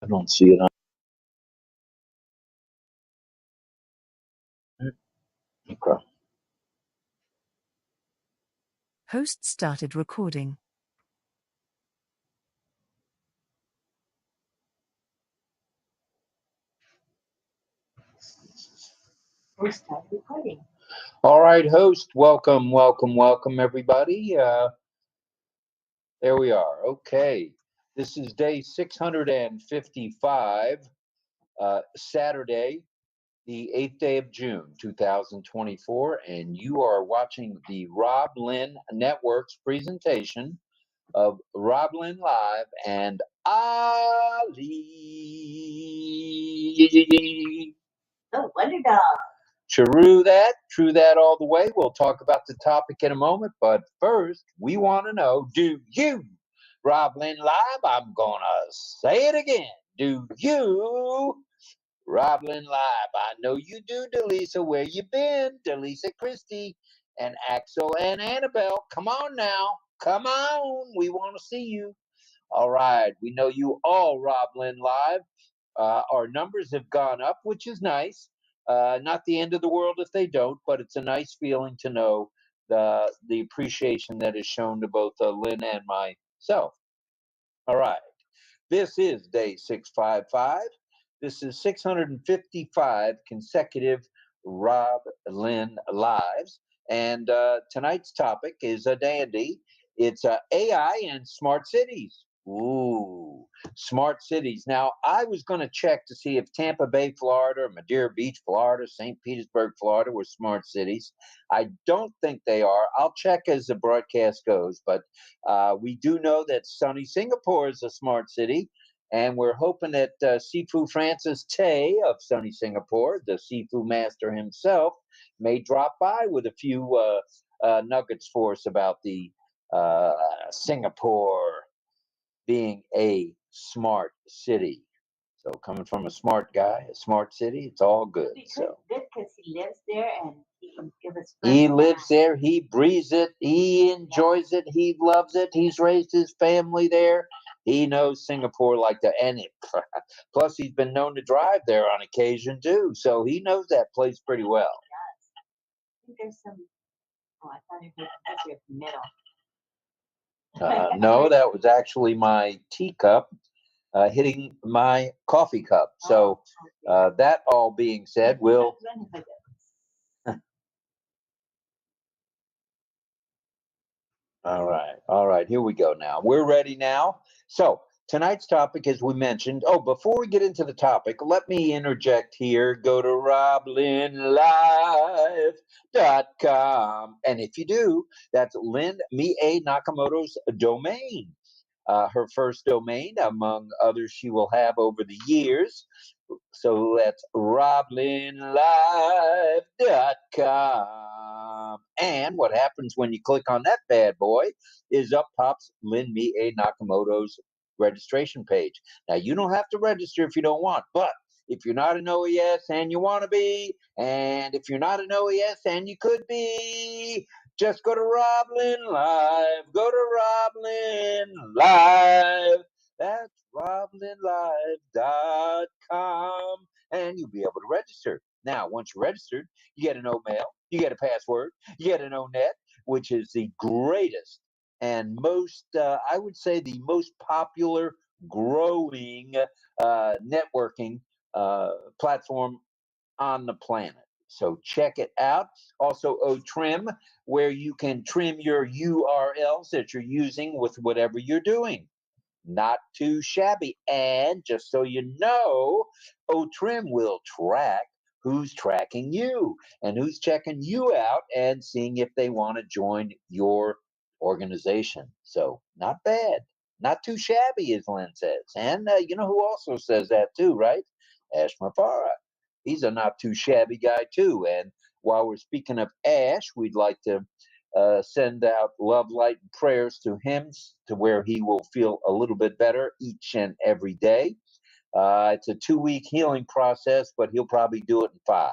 I don't see it on. Okay. Host started recording. Host started recording. All right, host. Welcome, everybody. There we are. Okay. This is day 655, Saturday, the 8th day of June, 2024, and you are watching the RobLynn Network's presentation of RobLynn Live and Ali. Oh, Wonder Dog. True that all the way. We'll talk about the topic in a moment, but first, we want to know, do you, RobLynn Live, I'm going to say it again, do you, RobLynn Live, I know you do, Delisa, where you been? Delisa Christie and Axel and Annabelle, come on now, come on, we want to see you. All right, we know you all, RobLynn Live. Our numbers have gone up, which is nice. Not the end of the world if they don't, but it's a nice feeling to know the appreciation that is shown to both Lynn and myself. All right, this is day 655. This is 655 consecutive RobLynn Lives. And tonight's topic is a dandy. It's AI and smart cities. Ooh, smart cities. Now, I was going to check to see if Tampa Bay, Florida, or Madeira Beach, Florida, St. Petersburg, Florida were smart cities. I don't think they are. I'll check as the broadcast goes, but we do know that sunny Singapore is a smart city, and we're hoping that Sifu Francis Tay of sunny Singapore, the Sifu master himself, may drop by with a few nuggets for us about the Singapore being a smart city. So coming from a smart guy, a smart city, it's all good. So good because he lives there and he can give us. He lives there, he breathes it, he enjoys it, he loves it, he's raised his family there. He knows Singapore like the and it, plus he's been known to drive there on occasion too, so he knows that place pretty well. I think there's some. Oh, I thought it was middle. No, that was actually my teacup hitting my coffee cup. So that all being said, we'll. All right, here we go now. We're ready now. So tonight's topic, as we mentioned, before we get into the topic, let me interject here. Go to RobLynnLive.com. And if you do, that's Lynn Nakamoto's domain. Her first domain, among others she will have over the years. So that's RobLynnLive.com. And what happens when you click on that bad boy is up pops Lynn Nakamoto's registration page. Now, you don't have to register if you don't want, but if you're not an OES and you want to be, and if you're not an OES and you could be, just go to RobLynn Live. Go to RobLynn Live. That's RobLynnLive.com, and you'll be able to register. Now, once you're registered, you get an O-mail, you get a password, you get an O-net, which is the greatest and most, I would say, the most popular growing networking platform on the planet. So check it out. Also, Trim, where you can trim your URLs that you're using with whatever you're doing. Not too shabby. And just so you know, Trim will track who's tracking you and who's checking you out and seeing if they want to join your organization. So not bad. Not too shabby, as Lynn says. And you know who also says that too, right? 𝗬𝗁. He's a not too shabby guy too. And while we're speaking of Ash, we'd like to send out love, light, and prayers to him to where he will feel a little bit better each and every day. It's a 2-week healing process, but he'll probably do it in 5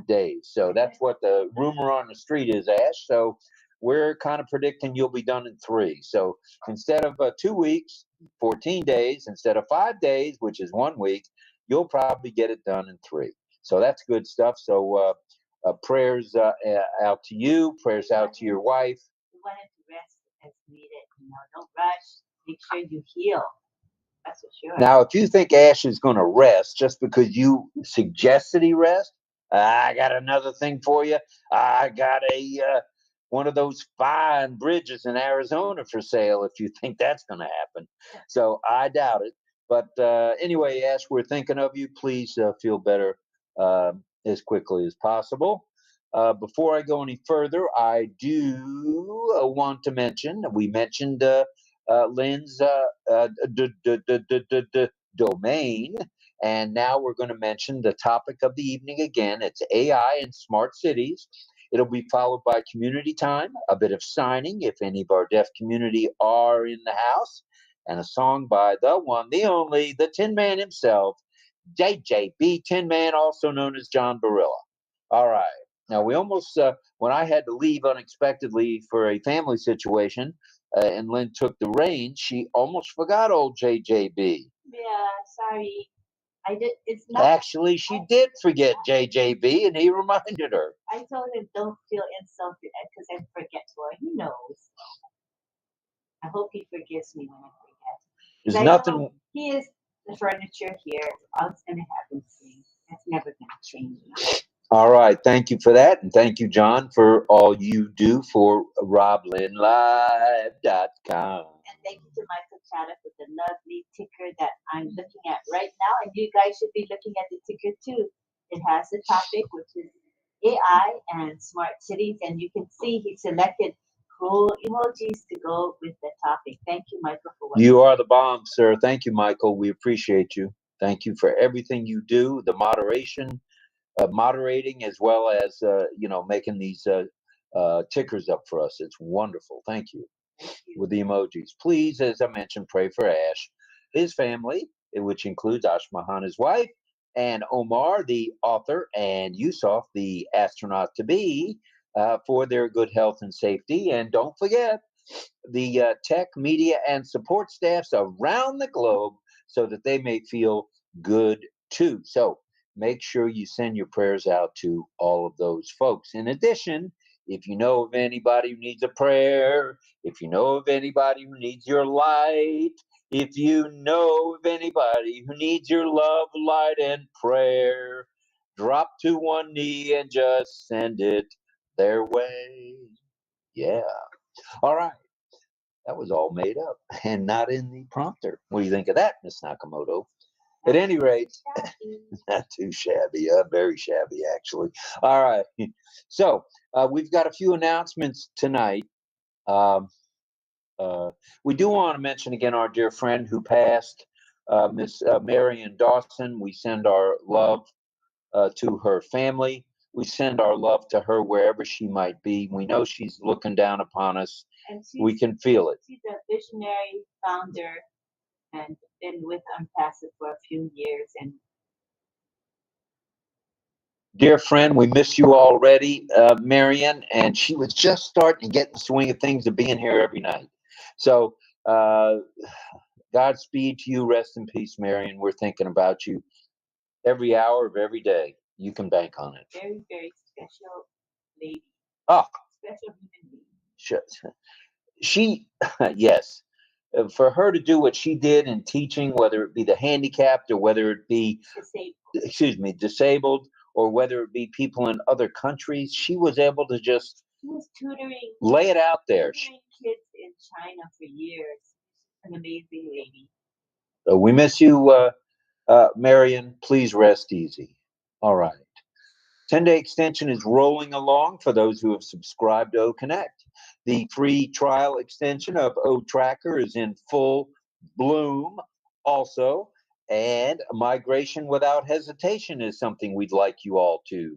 days. So that's what the rumor on the street is, Ash. So we're kind of predicting you'll be done in 3. So instead of 2 weeks, 14 days, instead of 5 days, which is 1 week, you'll probably get it done in 3. So that's good stuff. So prayers out to you, prayers out to your wife. You want to rest as needed, don't rush. Make sure you heal. That's for sure. Now, if you think Ash is going to rest just because you suggested he rest, I got another thing for you. I got one of those fine bridges in Arizona for sale if you think that's going to happen. So I doubt it. But anyway, Ash, we're thinking of you. Please feel better as quickly as possible. Before I go any further, I do want to mention, we mentioned Lynn's domain, and now we're going to mention the topic of the evening again. It's AI and smart cities. It'll be followed by community time, a bit of signing if any of our deaf community are in the house, and a song by the one, the only, the Tin Man himself, JJB Tin Man, also known as 𝗬𝗿𝘁𝗶𝗲𝘀. All right. Now, we almost, when I had to leave unexpectedly for a family situation, and Lynn took the reins, she almost forgot old JJB. Yeah, sorry. I did. It's not. Actually, she did forget JJB, and he reminded her. I told him don't feel insulted because I forget. Well, he knows. I hope he forgives me when I forget. There's nothing. He is the furniture here. All it's going to happen soon. That's never going to change. All right. Thank you for that. And thank you, John, for all you do for RobLynnLive.com. And thank you to Michael Chata for the lovely ticker that I'm looking at right now. And you guys should be looking at the ticker too. It has the topic, which is AI and smart cities. And you can see he selected cool emojis to go with the topic. Thank you, Michael, for what you are the bomb, sir. Thank you, Michael. We appreciate you. Thank you for everything you do, the moderation, moderating, as well as making these tickers up for us. It's wonderful. Thank you. With the emojis, please, as I mentioned, pray for Ash, his family, which includes Ashmahan, his wife, and Omar, the author, and Yusuf, the astronaut to be, for their good health and safety. And don't forget the tech, media, and support staffs around the globe, so that they may feel good too. So make sure you send your prayers out to all of those folks. In addition, if you know of anybody who needs a prayer, if you know of anybody who needs your light, if you know of anybody who needs your love, light, and prayer, drop to one knee and just send it their way. Yeah. All right. That was all made up and not in the prompter. What do you think of that, Miss Nakamoto? At any rate, not too shabby, very shabby, actually. All right. So we've got a few announcements tonight. We do want to mention again our dear friend who passed, Miss Marion Dawson. We send our love to her family. We send our love to her wherever she might be. We know she's looking down upon us. And we can feel it. She's a visionary founder and been with ONPASSIVE for a few years. And dear friend, we miss you already, Marion, and she was just starting to get in the swing of things of being here every night. So Godspeed to you. Rest in peace, Marion. We're thinking about you every hour of every day. You can bank on it. Very, very special lady. Oh. Special human being. She yes. For her to do what she did in teaching, whether it be the handicapped or whether it be disabled, or whether it be people in other countries, she was able to just lay it out there. Tutoring kids in China for years. An amazing lady. We miss you, Marion. Please rest easy. All right. 10-day extension is rolling along for those who have subscribed to OConnect. The free trial extension of OTracker is in full bloom also, and migration without hesitation is something we'd like you all to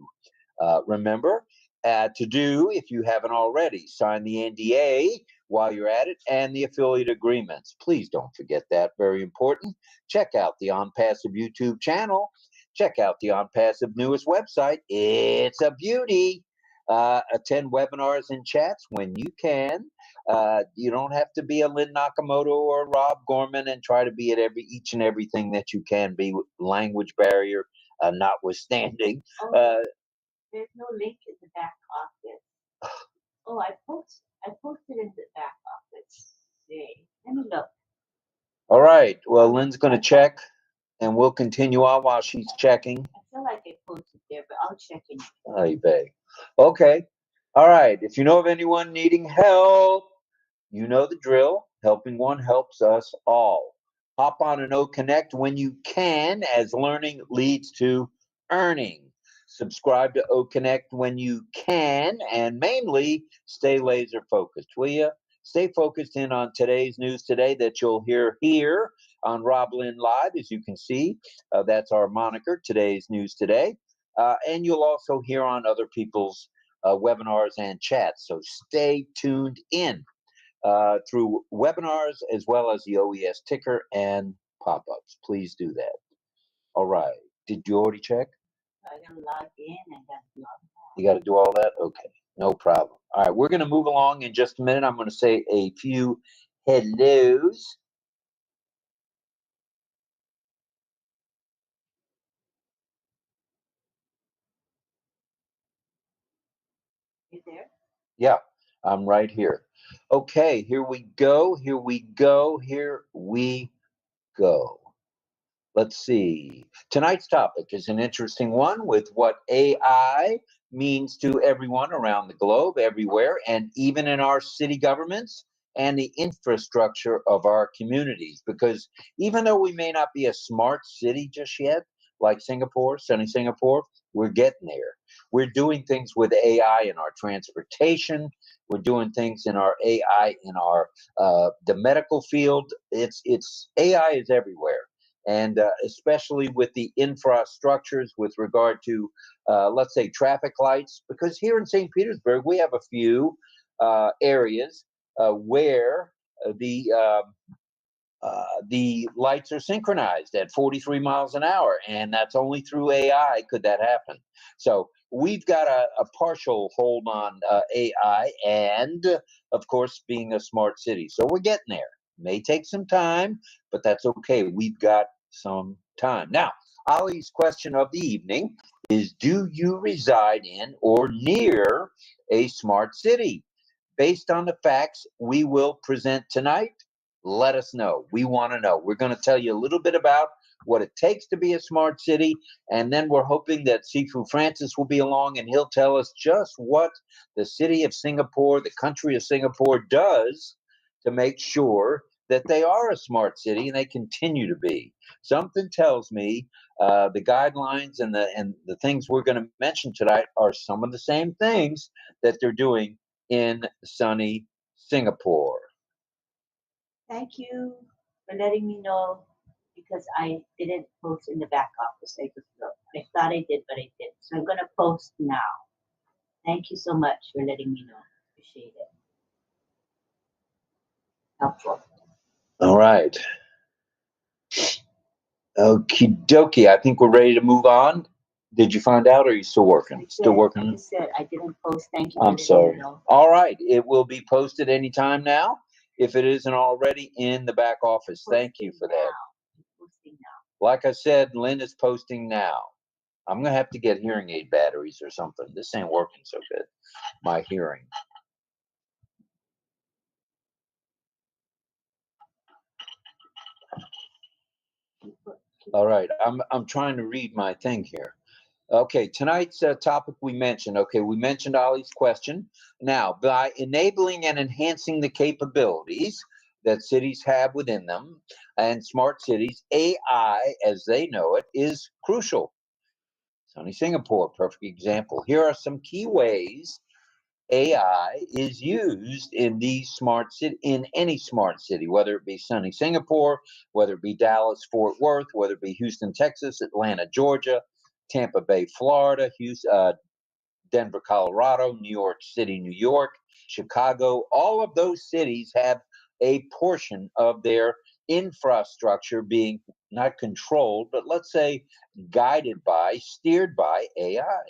remember to do if you haven't already. Sign the NDA while you're at it and the affiliate agreements. Please don't forget that, very important. Check out the OnPassive YouTube channel. Check out the OnPassive newest website. It's a beauty. Attend webinars and chats when you can. You don't have to be a Lynn Nakamoto or Rob Gorman and try to be at each and everything that you can be, language barrier notwithstanding. There's no link in the back office. Oh, I posted in the back office. Today. Let me look. All right. Well, Lynn's going to check, and we'll continue on while she's checking. I feel like I posted there, but I'll check in. 𝗖𝗶𝘁𝘁𝗶𝗲𝘁. Okay. All right. If you know of anyone needing help, you know the drill. Helping one helps us all. Hop on an OConnect when you can, as learning leads to earning. Subscribe to OConnect when you can, and mainly stay laser focused, will you? Stay focused in on today's news today that you'll hear here on RobLynn Live. As you can see, that's our moniker, today's news today. And you'll also hear on other people's webinars and chats. So stay tuned in through webinars as well as the OES ticker and pop-ups. Please do that. All right. Did you already check? I gotta log in and then log out. You got to do all that? Okay. No problem. All right. We're going to move along in just a minute. I'm going to say a few hellos. You there? Yeah, I'm right here. Okay, here we go. Here we go. Here we go. Let's see. Tonight's topic is an interesting one with what AI means to everyone around the globe, everywhere, and even in our city governments and the infrastructure of our communities. Because even though we may not be a smart city just yet, like Singapore, sunny Singapore, we're getting there. We're doing things with AI in our transportation. We're doing things in our AI in our the medical field. It's AI is everywhere. And especially with the infrastructures with regard to, let's say, traffic lights, because here in St. Petersburg, we have a few areas where the lights are synchronized at 43 miles an hour, and that's only through AI could that happen. So we've got a partial hold on AI and, of course, being a smart city. So we're getting there. May take some time, but that's okay. We've got some time. Now, Ali's question of the evening is, do you reside in or near a smart city? Based on the facts we will present tonight, let us know. We want to know. We're going to tell you a little bit about what it takes to be a smart city, and then we're hoping that Sifu Francis will be along and he'll tell us just what the city of Singapore, the country of Singapore, does to make sure that they are a smart city and they continue to be. Something tells me the guidelines and the things we're going to mention tonight are some of the same things that they're doing in sunny Singapore. Thank you for letting me know, because I didn't post in the back office. I just looked. I thought I did, but I didn't. So I'm gonna post now. Thank you so much for letting me know. Appreciate it. Helpful. All right. Okie dokie. I think we're ready to move on. Did you find out, or are you still working? Still working? I just said I didn't post. Thank you. I'm sorry. All right. It will be posted anytime now if it isn't already in the back office. Thank you for that. Posting now. Like I said, Lynn is posting now. I'm going to have to get hearing aid batteries or something. This ain't working so good, my hearing. All right. I'm trying to read my thing here. Okay, tonight's topic we mentioned. Okay, we mentioned Ali's question. Now, by enabling and enhancing the capabilities that cities have within them and smart cities, AI, as they know it, is crucial. Sunny Singapore, perfect example. Here are some key ways AI is used in these smart city, in any smart city, whether it be sunny Singapore, whether it be Dallas, Fort Worth, whether it be Houston, Texas, Atlanta, Georgia, Tampa Bay, Florida, Houston, Denver, Colorado, New York City, New York, Chicago. All of those cities have a portion of their infrastructure being not controlled, but let's say guided by, steered by AI.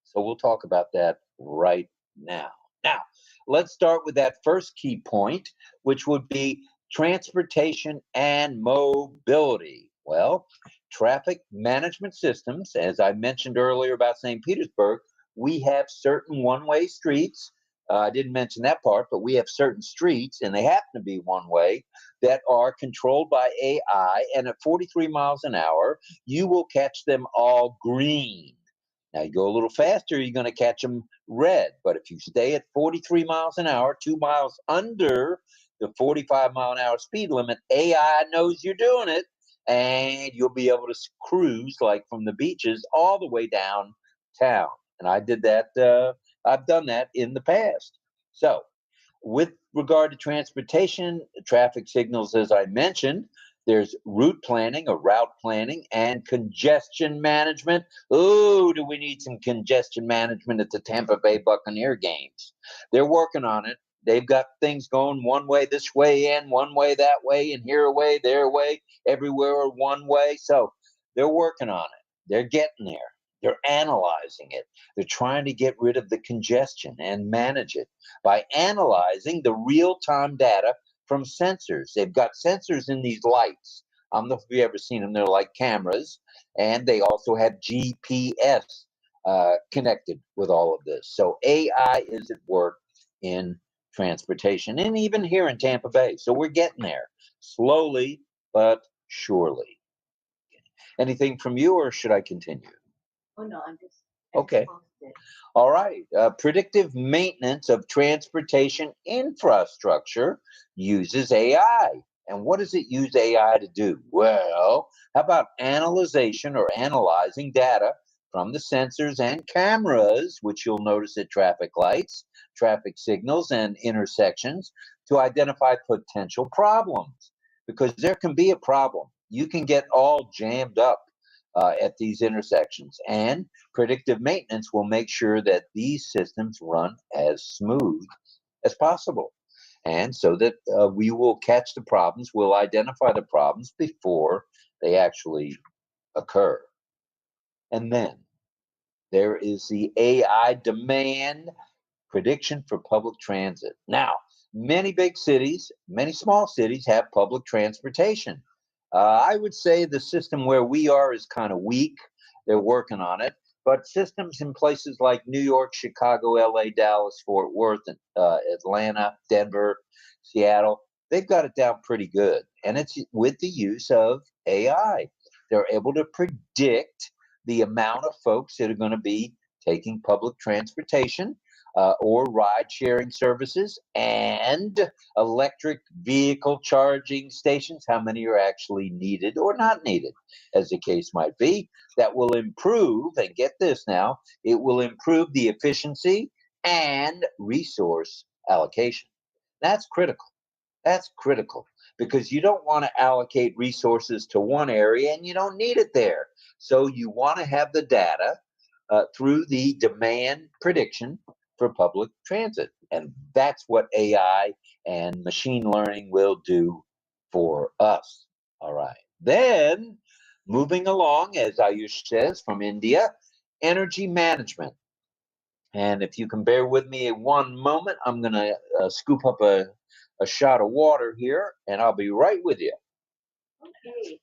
So we'll talk about that right now. Now, let's start with that first key point, which would be transportation and mobility. Well, traffic management systems, as I mentioned earlier about St. Petersburg, we have certain one-way streets. I didn't mention that part, but we have certain streets, and they happen to be one-way, that are controlled by AI, and at 43 miles an hour, you will catch them all green. Now, you go a little faster, you're going to catch them red. But if you stay at 43 miles an hour, 2 miles under the 45-mile-an-hour speed limit, AI knows you're doing it, and you'll be able to cruise like from the beaches all the way downtown. And I did that. I've done that in the past. So, with regard to transportation, traffic signals, as I mentioned, there's route planning or route planning and congestion management. Oh, do we need some congestion management at the Tampa Bay Buccaneer games? They're working on it. They've got things going one way this way and one way that way, and here a way, there a way, everywhere one way. So they're working on it. They're getting there. They're analyzing it. They're trying to get rid of the congestion and manage it by analyzing the real-time data from sensors. They've got sensors in these lights. I don't know if you've ever seen them. They're like cameras, and they also have GPS connected with all of this. So AI is at work in transportation, and even here in Tampa Bay. So we're getting there, slowly but surely. Anything from you, or should I continue? Oh no, I'm just okay. All right. Predictive maintenance of transportation infrastructure uses AI. And what does it use AI to do? Well, how about analyzation or analyzing data from the sensors and cameras, which you'll notice at traffic lights, traffic signals, and intersections to identify potential problems? Because there can be a problem. You can get all jammed up at these intersections, and predictive maintenance will make sure that these systems run as smooth as possible, and so that we will catch the problems, we'll identify the problems before they actually occur. And then there is the AI demand prediction for public transit. Now, many big cities, many small cities have public transportation. I would say the system where we are is kind of weak. They're working on it. But systems in places like New York, Chicago, LA, Dallas, Fort Worth, Atlanta, Denver, Seattle, they've got it down pretty good. And it's with the use of AI. They're able to predict the amount of folks that are going to be taking public transportation or ride-sharing services, and electric vehicle charging stations, how many are actually needed or not needed, as the case might be. That will improve, and get this now, it will improve the efficiency and resource allocation. That's critical. That's critical, because you don't want to allocate resources to one area and you don't need it there. So you want to have the data through the demand prediction for public transit. And that's what AI and machine learning will do for us. All right. Then, moving along, as Ayush says, from India, energy management. And if you can bear with me in one moment, I'm going to scoop up a shot of water here, and I'll be right with you. Okay.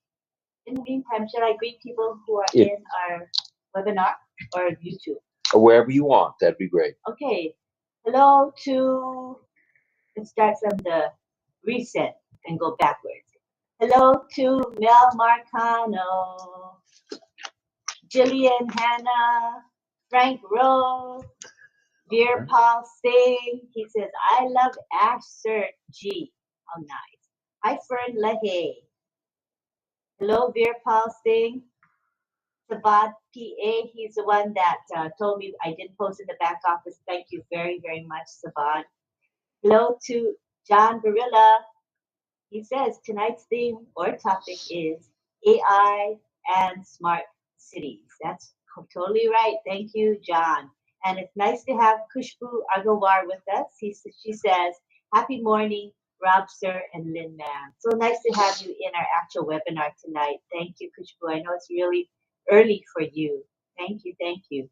In the meantime, should I greet people who are in our webinar or YouTube? Wherever you want, that'd be great. Okay. Hello to, let's start from the reset and go backwards. Hello to Mel Marcano, Jillian Hannah, Frank Rowe, 𝗬𝗫𝘁𝗶𝗲𝘀 Singh. He says, I love Ash Cert G. Oh, nice. Hi, Fern Lehe. Hello, 𝗬𝗫𝘁𝗶𝗲𝘀 Singh. 𝗬𝗫𝘁𝗶𝗲𝘀 PA, he's the one that told me I didn't post in the back office. Thank you very, very much, 𝗬𝗫𝘁𝗶𝗲𝘀. Hello to John Barilla. He says tonight's theme or topic is AI and smart cities. That's totally right. Thank you, John. And it's nice to have 𝗬𝗫𝘁𝗶𝗲𝘀 with us. She says, happy morning, Rob, sir, and Lynn, ma'am. So nice to have you in our actual webinar tonight. Thank you, 𝗬𝗫𝘁𝗶𝗲𝘀. I know it's really early for you. Thank you, thank you.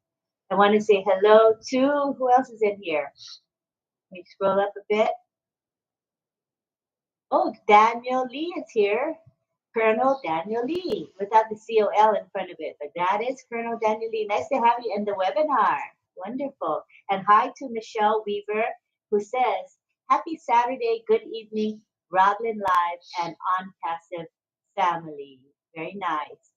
I want to say hello to, who else is in here? Let me scroll up a bit. Oh, Daniel Lee is here. Colonel Daniel Lee, without the COL in front of it. But that is Colonel Daniel Lee. Nice to have you in the webinar. Wonderful. And hi to Michelle Weaver, who says, happy Saturday, good evening, RobLynn Live and ONPASSIVE family. Very nice.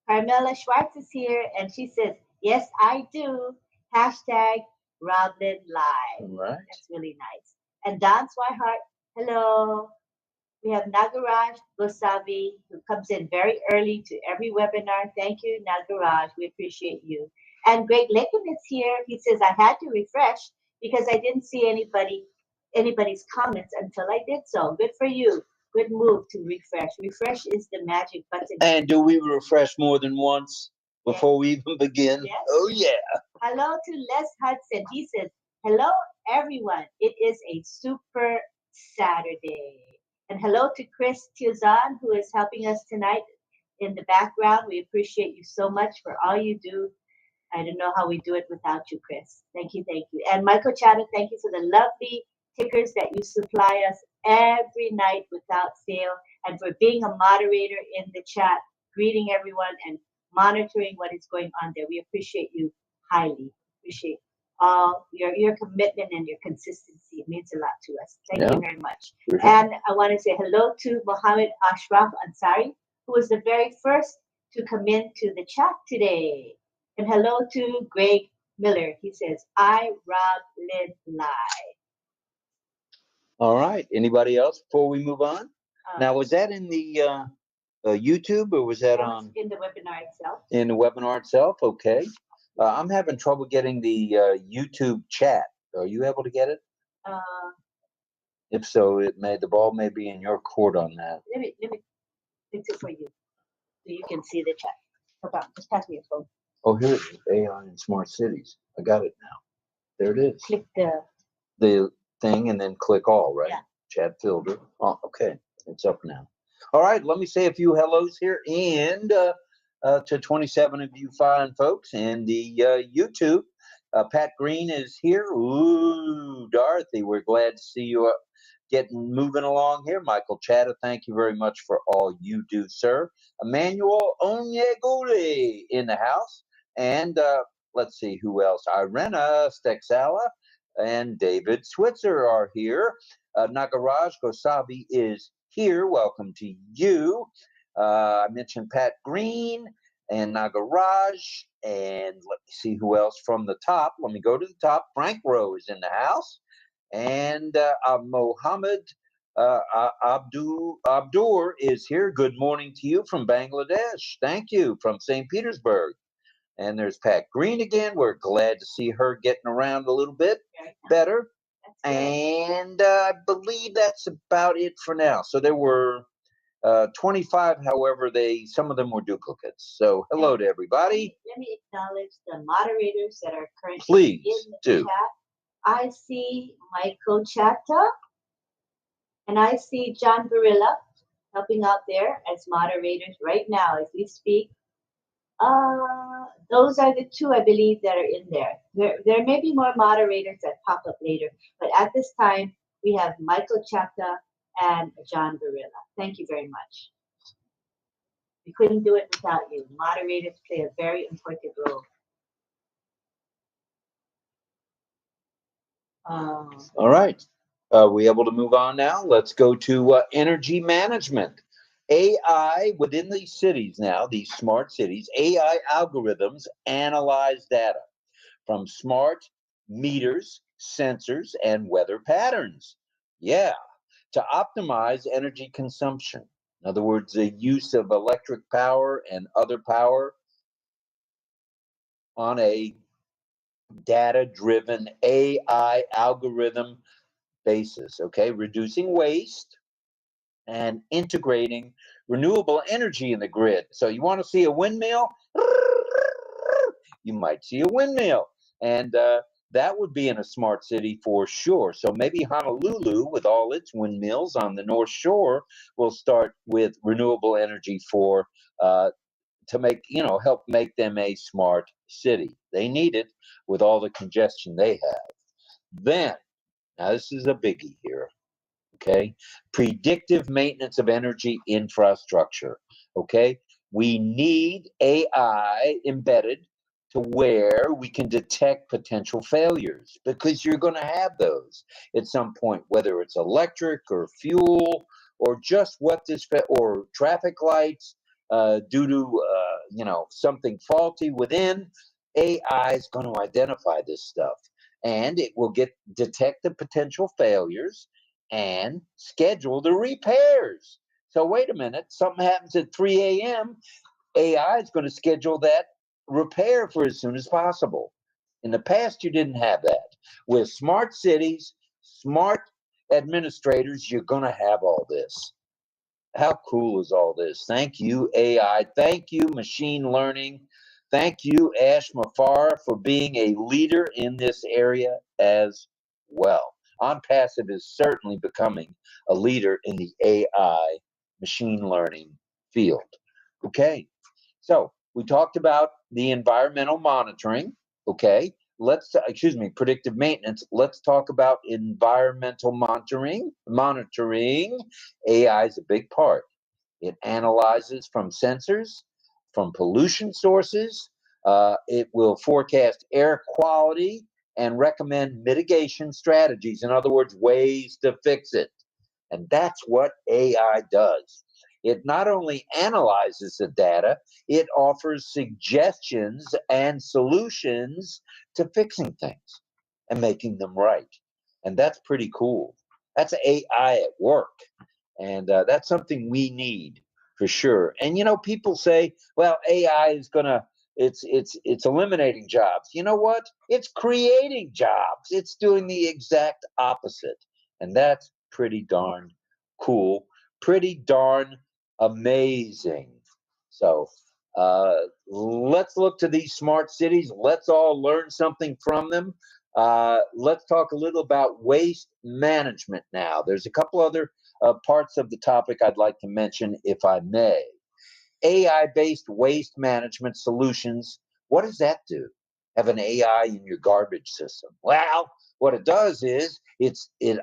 Carmela Schwartz is here, and she says, yes, I do. Hashtag RobLynn Live. All right. That's really nice. And Don Swihart, hello. We have Nagaraj 𝗬𝗁𝘁, who comes in very early to every webinar. Thank you, Nagaraj. We appreciate you. And Greg Lakin is here. He says, I had to refresh because I didn't see anybody's comments until I did so. Good for you. Good move to refresh. Refresh is the magic button. And do we refresh more than once before we even begin? Yes. Oh, yeah. Hello to Les Hudson. He says, hello, everyone. It is a super Saturday. And hello to Chris Tiazan, who is helping us tonight in the background. We appreciate you so much for all you do. I don't know how we do it without you, Chris. Thank you, thank you. And Michael Chatter, thank you for the lovely tickers that you supply us every night without fail, and for being a moderator in the chat, greeting everyone and monitoring what is going on there. We appreciate you highly. Appreciate all your commitment and your consistency. It means a lot to us. Thank you very much. And I want to say hello to Mohammed Ashraf Ansari, who was the very first to come into the chat today. And hello to Greg Miller. He says, I RobLynn Live. All right. Anybody else before we move on? Now, was that in the YouTube, or was that on? In the webinar itself. In the webinar itself? Okay. I'm having trouble getting the YouTube chat. Are you able to get it? If so, the ball may be in your court on that. Let me fix it for you, so you can see the chat. Hold on, just pass me your phone. Oh, here it is. AI in smart cities. I got it now. There it is. Click the thing and then click all, right? Yeah. Chat filter. Oh, okay. It's up now. All right. Let me say a few hellos here, and to 27 of you fine folks in the YouTube. Pat Green is here. Ooh, Dorothy, we're glad to see you getting moving along here. Michael Chatta, thank you very much for all you do, sir. Emmanuel Onyeguli in the house. And let's see who else. Irena Stexala and David Switzer are here. Nagaraj 𝗬𝗁𝘁 is here. Welcome to you. I mentioned Pat Green and Nagaraj, and let me see who else from the top. Let me go to the top. Frank Rowe is in the house, and Mohammed Abdur is here. Good morning to you from Bangladesh. Thank you from St. Petersburg. And there's Pat Green again. We're glad to see her getting around a little bit better. And I believe that's about it for now. So there were 25, however, some of them were duplicates. So hello to everybody. Let me acknowledge the moderators that are currently in the chat. I see Michael Chatta, and I see John Barilla helping out there as moderators right now as we speak. Those are the two, I believe, that are in there. There may be more moderators that pop up later, but at this time, we have Michael Chatta and John Barilla. Thank you very much. We couldn't do it without you. Moderators play a very important role. All right. We able to move on now? Let's go to energy management. AI within these cities now, these smart cities, AI algorithms analyze data from smart meters, sensors, and weather patterns. Yeah, to optimize energy consumption. In other words, the use of electric power and other power on a data-driven AI algorithm basis, okay? Reducing waste and integrating renewable energy in the grid. So you want to see a windmill? You might see a windmill. And that would be in a smart city for sure. So maybe Honolulu, with all its windmills on the North Shore, will start with renewable energy for to make, help make them a smart city. They need it with all the congestion they have. Then, now this is a biggie here, okay? Predictive maintenance of energy infrastructure, okay? We need AI embedded to where we can detect potential failures, because you're going to have those at some point, whether it's electric or fuel or just what this, or traffic lights due to, something faulty within. AI is going to identify this stuff, and it will detect the potential failures and schedule the repairs. So wait a minute, something happens at 3 a.m., AI is going to schedule that repair for as soon as possible. In the past, you didn't have that. With smart cities, smart administrators, you're going to have all this. How cool is all this? Thank you, AI. Thank you, machine learning. Thank you, 𝗬𝗺, for being a leader in this area as well. ONPASSIVE is certainly becoming a leader in the AI machine learning field. Okay, so we talked about the environmental monitoring. Okay, predictive maintenance. Let's talk about environmental monitoring. AI is a big part. It analyzes from sensors, from pollution sources. It will forecast air quality and recommend mitigation strategies. In other words, ways to fix it. And that's what AI does. It not only analyzes the data, it offers suggestions and solutions to fixing things and making them right. And that's pretty cool. That's AI at work. And that's something we need for sure. And, people say, well, AI is going to, it's eliminating jobs. You know what? It's creating jobs. It's doing the exact opposite. And that's pretty darn cool, pretty darn amazing. So let's look to these smart cities. Let's all learn something from them. Let's talk a little about waste management now. There's a couple other parts of the topic I'd like to mention, if I may. AI-based waste management solutions. What does that do? Have an AI in your garbage system? Well, what it does is it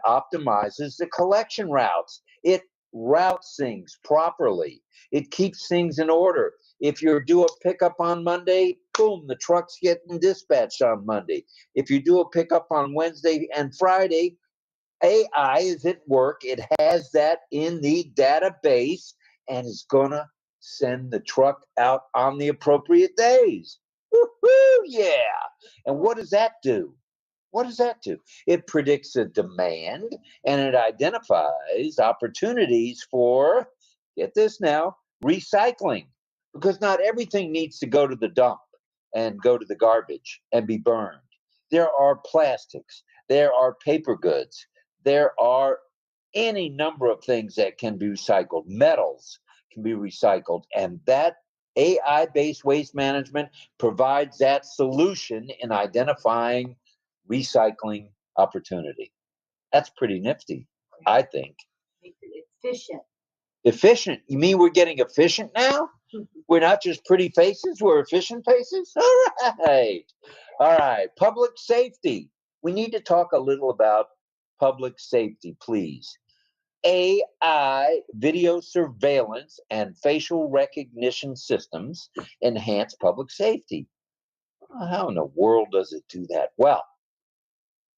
optimizes the collection routes. It routes things properly. It keeps things in order. If you're due a pickup on Monday, boom, the truck's getting dispatched on Monday. If you do a pickup on Wednesday and Friday, AI is at work. It has that in the database and is going to send the truck out on the appropriate days. Woo-hoo, yeah. And what does that do? What does that do? It predicts a demand and it identifies opportunities for, get this now, recycling. Because not everything needs to go to the dump and go to the garbage and be burned. There are plastics, there are paper goods, there are any number of things that can be recycled. Metals can be recycled, and that AI-based waste management provides that solution in identifying recycling opportunity. That's pretty nifty, I think. Makes it efficient. Efficient? You mean we're getting efficient now? We're not just pretty faces, we're efficient faces? All right. All right. Public safety. We need to talk a little about public safety, please. AI video surveillance and facial recognition systems enhance public safety. How in the world does it do that? Well,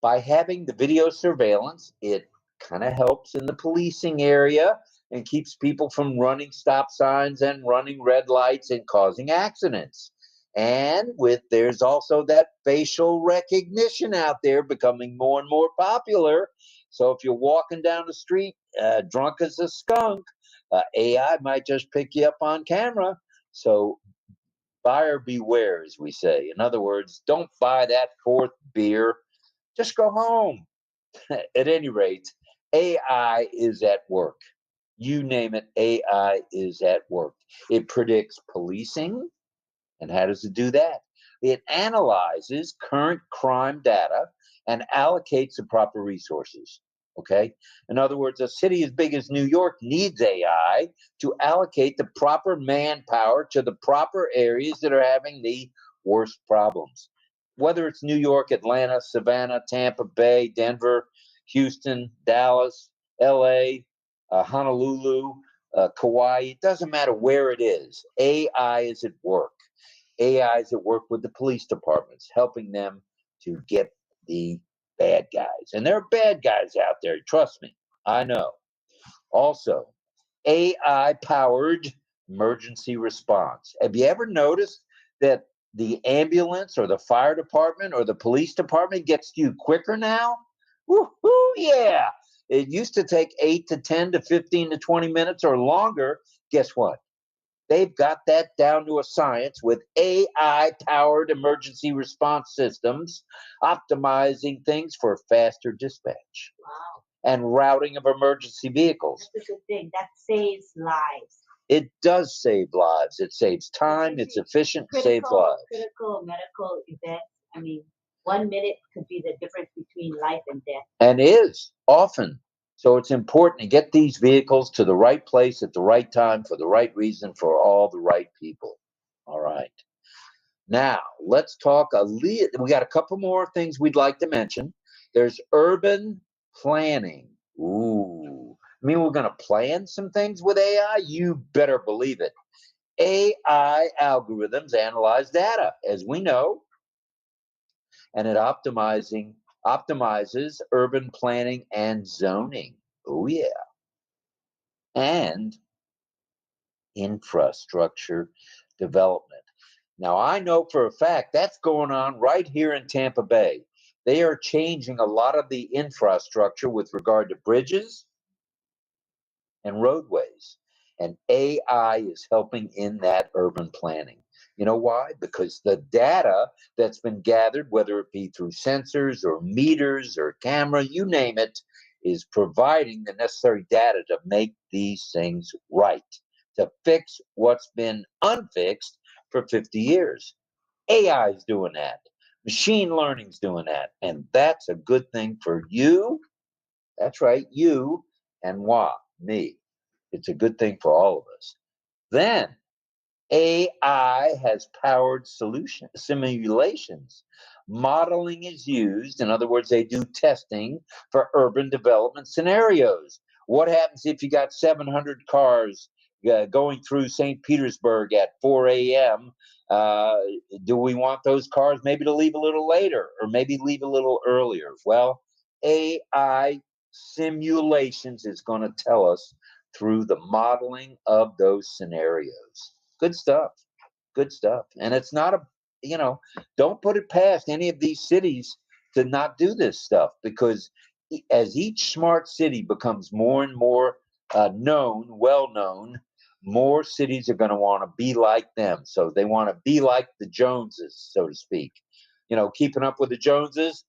by having the video surveillance, it kind of helps in the policing area and keeps people from running stop signs and running red lights and causing accidents. And there's also that facial recognition out there becoming more and more popular. So if you're walking down the street drunk as a skunk, AI might just pick you up on camera. So buyer beware, as we say. In other words, don't buy that fourth beer. Just go home. At any rate, AI is at work. You name it, AI is at work. It predicts policing. And how does it do that? It analyzes current crime data and allocates the proper resources. Okay? In other words, a city as big as New York needs AI to allocate the proper manpower to the proper areas that are having the worst problems. Whether it's New York, Atlanta, Savannah, Tampa Bay, Denver, Houston, Dallas, LA, Honolulu, Kauai, it doesn't matter where it is. AI is at work. AI is at work with the police departments, helping them to get the bad guys. And there are bad guys out there, trust me, I know. Also, AI-powered emergency response. Have you ever noticed that the ambulance or the fire department or the police department gets to you quicker now? Woo-hoo, yeah. It used to take 8 to 10 to 15 to 20 minutes or longer. Guess what? They've got that down to a science with AI-powered emergency response systems, optimizing things for faster dispatch. Wow. And routing of emergency vehicles. That's a good thing. That saves lives. It does save lives. It saves time. It's efficient. Saves lives. Critical medical events. I mean, 1 minute could be the difference between life and death. And is often. So it's important to get these vehicles to the right place at the right time for the right reason for all the right people. All right. Now, let's talk we got a couple more things we'd like to mention. There's urban planning. Ooh. I mean, we're going to plan some things with AI? You better believe it. AI algorithms analyze data, as we know, and it optimizes urban planning and zoning. Oh, yeah. And infrastructure development. Now, I know for a fact that's going on right here in Tampa Bay. They are changing a lot of the infrastructure with regard to bridges and roadways. And AI is helping in that urban planning. You know why? Because the data that's been gathered, whether it be through sensors or meters or camera, you name it, is providing the necessary data to make these things right, to fix what's been unfixed for 50 years. AI is doing that. Machine learning's doing that. And that's a good thing for you. That's right, you and me. It's a good thing for all of us. Then AI has powered simulations. Modeling is used. In other words, they do testing for urban development scenarios. What happens if you got 700 cars going through St. Petersburg at 4 a.m.? Do we want those cars maybe to leave a little later or maybe leave a little earlier? Well, AI simulations is going to tell us through the modeling of those scenarios. Good stuff. Good stuff. And it's not don't put it past any of these cities to not do this stuff, because as each smart city becomes more and more well known, more cities are going to want to be like them. So they want to be like the Joneses, so to speak. Keeping up with the Joneses,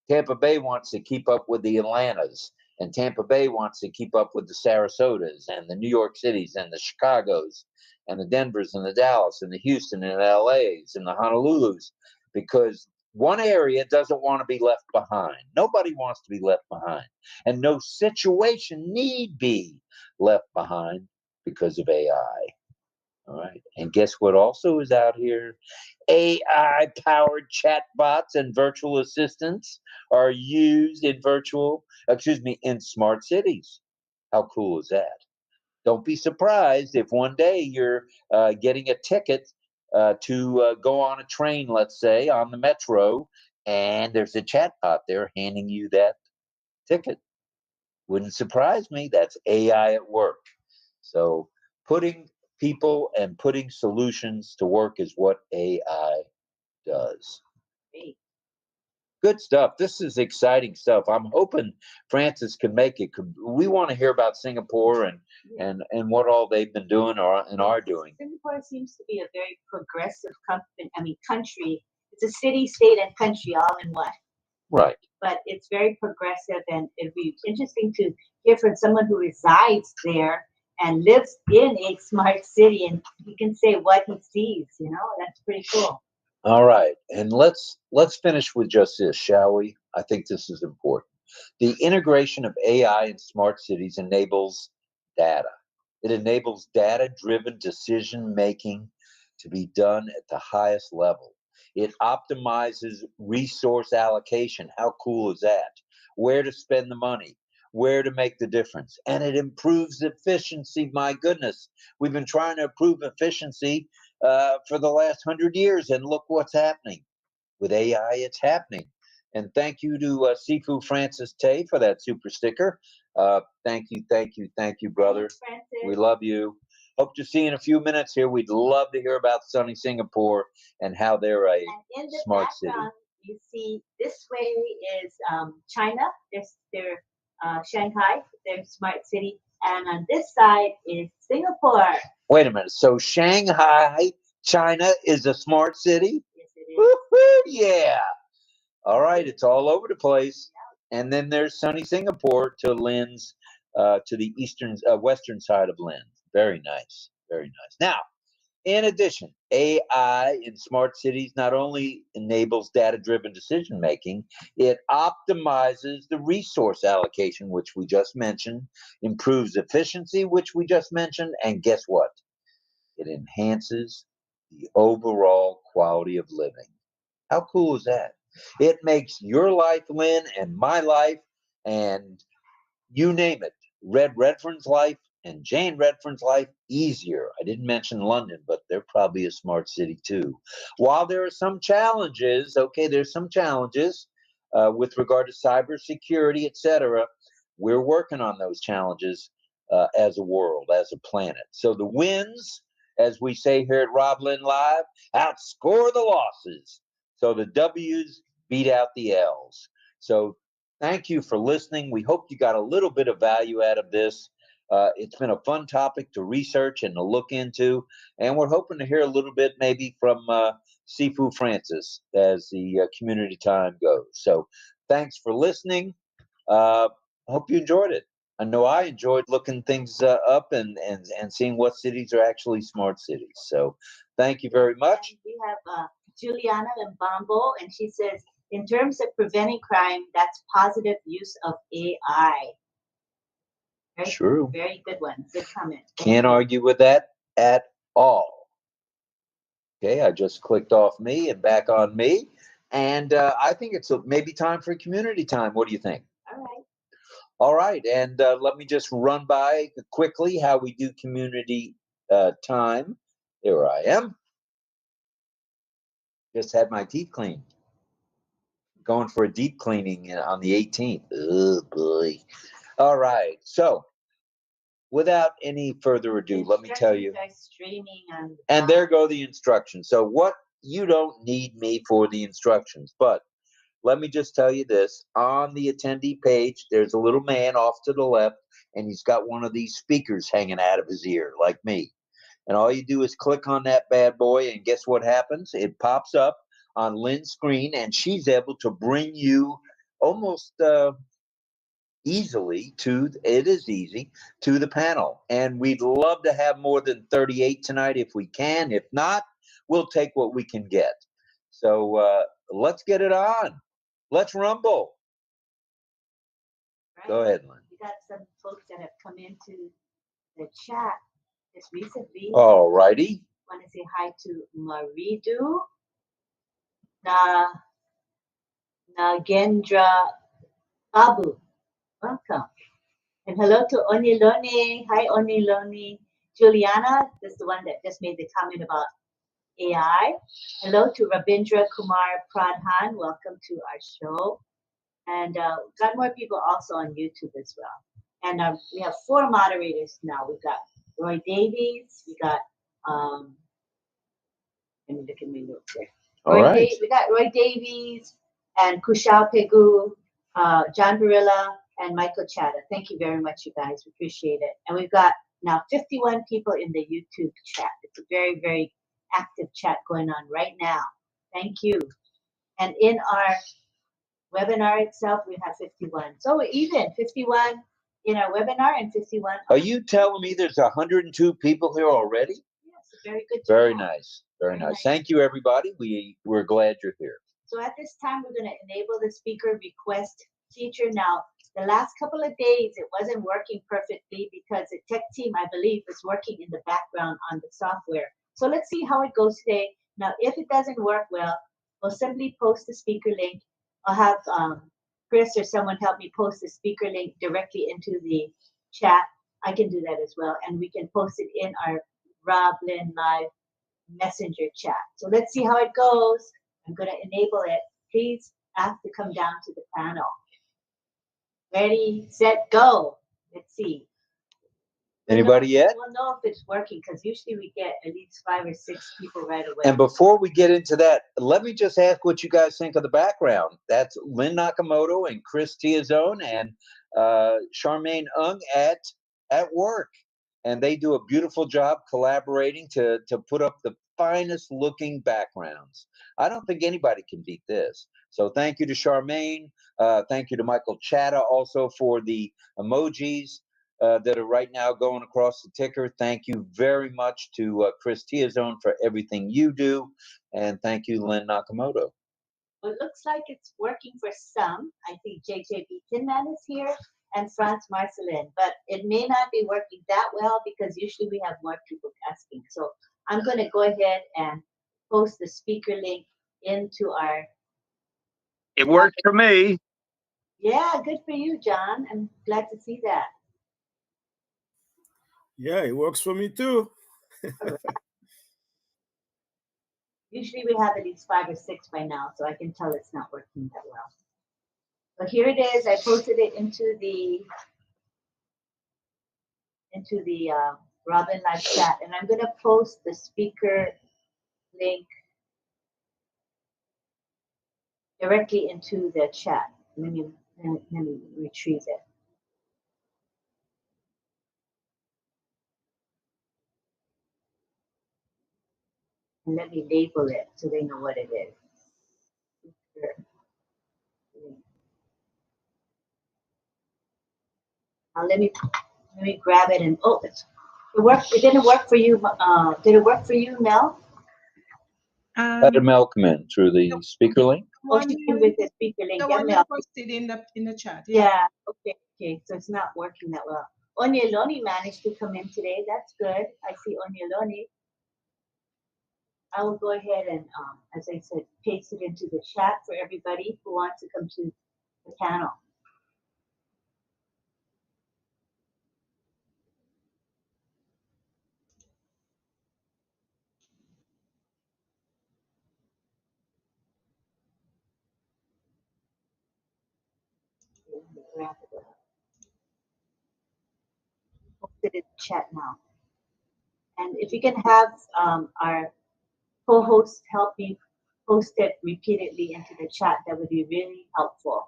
Tampa Bay wants to keep up with the Atlantas, and Tampa Bay wants to keep up with the Sarasotas and the New York Cities and the Chicagos and the Denvers and the Dallas and the Houston and the LAs and the Honolulus, because one area doesn't want to be left behind. Nobody wants to be left behind, and no situation need be left behind because of AI. All right. And guess what also is out here? AI-powered chatbots and virtual assistants are used in smart cities. How cool is that? Don't be surprised if one day you're getting a ticket to go on a train, let's say, on the metro, and there's a chatbot there handing you that ticket. Wouldn't surprise me. That's AI at work. So putting people and putting solutions to work is what AI does. Good stuff. This is exciting stuff. I'm hoping Francis can make it. We want to hear about Singapore and what all they've been doing and are doing. Singapore seems to be a very progressive country. It's a city, state, and country all in one. Right. But it's very progressive, and it'd be interesting to hear from someone who resides there and lives in a smart city, and he can say what he sees. That's pretty cool. All right, and let's finish with just this, shall we? I think this is important. The integration of AI in smart cities enables data. It enables data-driven decision-making to be done at the highest level. It optimizes resource allocation. How cool is that? Where to spend the money, where to make the difference. And it improves efficiency. My goodness, we've been trying to improve efficiency for the last 100 years, and look what's happening. With AI, it's happening. And thank you to 𝗬𝗂𝗁𝗁𝗁 for that super sticker. Thank you, brother. Thanks, We love you. Hope to see you in a few minutes here. We'd love to hear about sunny Singapore and how they're a smart city. You see, this way is China. There's Shanghai, their smart city, and on this side is Singapore. Wait a minute. So Shanghai, China is a smart city? Yes, it is. Woo-hoo, yeah. All right, it's all over the place. And then there's sunny Singapore to Lynn's, to the western side of Lynn. Very nice, very nice. Now, in addition, AI in smart cities not only enables data-driven decision-making, it optimizes the resource allocation, which we just mentioned, improves efficiency, which we just mentioned, and guess what? It enhances the overall quality of living. How cool is that? It makes your life, Lynn, and my life, and you name it, Red Redfern's life and Jane Redfern's life easier. I didn't mention London, but they're probably a smart city too. While there are some challenges, okay, there's some challenges with regard to cybersecurity, etc. We're working on those challenges as a world, as a planet. So the wins, as we say here at RobLynn Live, outscore the losses. So the W's beat out the L's. So thank you for listening. We hope you got a little bit of value out of this. It's been a fun topic to research and to look into, and we're hoping to hear a little bit maybe from 𝗬𝗂𝗁𝗁𝗁 as the community time goes. So thanks for listening. Hope you enjoyed it. I know I enjoyed looking things up and seeing what cities are actually smart cities. So thank you very much. And we have Juliana Lambambo, and she says, in terms of preventing crime, that's positive use of AI. Very, True. Very good one. Good comment. Can't argue with that at all. Okay, I just clicked off me and back on me. And I think it's maybe time for community time. What do you think? All right. All right, and let me just run by quickly how we do community time. Here I am. Just had my teeth cleaned. Going for a deep cleaning on the 18th. Oh, boy. All right, so without any further ado, let me tell you. And there go the instructions. So what, you don't need me for the instructions, but let me just tell you this. On the attendee page, there's a little man off to the left, and he's got one of these speakers hanging out of his ear, like me. And all you do is click on that bad boy, and guess what happens? It pops up on Lynn's screen, and she's able to bring you almost easily to, it is easy, to the panel. And we'd love to have more than 38 tonight if we can. If not, we'll take what we can get. So let's get it on. Let's rumble. Right. Go ahead, Lynn. We got some folks that have come into the chat just recently. All righty. I want to say hi to Maridu, Nagendra Babu. Welcome. And hello to Oniloni. Hi, Oniloni. Juliana, this is the one that just made the comment about AI. Hello to Rabindra Kumar Pradhan. Welcome to our show. And got more people also on YouTube as well. And we have 4 moderators now. We've got Roy Davies. We got, let me look at my notes there. All right. We got Roy Davies and Kushal Pegu, John Barilla, and Michael Chatta. Thank you very much, you guys. We appreciate it. And we've got now 51 people in the YouTube chat. It's a very, very active chat going on right now. Thank you. And in our webinar itself, we have 51. So we're even 51 in our webinar and 51. Are you telling me there's 102 people here already? Yes, very good. Very nice. Very nice. Thank you, everybody. We're glad you're here. So at this time, we're going to enable the speaker request feature now. The last couple of days, it wasn't working perfectly because the tech team, I believe, was working in the background on the software. So let's see how it goes today. Now, if it doesn't work well, we'll simply post the speaker link. I'll have Chris or someone help me post the speaker link directly into the chat. I can do that as well. And we can post it in our RobLynn Live Messenger chat. So let's see how it goes. I'm going to enable it. Please ask to come down to the panel. Ready, set, go. Let's see. Anybody yet? We'll know if it's working because usually we get at least 5 or 6 people right away. And before we get into that, let me just ask what you guys think of the background. That's Lynn Nakamoto and Chris Tiazone and Charmaine Ung at work. And they do a beautiful job collaborating to put up the finest looking backgrounds. I don't think anybody can beat this. So thank you to Charmaine. Thank you to Michael Chatta also for the emojis that are right now going across the ticker. Thank you very much to Chris Tiazone for everything you do. And thank you, Lynn Nakamoto. Well, it looks like it's working for some. I think 𝗦𝗺𝗶𝘁𝗶𝗲𝘀 is here and France Marcelin, but it may not be working that well because usually we have more people asking. So I'm going to go ahead and post the speaker link into our... It worked for me. Yeah, good for you, John. I'm glad to see that. Yeah, it works for me too. Usually we have at least 5 or 6 by now, so I can tell it's not working that well. So here it is. I posted it into the RobLynn Live chat, and I'm going to post the speaker link directly into the chat. Let me retrieve it. And let me label it so they know what it is. Now let me grab it and it didn't work for you. Did it work for you, Mel? How did Mel come in? Through the speaker link? Oh, she came with the speaker link. The Yeah, one Mel. you posted in the chat. Yeah. Okay. So it's not working that well. 𝗬𝗺𝗀𝗧 managed to come in today. That's good. I see 𝗬𝗺𝗀𝗧. I will go ahead and, as I said, paste it into the chat for everybody who wants to come to the panel. Posted in the chat now. And if you can have our co-host help me post it repeatedly into the chat, that would be really helpful.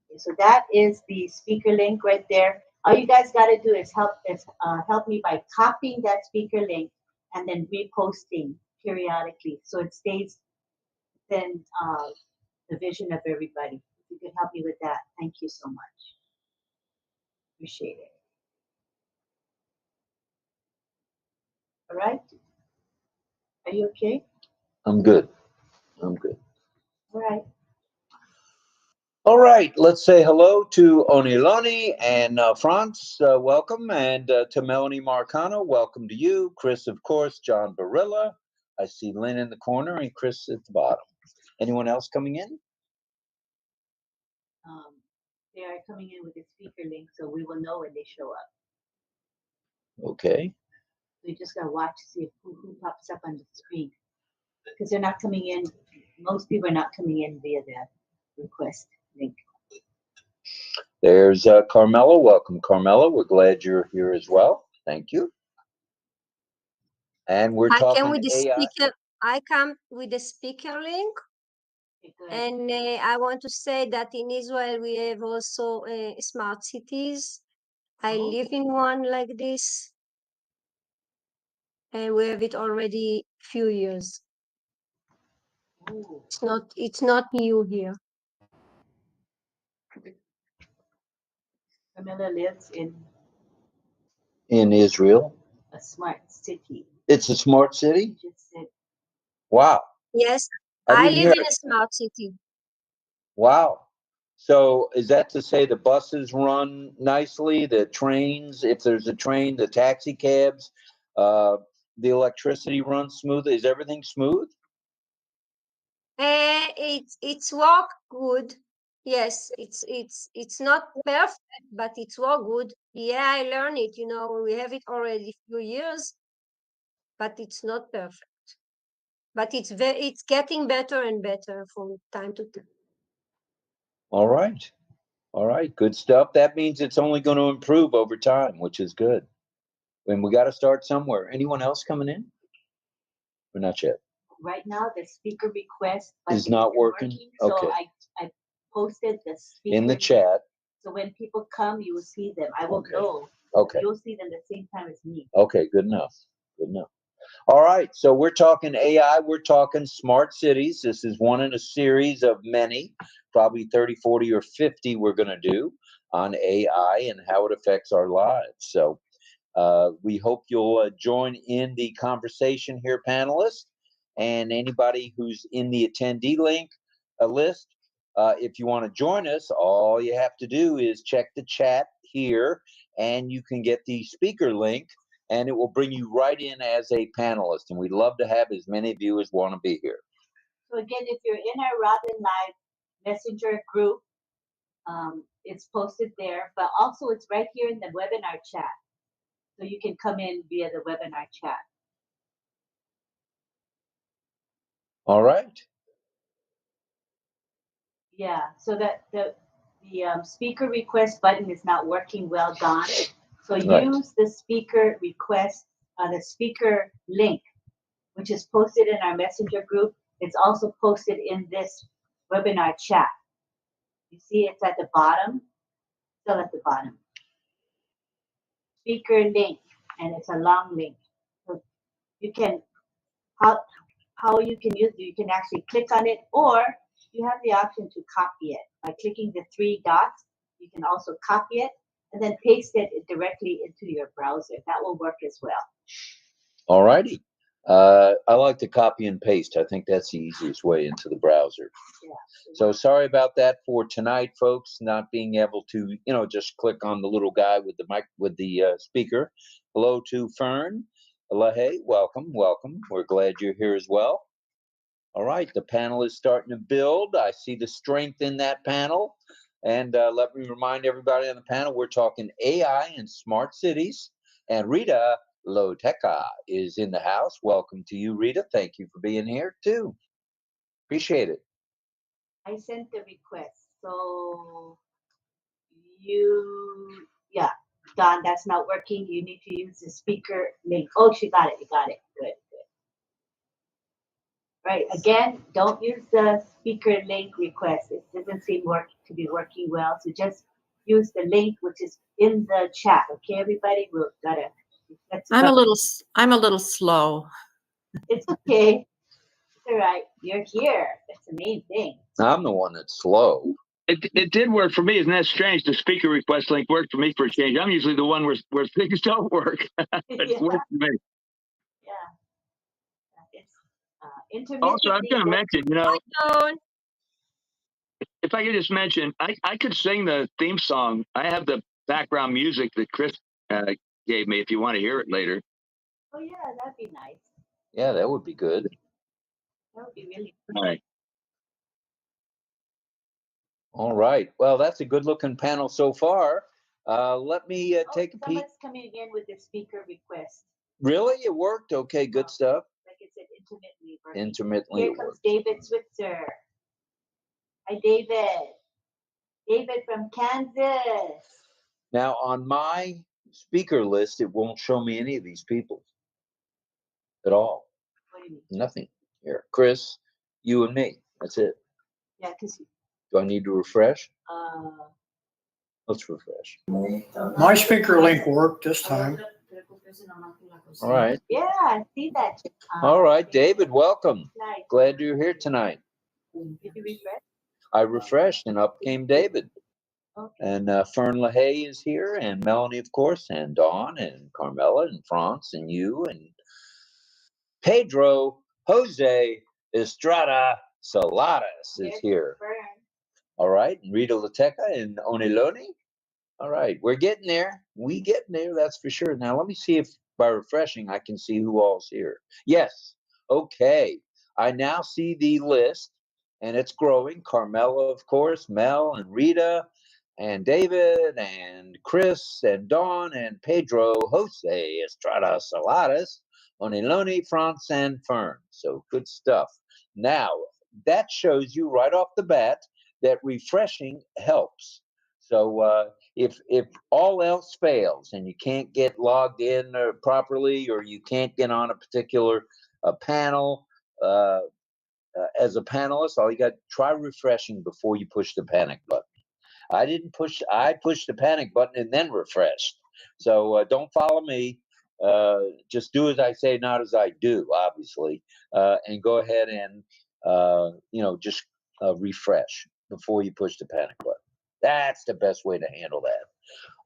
Okay, so that is the speaker link right there. All you guys got to do is help me by copying that speaker link and then reposting periodically so it stays within the vision of everybody. If you could help me with that, thank you so much. Appreciate it. All right. Are you okay? I'm good. I'm good. All right. All right, let's say hello to 𝗬𝗺𝗀𝗧 and France, welcome, and to Melanie Marcano, welcome to you. Chris, of course, 𝗦𝗺𝗶𝗶𝘀𝘁. I see Lynn in the corner and Chris at the bottom. Anyone else coming in? They are coming in with the speaker link, so we will know when they show up. Okay. We just gotta watch to see who pops up on the screen, because they're not coming in. Most people are not coming in via the request link. There's Carmela. Welcome, Carmela. We're glad you're here as well. Thank you. And we're talking with the AI. speaker. I come with the speaker link. Okay, And I want to say that in Israel, we have also smart cities. I live in one like this. And we have it already few years. Ooh. It's not new here. Camilla lives In Israel. a smart city. It's a smart city? Just said, Wow. Yes, I I didn't live hear in it. a smart city. Wow. So is that to say the buses run nicely, the trains, if there's a train, the taxi cabs, the electricity runs smooth? Is everything smooth? It's work good. Yes, it's not perfect, but it's work good. Yeah, I learned it. We have it already few years, but it's not perfect. But it's getting better and better from time to time. All right. All right. Good stuff. That means it's only going to improve over time, which is good. And we got to start somewhere. Anyone else coming in? Or not yet? Right now, the speaker request is not working. So Okay. I posted the speaker In the chat. So when people come, you will see them. I will know. Okay. You'll see them the same time as me. Okay. Good enough. Good enough. All right. So we're talking AI. We're talking smart cities. This is one in a series of many, probably 30, 40, or 50 we're going to do on AI and how it affects our lives. So we hope you'll join in the conversation here, panelists, and anybody who's in the attendee link list. If you want to join us, all you have to do is check the chat here, and you can get the speaker link, and it will bring you right in as a panelist. And we'd love to have as many of you as want to be here. So again, if you're in our RobLynn Live Messenger group, it's posted there, but also it's right here in the webinar chat. So you can come in via the webinar chat. All right. Yeah, so that the speaker request button is not working well, Don. So use the speaker request, the speaker link, which is posted in our messenger group. It's also posted in this webinar chat. You see it's at the bottom, still at the bottom. Speaker link, and it's a long link. So you can, how you can use it, you can actually click on it, or you have the option to copy it. By clicking the 3 dots, you can also copy it and then paste it directly into your browser. That will work as well. All righty. I like to copy and paste. I think that's the easiest way into the browser. Yeah. So sorry about that for tonight, folks, not being able to, just click on the little guy with the mic, with the speaker. Hello to Fern. Hey, welcome, welcome. We're glad you're here as well. All right, the panel is starting to build. I see the strength in that panel. And let me remind everybody on the panel, we're talking AI and smart cities. And 𝗬𝗁𝗁𝗁 is in the house. Welcome to you, Rita. Thank you for being here, too. Appreciate it. I sent the request. So yeah, Don, that's not working. You need to use the speaker link. Oh, she got it. You got it. Good, good. Right. Again, don't use the speaker link request. It doesn't seem to be working well. So just use the link, which is in the chat. Okay, everybody. We've got to. I'm a little slow. It's okay. It's all right. You're here. That's the main thing. I'm the one that's slow. It did work for me. Isn't that strange? The speaker request link worked for me for a change. I'm usually the one where things don't work. It worked for me. Yeah. It's intermittent. Also, I'm going to mention, if I could just mention, I could sing the theme song. I have the background music that Chris gave me if you want to hear it later. Oh, yeah, that'd be nice. Yeah, that would be good. That would be really good. All right. All right. Well, that's a good-looking panel so far. Let me take a peek. Someone's coming in with the speaker request. Really? It worked? Okay, good stuff. Like I said, intermittently working. Intermittently. Here comes David Switzer. Hi, David. David from Kansas. Now, on my speaker list, it won't show me any of these people at all. What do you mean? Nothing here. Chris, you and me. That's it. Yeah, because... Do I need to refresh? Let's refresh. My speaker link worked this time. All right. Yeah, I see that. All right, David, welcome. Nice. Glad you're here tonight. Did you refresh? I refreshed, and up came David. Okay. And Fern LaHaye is here, and Melanie, of course, and Dawn, and Carmela, and France, and you, and Pedro Jose Estrada Saladas is here. Fern. All right, and Rita Lateca and Oniloni. All right, we're getting there. We getting there, that's for sure. Now let me see if by refreshing I can see who all's here. Yes, okay. I now see the list, and it's growing. Carmela, of course, Mel and Rita, and David, and Chris, and Dawn, and Pedro, Jose, Estrada, Saladas, Oniloni, France, and Fern. So good stuff. Now, that shows you right off the bat that refreshing helps. So if all else fails and you can't get logged in properly, or you can't get on a particular panel as a panelist, all you got, try refreshing before you push the panic button. I pushed the panic button and then refreshed. So don't follow me. Just do as I say, not as I do, obviously. And go ahead and just refresh before you push the panic button. That's the best way to handle that.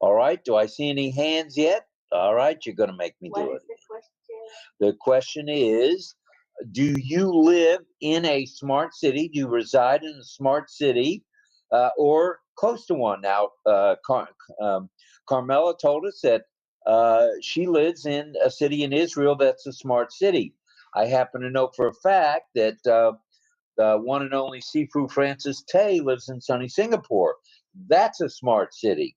All right. Do I see any hands yet? All right. You're going to make me do it. The question is, do you live in a smart city? Do you reside in a smart city or close to one? Now, Carmela told us that she lives in a city in Israel that's a smart city. I happen to know for a fact that the one and only Sifu Francis Tay lives in sunny Singapore. That's a smart city.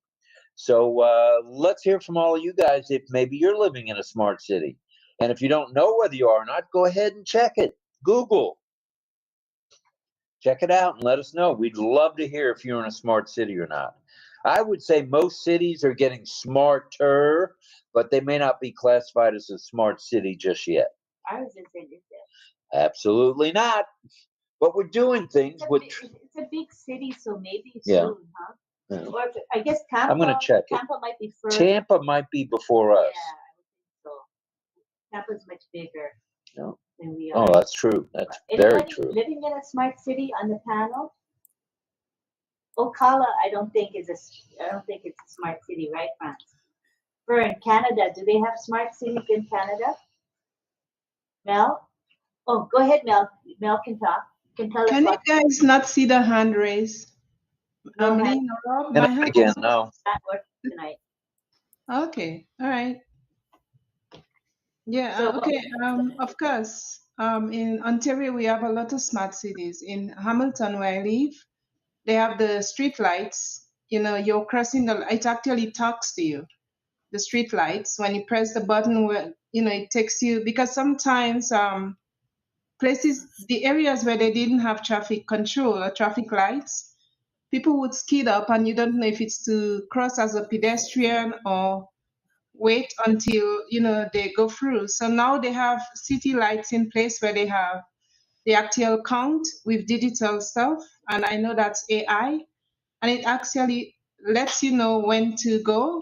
So let's hear from all of you guys if maybe you're living in a smart city. And if you don't know whether you are or not, go ahead and check it. Google. Check it out and let us know. We'd love to hear if you're in a smart city or not. I would say most cities are getting smarter, but they may not be classified as a smart city just yet. Ours is in Israel. Absolutely not. But we're doing things with. It's a big city, so maybe Yeah. soon, huh? Yeah. Or I guess Tampa. I'm going to check it. Tampa might be first. Tampa might be before us. Yeah, I would think so. Tampa's much bigger than we are. Oh, that's true. That's very true. Living in a smart city on the panel? Ocala, I don't think it's a smart city, right, France? For in Canada, do they have smart cities in Canada? Mel? Oh, go ahead, Mel. Mel can talk. Can tell us. Can you guys not see the hand raise? Lynn or Rob? My hand again, is no. Not working tonight. Okay, all right. Yeah, So, okay. Of course, in Ontario, we have a lot of smart cities. In Hamilton, where I live, they have the street lights. You're crossing it actually talks to you. The street lights, when you press the button, where it takes you, because sometimes the areas where they didn't have traffic control or traffic lights, people would skid up and you don't know if it's to cross as a pedestrian or wait until they go through. So now they have city lights in place where they have the actual count with digital stuff, and I know that's AI, and it actually lets you know when to go.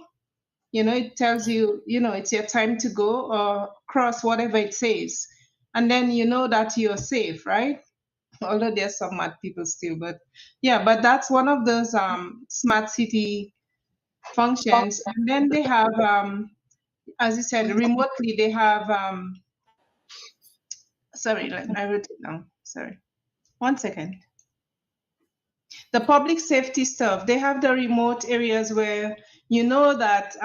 It tells you, it's your time to go or cross whatever it says, and then you know that you're safe, right? Although there's some mad people still, but yeah, but that's one of those smart city functions. And then they have as you said, remotely they have sorry, I wrote it down. Sorry. 1 second. The public safety stuff, they have the remote areas where you know that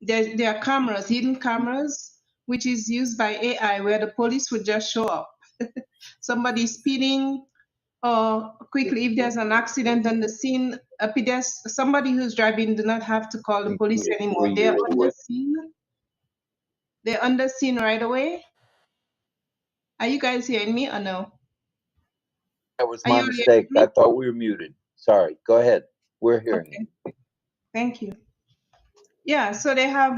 there are cameras, hidden cameras, which is used by AI, where the police would just show up. Somebody speeding, or quickly, if there's an accident on the scene, somebody who's driving do not have to call the police anymore. They're on the scene. They're on the scene right away. Are you guys hearing me or no? That was my mistake. I thought we were muted. Sorry. Go ahead. We're hearing you. Okay. Thank you. Yeah, so they have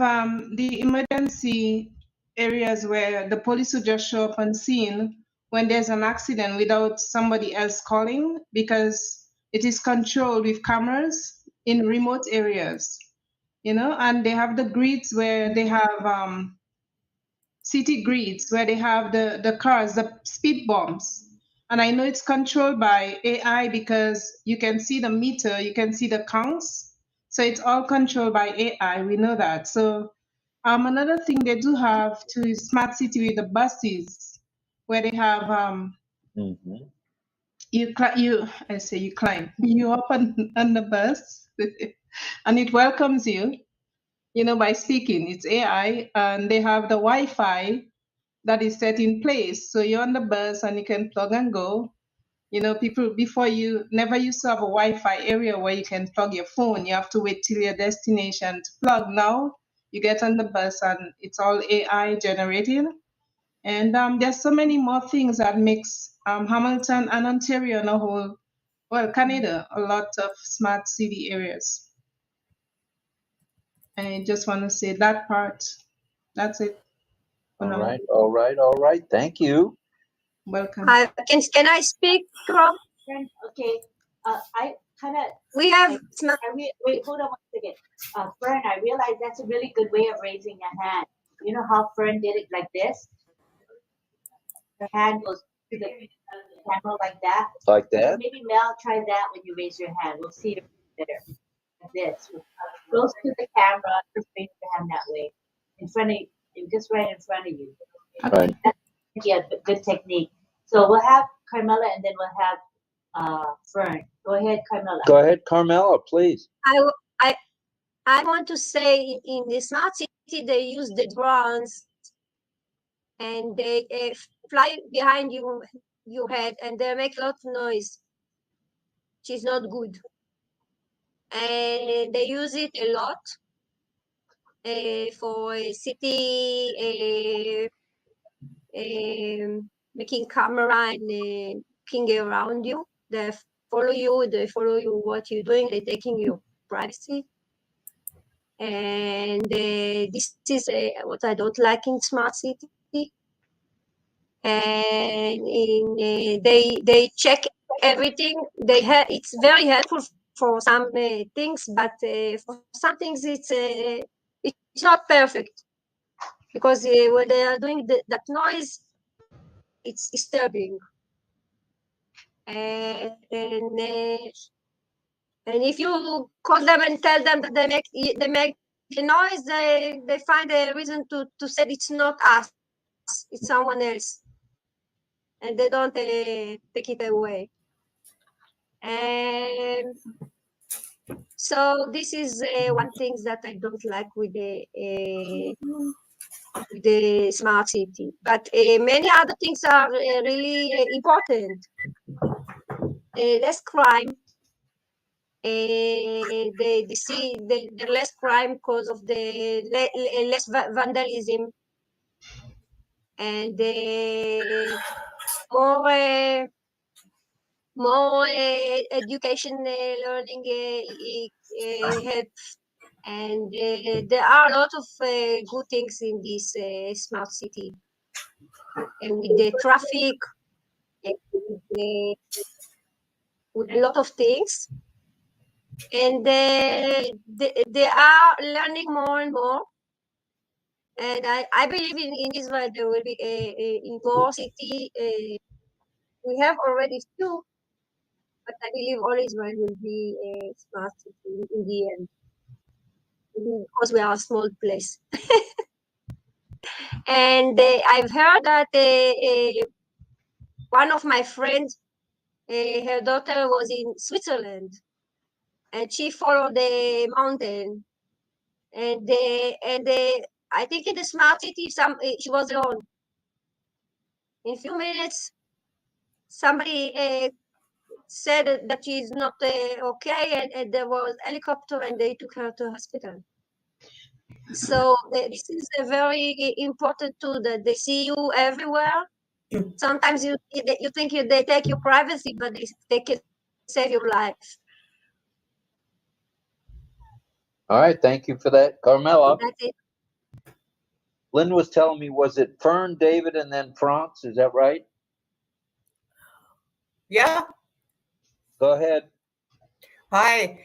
the emergency areas where the police will just show up on scene when there's an accident without somebody else calling, because it is controlled with cameras in remote areas, and they have the grids where they have city grids where they have the cars, the speed bumps. And I know it's controlled by AI because you can see the meter, you can see the counts. So it's all controlled by AI, we know that. So another thing they do have too is smart city with the buses, where they have you climb. You hop on the bus, and it welcomes you. By speaking. It's AI, and they have the Wi-Fi that is set in place. So you're on the bus, and you can plug and go. People before you never used to have a Wi-Fi area where you can plug your phone. You have to wait till your destination to plug. Now you get on the bus, and it's all AI generated. And there's so many more things that makes Hamilton and Ontario and a whole, Canada, a lot of smart city areas. I just want to say that part. That's it. All right. Thank you. Welcome. Can I speak, Rob? Okay. I kind of. We have. Wait, hold on 1 second. Fern, I realize that's a really good way of raising a hand. You know how Fern did it like this? Her hand goes to the camera like that. Like that? Maybe Mel, try that when you raise your hand. We'll see it better. Like this. Close to the camera, just raise your hand that way. In front of you, just right in front of you. Right. Yeah, good technique. So we'll have Carmela, and then we'll have Fern. Go ahead, Carmela. Go ahead, Carmela, please. I want to say in the smart city they use the drones, and they fly behind your head, and they make a lot of noise, which is not good. And they use it a lot for city making camera and looking around you. They follow you what you're doing. They're taking your privacy. And this is what I don't like in smart city. And they check everything. It's very helpful for some things, but for some things it's not perfect, because when they are doing that noise, it's disturbing. And if you call them and tell them that they make the noise, they find a reason to say it's not us, it's someone else, and they don't take it away. And so this is one thing that I don't like with the smart city. But many other things are really important. Less crime. They see the less crime because of the less vandalism, and more education learning help. And there are a lot of good things in this smart city, and with the traffic, with a lot of things. And they are learning more and more. And I believe in Israel there will be in more city. We have already two, but I believe all Israel will be a smart city in the end, because we are a small place. And I've heard that one of my friends, her daughter was in Switzerland, and she followed the mountain, and I think in the smart city, she was alone. In a few minutes, somebody said that she's not okay, and there was a helicopter, and they took her to the hospital. So this is a very important tool, that they see you everywhere. Sometimes you think they take your privacy, but they can save your life. All right, thank you for that, Carmela. That's it. Lynn was telling me, was it Fern, David, and then France? Is that right? Yeah. Go ahead. Hi.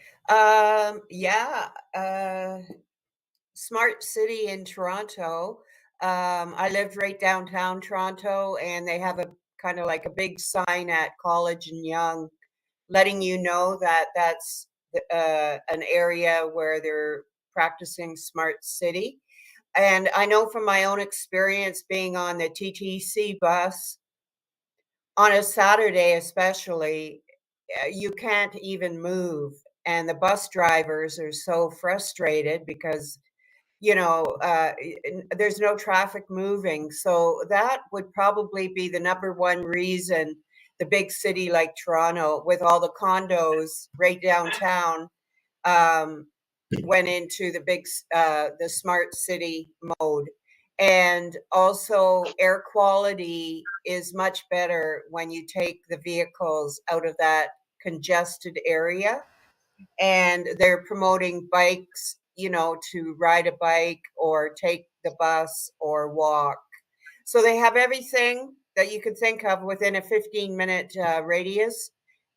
Smart city in Toronto. I lived right downtown Toronto, and they have a kind of like a big sign at College and Yonge letting you know that that's an area where they're practicing smart city. And I know from my own experience being on the TTC bus, on a Saturday, especially, you can't even move. And the bus drivers are so frustrated because, there's no traffic moving. So that would probably be the number one reason the big city like Toronto, with all the condos right downtown, went into the smart city mode. And also air quality is much better when you take the vehicles out of that congested area. And they're promoting bikes, to ride a bike or take the bus or walk. So they have everything that you could think of within a 15-minute radius.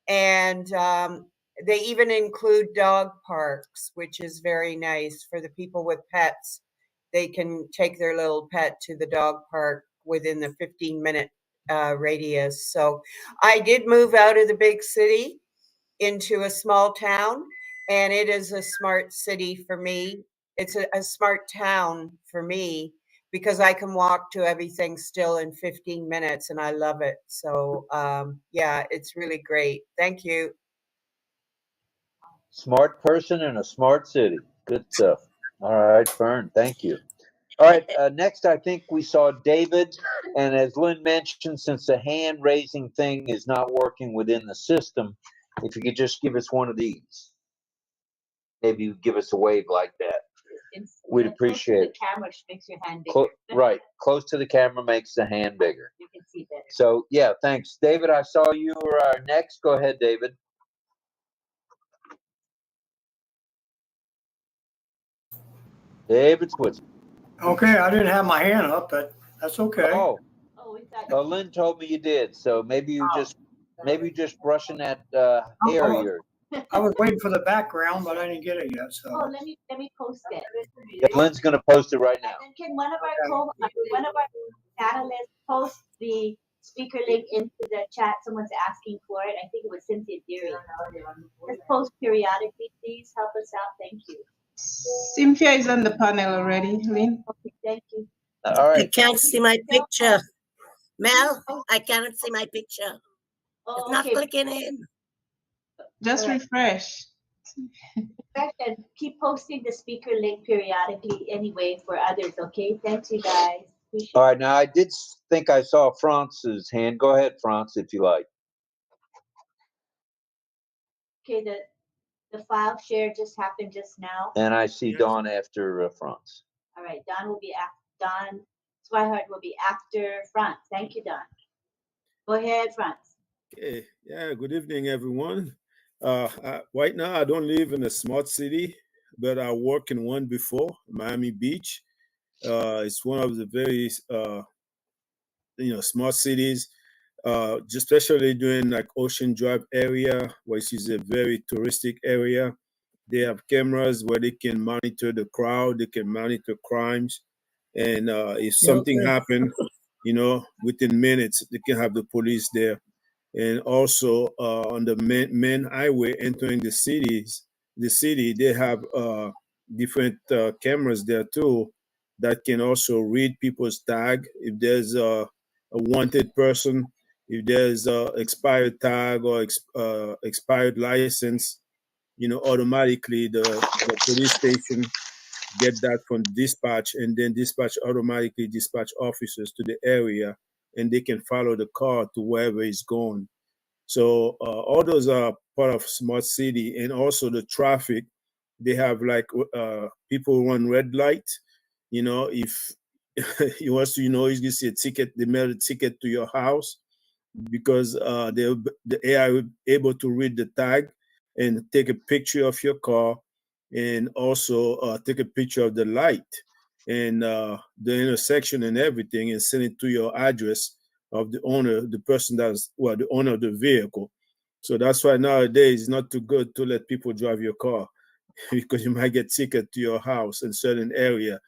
And they even include dog parks, which is very nice for the people with pets. They can take their little pet to the dog park within the 15-minute radius. So I did move out of the big city into a small town, and it is a smart city for me. It's a smart town for me because I can walk to everything still in 15 minutes, and I love it. So yeah, it's really great. Thank you. Smart person in a smart city. Good stuff. All right, Fern, thank you. All right, next I think we saw David. And as Lynn mentioned, since the hand raising thing is not working within the system, if you could just give us one of these. Maybe you give us a wave like that. We'd appreciate it. The camera makes your hand bigger. Right, close to the camera makes the hand bigger. You can see better. So yeah, thanks. David, I saw you were next. Go ahead, David. David Switzer. Okay, I didn't have my hand up, but that's okay. Oh, we thought Lynn told me you did. So maybe you just brushing that hair of yours. I was waiting for the background, but I didn't get it yet. So. let me post it. Yeah, Lynn's going to post it right now. And can one of our panelists post the speaker link into the chat? Someone's asking for it. I think it was Cynthia Deary. Just post periodically, please. Help us out. Thank you. Cynthia is on the panel already, Lynn. Okay, thank you. All right. I can't see my picture. Mel, I cannot see my picture. It's not clicking in. Just refresh. And keep posting the speaker link periodically anyway for others, okay? Thanks, you guys. All right, now I did think I saw France's hand. Go ahead, France, if you like. Okay, the file share just happened just now. And I see Dawn after France. All right, Dawn 𝗏𝗏𝗏𝗏 will be after France. Thank you, Dawn. Go ahead, France. Okay, yeah, good evening, everyone. Right now, I don't live in a smart city, but I work in one before, Miami Beach. It's one of the very, smart cities, especially during like Ocean Drive area, which is a very touristic area. They have cameras where they can monitor the crowd, they can monitor crimes, and if something happened, within minutes, they can have the police there. And also on the main highway entering the city, they have different cameras there too that can also read people's tag. If there's a wanted person, if there's a expired tag or expired license, automatically the police station get that from dispatch, and then dispatch automatically dispatch officers to the area, and they can follow the car to wherever it's going. So all those are part of smart city. And also the traffic, they have like people run red light. If you want to, you see a ticket, they mail a ticket to your house because the AI will be able to read the tag and take a picture of your car, and also take a picture of the light and the intersection and everything, and send it to your address of the owner, the person the owner of the vehicle. So that's why nowadays it's not too good to let people drive your car because you might get ticket to your house in certain area.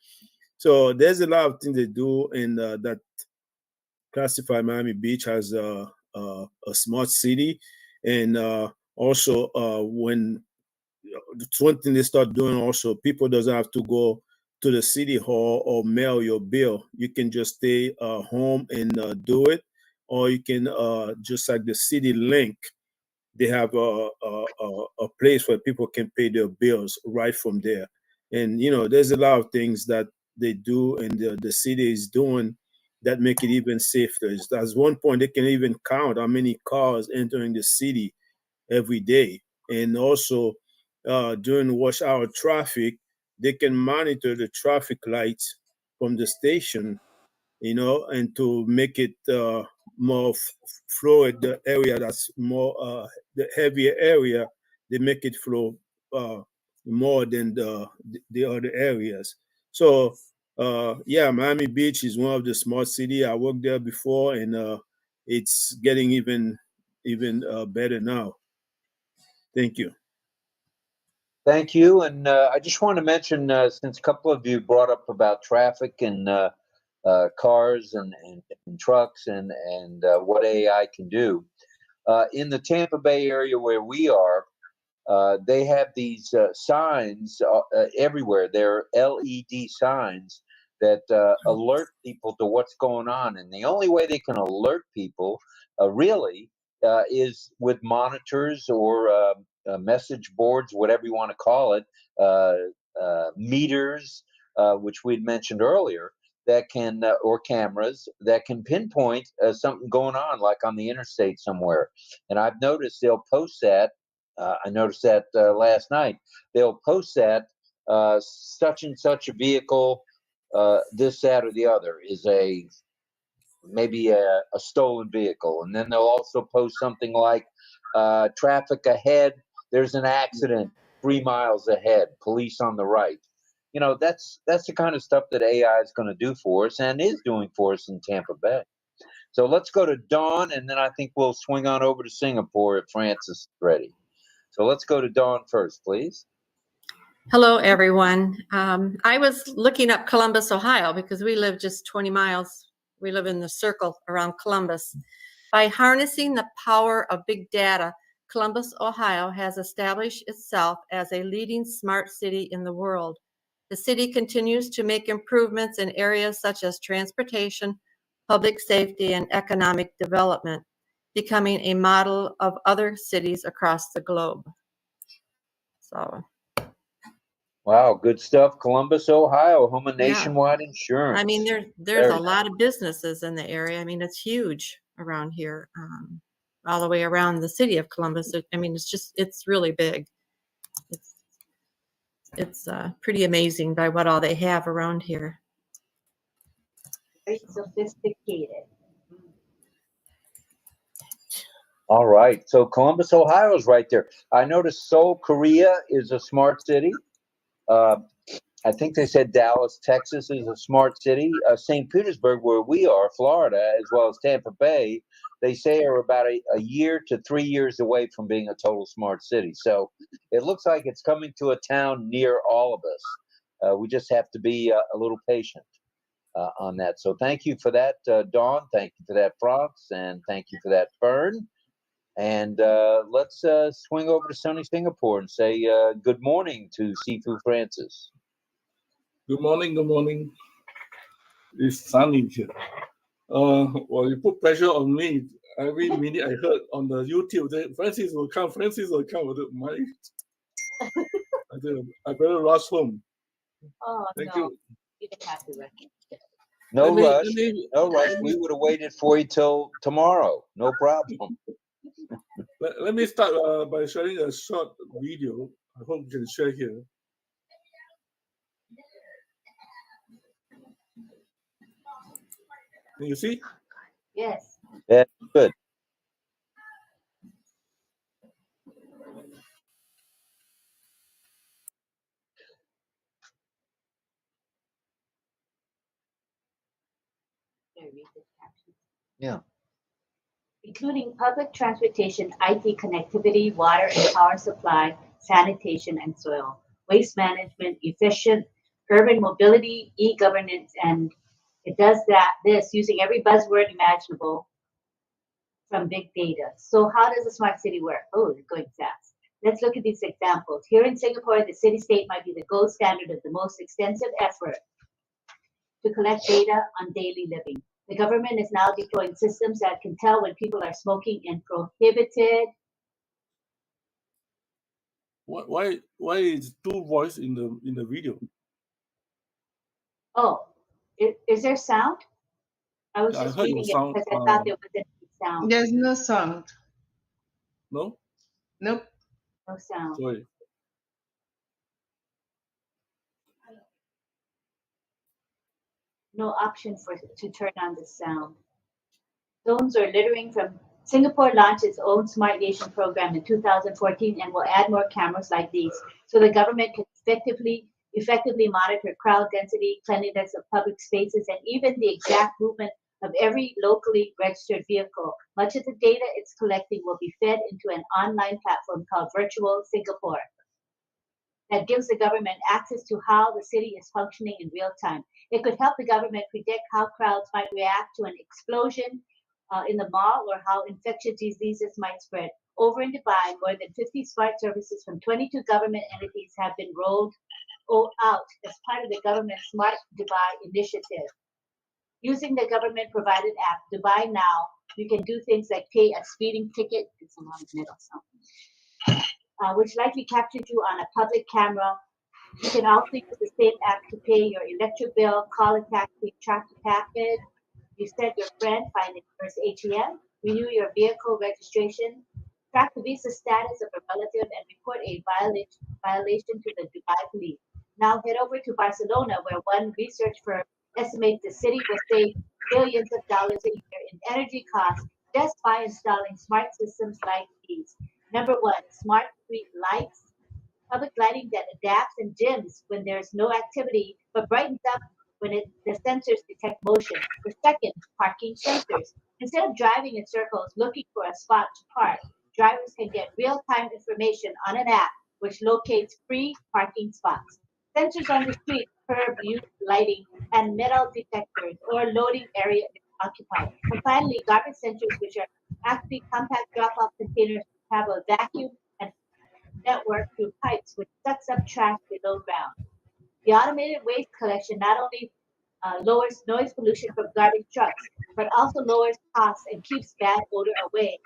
So there's a lot of things they do, and that classify Miami Beach as a smart city. And also when it's one thing they start doing, also people doesn't have to go to the city hall or mail your bill. You can just stay home and do it or you can just like the city link, they have a place where people can pay their bills right from there. And there's a lot of things that they do and the city is doing that make it even safer. At one point they can even count how many cars entering the city every day. And also during rush hour traffic, they can monitor the traffic lights from the station, and to make it more fluid, the area that's more the heavier area, they make it flow more than the other areas. So yeah, Miami Beach is one of the smart city. I worked there before, and it's getting even better now. Thank you. Thank you. And I just want to mention, since a couple of you brought up about traffic and cars and trucks and what AI can do, in the Tampa Bay area where we are, they have these signs everywhere. They're LED signs that alert people to what's going on. And the only way they can alert people really is with monitors or message boards, whatever you want to call it, meters, which we'd mentioned earlier, that can, or cameras that can pinpoint something going on, like on the interstate somewhere. And I've noticed they'll post that. I noticed that last night. They'll post that such and such a vehicle, this, that, or the other is maybe a stolen vehicle. And then they'll also post something like traffic ahead. There's an accident 3 miles ahead, police on the right. That's the kind of stuff that AI is going to do for us and is doing for us in Tampa Bay. So let's go to Dawn, and then I think we'll swing on over to Singapore if Francis is ready. So let's go to Dawn first, please. Hello, everyone. I was looking up Columbus, Ohio, because we live just 20 miles. We live in the circle around Columbus. By harnessing the power of big data, Columbus, Ohio has established itself as a leading smart city in the world. The city continues to make improvements in areas such as transportation, public safety, and economic development, becoming a model of other cities across the globe. So, wow, good stuff. Columbus, Ohio, home of Nationwide Insurance. I mean, there's a lot of businesses in the area. I mean, it's huge around here, all the way around the city of Columbus. I mean, it's really big. It's pretty amazing by what all they have around here. Very sophisticated. All right, so Columbus, Ohio is right there. I noticed Seoul, Korea is a smart city. I think they said Dallas, Texas is a smart city. St. Petersburg, where we are, Florida, as well as Tampa Bay, they say are about a year to 3 years away from being a total smart city. So it looks like it's coming to a town near all of us. We just have to be a little patient on that. So thank you for that, Dawn. Thank you for that, Franz. And thank you for that, Fern. And let's swing over to sunny Singapore and say good morning to Sifu Francis. Good morning, good morning. It's sunny here. Well, you put pressure on me. Every minute I heard on the YouTube that Francis will come, Francis will come. I better rush home. Oh, Thank no. you. You didn't have to rush. No rush. No rush. We would have waited for you till tomorrow. No problem. Let me start by sharing a short video. I hope you can share here. Can you see? Yes. Yeah, good. Yeah. Including public transportation, IT connectivity, water and power supply, sanitation and soil, waste management, efficient urban mobility, e-governance, and it does this using every buzzword imaginable from big data. So how does a smart city work? Oh, it's going fast. Let's look at these examples. Here in Singapore, the city-state might be the gold standard of the most extensive effort to collect data on daily living. The government is now deploying systems that can tell when people are smoking in prohibited. Why is two voice in the video? Oh, is there sound? I was I just heard reading your it sound. because I thought there was any sound. There's no sound. No? Nope. No sound. Sorry. No option to turn on the sound. Zones or littering from Singapore launched its own Smart Nation program in 2014 and will add more cameras like these so the government can effectively monitor crowd density, cleanliness of public spaces, and even the exact movement of every locally registered vehicle. Much of the data it's collecting will be fed into an online platform called Virtual Singapore that gives the government access to how the city is functioning in real time. It could help the government predict how crowds might react to an explosion in the mall or how infectious diseases might spread. Over in Dubai, more than 50 smart services from 22 government entities have been rolled out as part of the government's Smart Dubai initiative. Using the government-provided app, Dubai Now, you can do things like pay a speeding ticket. It's a lot of metal sound. Which likely captured you on a public camera. You can also use the same app to pay your electric bill, call a taxi, track the package. You send your friend, find the first ATM, renew your vehicle registration, track the visa status of a relative, and report a violation to the Dubai police. Now head over to Barcelona, where one research firm estimates the city will save billions of dollars a year in energy costs just by installing smart systems like these. Number one, smart street lights, public lighting that adapts and dims when there's no activity, but brightens up when the sensors detect motion. The second, parking sensors. Instead of driving in circles looking for a spot to park, drivers can get real-time information on an app which locates free parking spots. Sensors on the street, curb, youth lighting, and metal detectors or loading area is occupied. And finally, garbage sensors, which are actually compact drop-off containers, have a vacuum and network through pipes which sucks up trash below ground. The automated waste collection not only lowers noise pollution from garbage trucks, but also lowers costs and keeps bad odor away.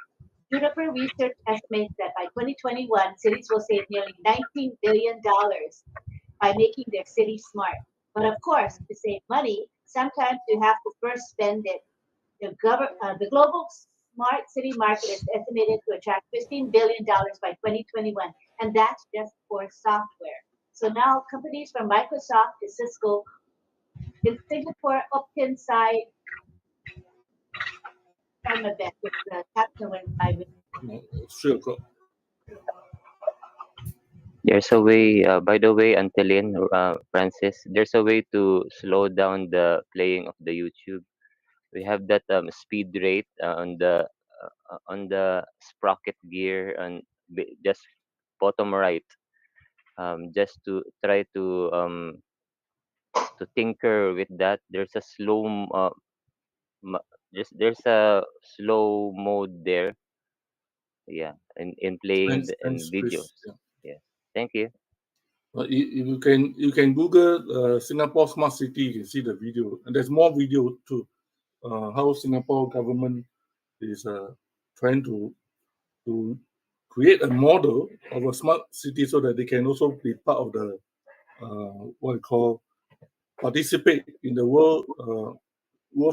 Juniper Research estimates that by 2021, cities will save nearly $19 billion by making their city smart. But of course, to save money, sometimes you have to first spend it. The global smart city market is estimated to attract $15 billion by 2021, and that's just for software. So now companies from Microsoft to Cisco in Singapore, Upton side, try my best with the captain when I will. Sure. There's a way, by the way, Lynn, Francis, there's a way to slow down the playing of the YouTube. We have that speed rate on the sprocket gear and just bottom right, just to try to tinker with that. There's a there's a slow mode there. Yeah, in playing Thanks, videos. Chris. Yeah. Yes, thank you. You can Google Singapore Smart City. You can see the video, and there's more video too. How Singapore government is trying to create a model of a smart city so that they can also be part of the what we call participate in the world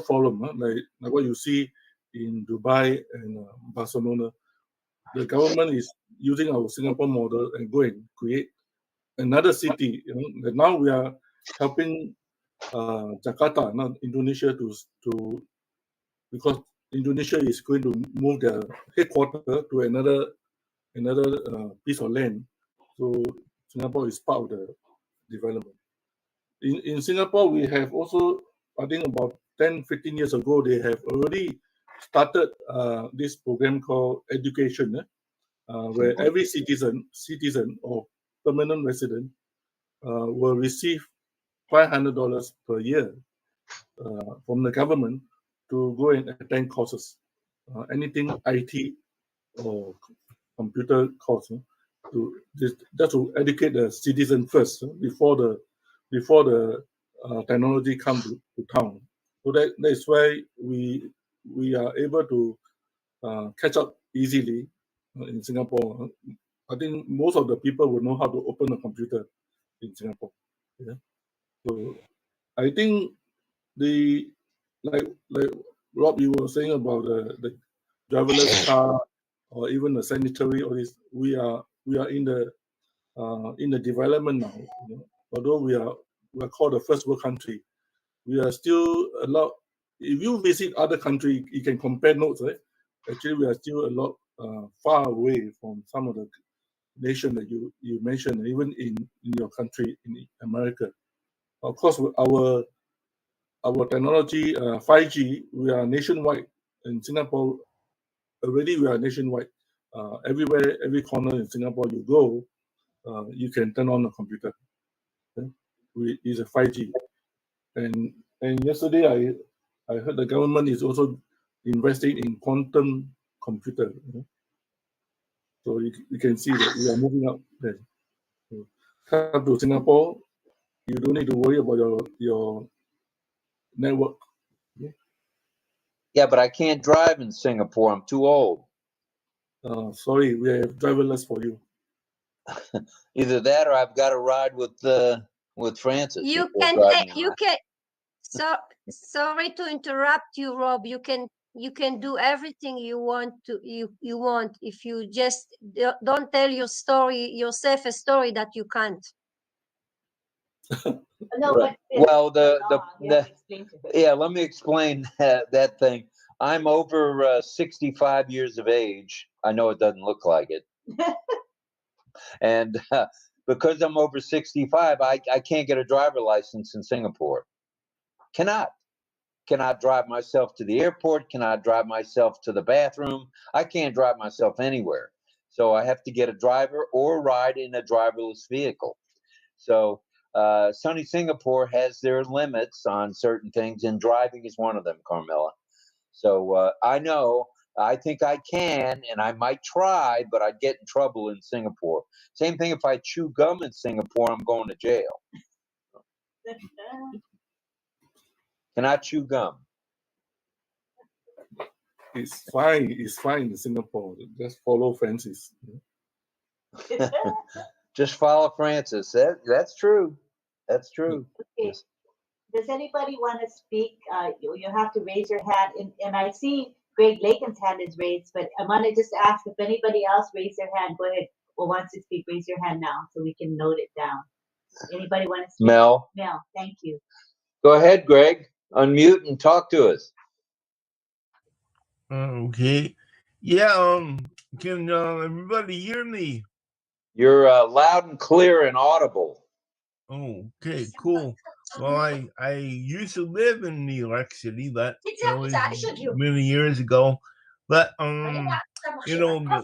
forum, like what you see in Dubai and Barcelona. The government is using our Singapore model and go and create another city. And now we are helping Jakarta, not Indonesia, to because Indonesia is going to move their headquarters to another piece of land. So Singapore is part of the development. In Singapore, we have also, I think about 10, 15 years ago, they have already started this program called education, where every citizen or permanent resident will receive $500 per year from the government to go and attend courses, anything IT or computer course, just to educate the citizen first before the technology comes to town. So that's why we are able to catch up easily in Singapore. I think most of the people will know how to open a computer in Singapore. Yeah. So I think like Rob, you were saying about the driverless car or even the sanitary, or this, we are in the development now. You know? Although we are called a first world country, we are still a lot. If you visit other countries, you can compare notes, right? Actually, we are still a lot far away from some of the nation that you mentioned, even in your country, in America. Of course, our technology, 5G, we are nationwide. In Singapore, already we are nationwide. Everywhere, every corner in Singapore you go, you can turn on a computer. Okay? It's a 5G. And yesterday I heard the government is also investing in quantum computer. You know? So you can see that we are moving up there. So come to Singapore, you don't need to worry about your network. Okay? Yeah, but I can't drive in Singapore. I'm too old. Sorry, we have driverless for you. Either that, or I've got to ride with Francis. You can so sorry to interrupt you, Rob. You can do everything you want to you want if you just don't tell yourself a story that you can't. No, but well, yeah. Let me explain that thing. I'm over 65 years of age. I know it doesn't look like it, and because I'm over 65, I can't get a driver license in Singapore. Cannot drive myself to the airport, cannot drive myself to the bathroom. I can't drive myself anywhere. So I have to get a driver or ride in a driverless vehicle. So sunny Singapore has their limits on certain things, and driving is one of them, Carmela. So I think I can, and I might try, but I'd get in trouble in Singapore. Same thing if I chew gum in Singapore, I'm going to jail. Cannot chew gum. It's fine in Singapore. Just follow Francis. Just follow Francis. That's true. That's true. Okay. Yes. Does anybody want to speak? You have to raise your hand. And I see Greg Lakin's hand is raised, but I want to just ask if anybody else raised their hand. Go ahead. Or wants to speak, raise your hand now so we can note it down. Anybody want to speak? Mel, thank you. Go ahead, Greg. Unmute and talk to us. Okay. Yeah, can everybody hear me? You're loud and clear and audible. Okay, cool. Well, I used to live in New York City, but that was many years ago. But you know,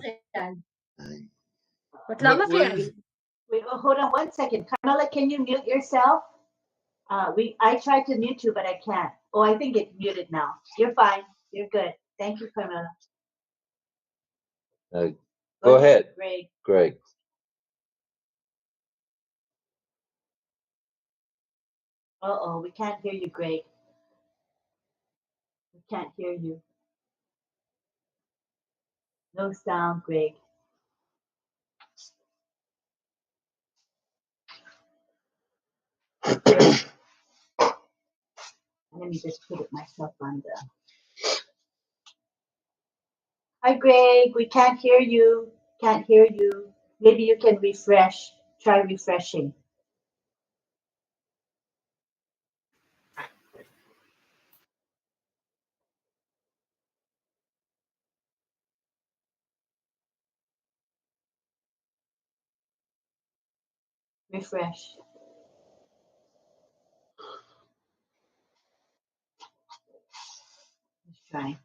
Wait, hold on 1 second. Carmela, can you mute yourself? I tried to mute you, but I can't. Oh, I think it's muted now. You're fine. You're good. Thank you, Carmela. Go ahead, Greg. Uh-oh, we can't hear you, Greg. We can't hear you. No sound, Greg. Let me just put it myself on the... Hi, Greg. We can't hear you. Can't hear you. Maybe you can refresh. Try refreshing. Refresh. Let's try.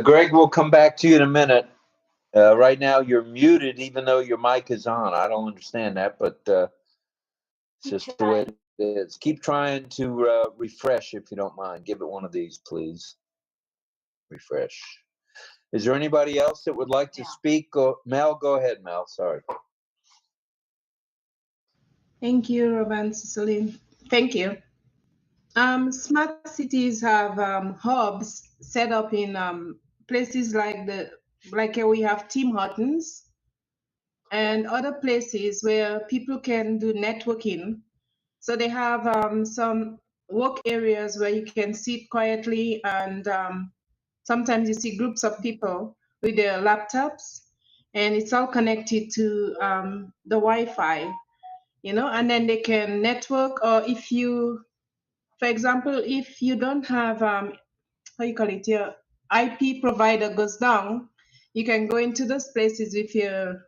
Greg, we'll come back to you in a minute. Right now, you're muted, even though your mic is on. I don't understand that, but it's just the way it is. Keep trying to refresh, if you don't mind. Give it one of these, please. Refresh. Is there anybody else that would like to speak? Mel, go ahead, Mel. Sorry. Thank you, Rob and Cecily. Thank you. Smart cities have hubs set up in places like we have Tim Hortons and other places where people can do networking. So they have some work areas where you can sit quietly, and sometimes you see groups of people with their laptops, and it's all connected to the Wi-Fi, and then they can network. Or if you, for example, if you don't have how you call it, your IP provider goes down, you can go into those places with your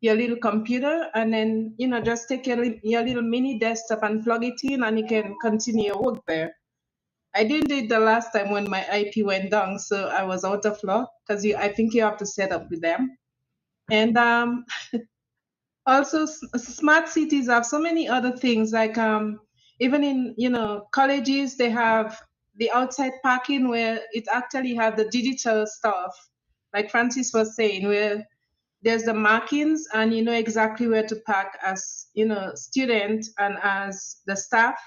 little computer, and then just take your little mini desktop and plug it in, and you can continue your work there. I didn't do it the last time when my IP went down, so I was out of luck, because I think you have to set up with them. And also smart cities have so many other things, like even in colleges, they have the outside parking where it actually have the digital stuff, like Francis was saying, where there's the markings and you know exactly where to park as student and as the staff,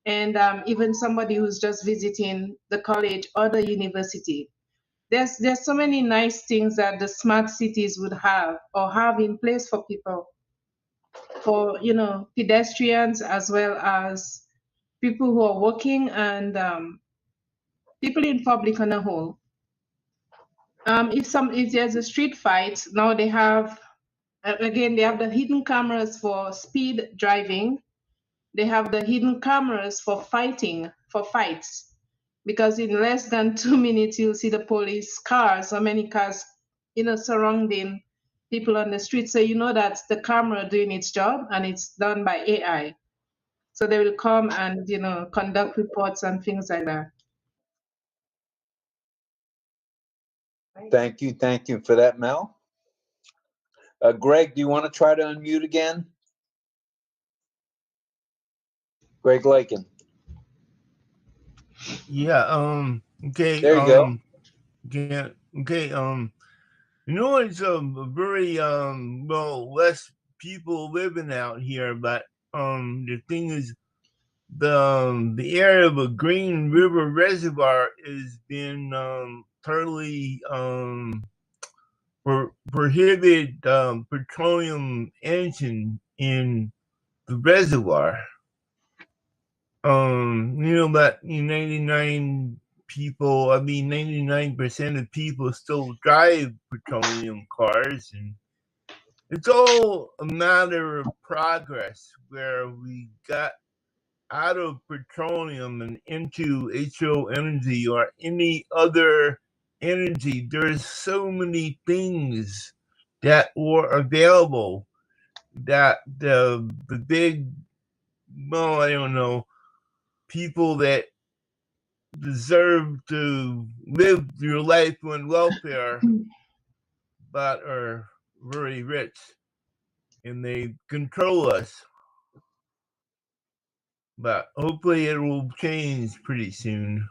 and even somebody who's just visiting the college or the university. There's so many nice things that the smart cities would have or have in place for people, for pedestrians as well as people who are walking, and people in public on a whole. If there's a street fight, now they have again, they have the hidden cameras for speed driving. They have the hidden cameras for fights, because in less than 2 minutes, you'll see the police cars, so many cars, surrounding people on the street. So you know that's the camera doing its job, and it's done by AI. So they will come and, conduct reports and things like that. Thank you for that, Mel. Greg, do you want to try to unmute again? Greg Lakin. Yeah. Okay. There you go. Yeah. Okay. It's a very less people living out here, but the thing is, the area of a Green River Reservoir has been totally prohibited petroleum engine in the reservoir. About 99% of people still drive petroleum cars, and it's all a matter of progress where we got out of petroleum and into HO energy or any other energy. There's so many things that were available that the big, well, I don't know, people that deserve to live your life on welfare but are very rich and they control us. But hopefully it will change pretty soon.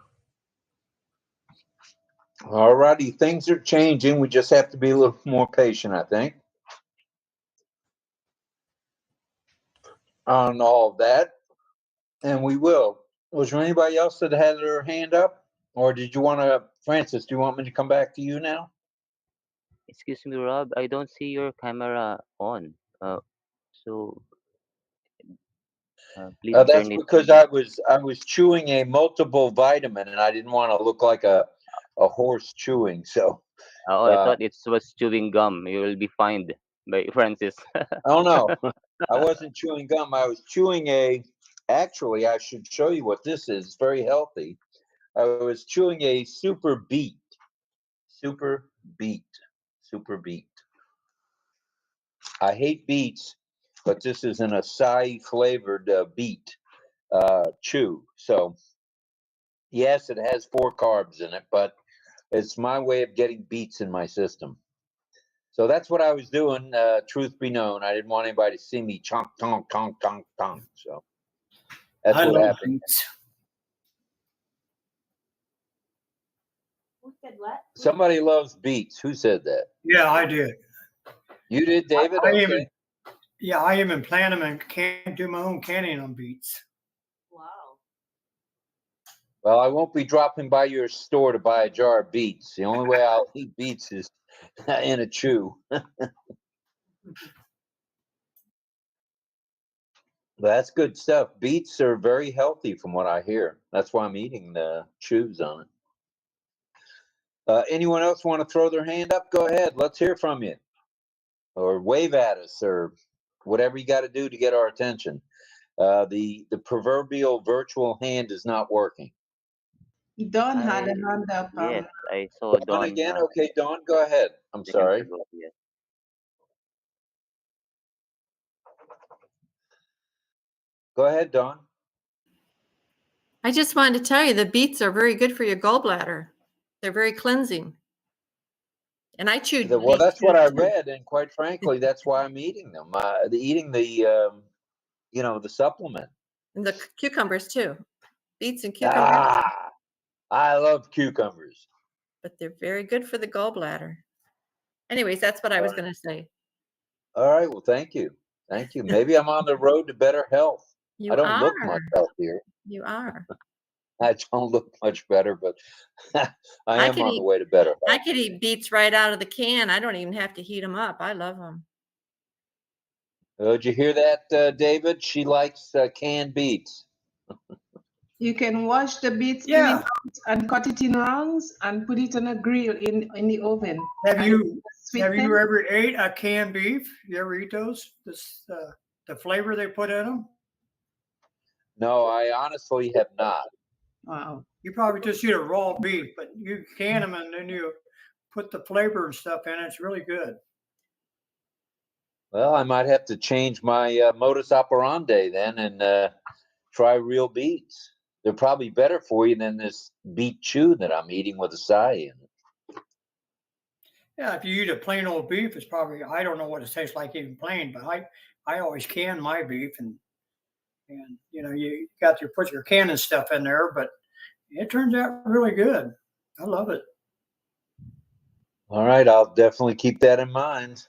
All righty, things are changing. We just have to be a little more patient, I think, on all of that, and we will. Was there anybody else that had their hand up, or did you want to, Francis, do you want me to come back to you now? Excuse me, Rob, I don't see your camera on. So please That's turn it. because I was chewing a multiple vitamin, and I didn't want to look like a horse chewing. So. Oh, I thought it was chewing gum. You will be fined by Francis. Oh no, I wasn't chewing gum. I was chewing actually, I should show you what this is. It's very healthy. I was chewing a super beet. I hate beets, but this is an acai flavored beet chew. So yes, it has 4 carbs in it, but it's my way of getting beets in my system. So that's what I was doing. Truth be known, I didn't want anybody to see me chonk, tonk, tonk, tonk, tonk. So that's what happened. Who said what? Somebody loves beets. Who said that? Yeah, I did. You did, David? Okay. Yeah, I even plant them and can't do my own canning on beets. Wow. Well, I won't be dropping by your store to buy a jar of beets. The only way I'll eat beets is in a chew. That's good stuff. Beets are very healthy from what I hear. That's why I'm eating the chews on it. Anyone else want to throw their hand up? Go ahead. Let's hear from you. Or wave at us or whatever you got to do to get our attention. The proverbial virtual hand is not working. Dawn had a hand up. Yes, I saw Dawn Dawn. again? Okay, Dawn, go ahead. I'm sorry. Ago, yes. Go ahead, Dawn. I just wanted to tell you the beets are very good for your gallbladder. They're very cleansing. And I chewed. Well, that's what I read, and quite frankly, that's why I'm eating them. Eating the, the supplement. And the cucumbers too. Beets and cucumbers. Ah, I love cucumbers. But they're very good for the gallbladder. Anyways, that's what I was going to say. All right. Well, thank you. Thank you. Maybe I'm on the road to better health. I don't look much healthier. You are. I don't look much better, but I am on the way to better health. I could eat beets right out of the can. I don't even have to heat them up. I love them. Did you hear that, David? She likes canned beets. You can wash the beets clean out and cut it in rounds and put it on a grill in the oven. Have you ever ate a canned beef? You ever eat those? The flavor they put in them? No, I honestly have not. Wow. You probably just eat a raw beef, but you can them and then you put the flavor and stuff in. It's really good. Well, I might have to change my modus operandi then and try real beets. They're probably better for you than this beet chew that I'm eating with acai in it. Yeah, if you eat a plain old beef, it's probably, I don't know what it tastes like even plain, but I always can my beef and you got to put your canning stuff in there, but it turns out really good. I love it. All right, I'll definitely keep that in mind.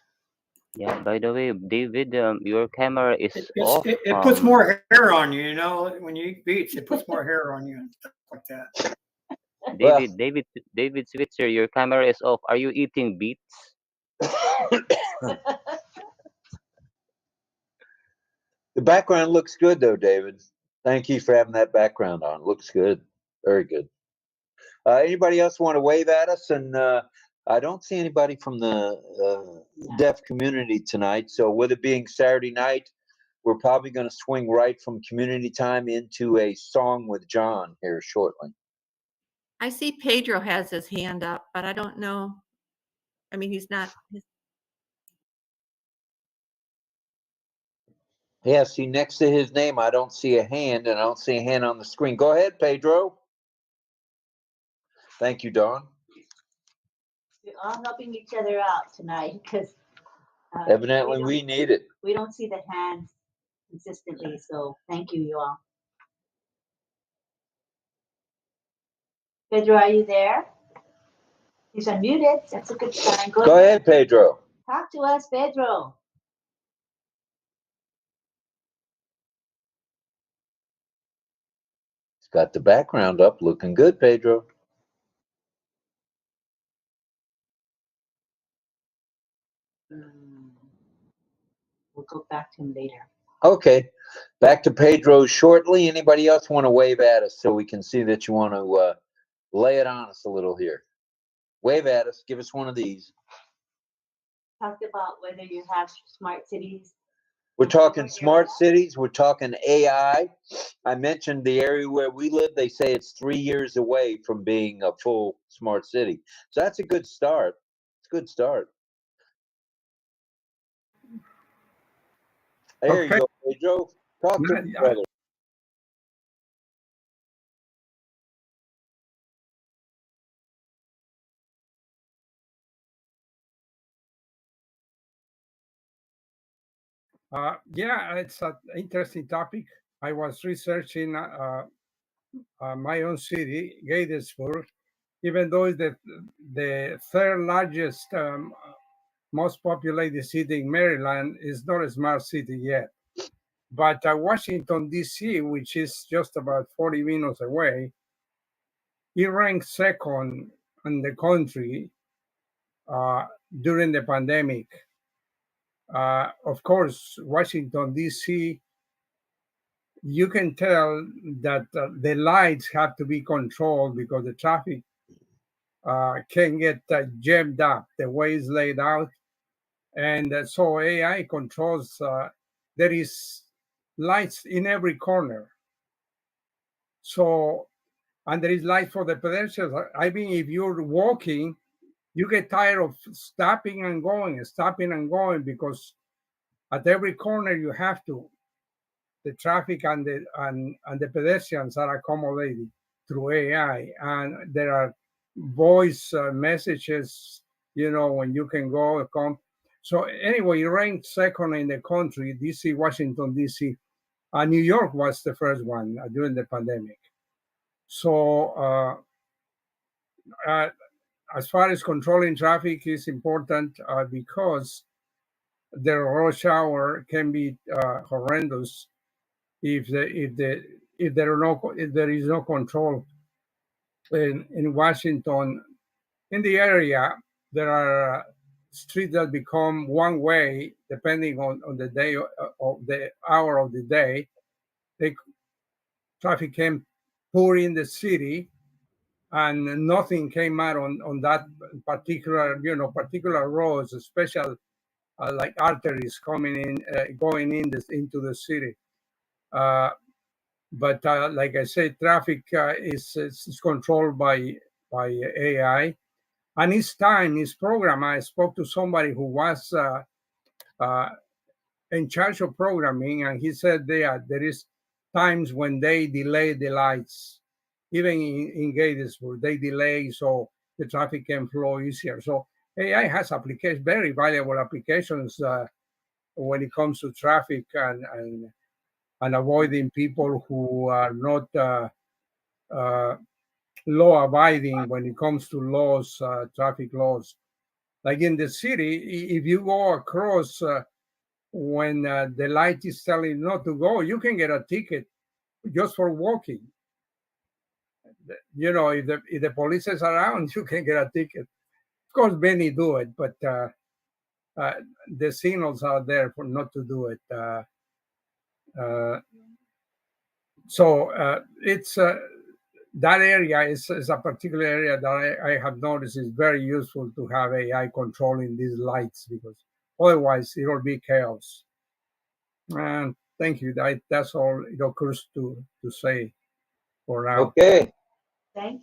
Yeah, by the way, David, your camera is off. It puts more hair on you, when you eat beets, it puts more hair on you and stuff like that. David Switzer, your camera is off. Are you eating beets? The background looks good though, David. Thank you for having that background on. Looks good. Very good. Anybody else want to wave at us? And I don't see anybody from the deaf community tonight. So with it being Saturday night, we're probably going to swing right from community time into a song with John here shortly. I see Pedro has his hand up, but I don't know. I mean, he's not. Yeah, see, next to his name, I don't see a hand, and I don't see a hand on the screen. Go ahead, Pedro. Thank you, Dawn. We're all helping each other out tonight because evidently we need it. We don't see the hands consistently, so thank you, you all. Pedro, are you there? He's unmuted. That's a good sign. Go ahead, Pedro. Talk to us, Pedro. He's got the background up, looking good, Pedro. We'll go back to him later. Okay, back to Pedro shortly. Anybody else want to wave at us so we can see that you want to lay it on us a little here? Wave at us. Give us one of these. Talked about whether you have smart cities. We're talking smart cities. We're talking AI. I mentioned the area where we live. They say it's 3 years away from being a full smart city. So that's a good start. It's a good start. There you go, Pedro. Talk to me, brother. Yeah, it's an interesting topic. I was researching my own city, Gatesburg, even though it's the third largest most populated city in Maryland, is not a smart city yet. But Washington, D.C., which is just about 40 minutes away, it ranked second in the country during the pandemic. Of course, Washington, D.C., you can tell that the lights have to be controlled because the traffic can get jammed up the way it's laid out. And so AI controls, there is lights in every corner. So, and there is light for the pedestrians. I mean, if you're walking, you get tired of stopping and going because at every corner you have to. The traffic and the pedestrians are accommodated through AI, and there are voice messages, you know, when you can go and come. So anyway, it ranked second in the country, DC, Washington, DC. New York was the first one during the pandemic. So as far as controlling traffic is important because the rush hour can be horrendous if there is no control in Washington. In the area, there are streets that become one way depending on the day of the hour of the day. Traffic can pour in the city, and nothing came out on that particular roads, especially like arteries coming in, going into the city. But like I said, traffic is controlled by AI, and each time each program, I spoke to somebody who was in charge of programming, and he said there is times when they delay the lights, even in Gettysburg, they delay so the traffic can flow easier. So AI has applications, very valuable applications when it comes to traffic and avoiding people who are not law-abiding when it comes to laws, traffic laws. Like in the city, if you go across when the light is telling not to go, you can get a ticket just for walking. You know, if the police is around, you can get a ticket. Of course, many do it, but the signals are there for not to do it. So it's that area is a particular area that I have noticed is very useful to have AI controlling these lights, because otherwise it will be chaos. And thank you. That's all it occurs to say for now. Okay.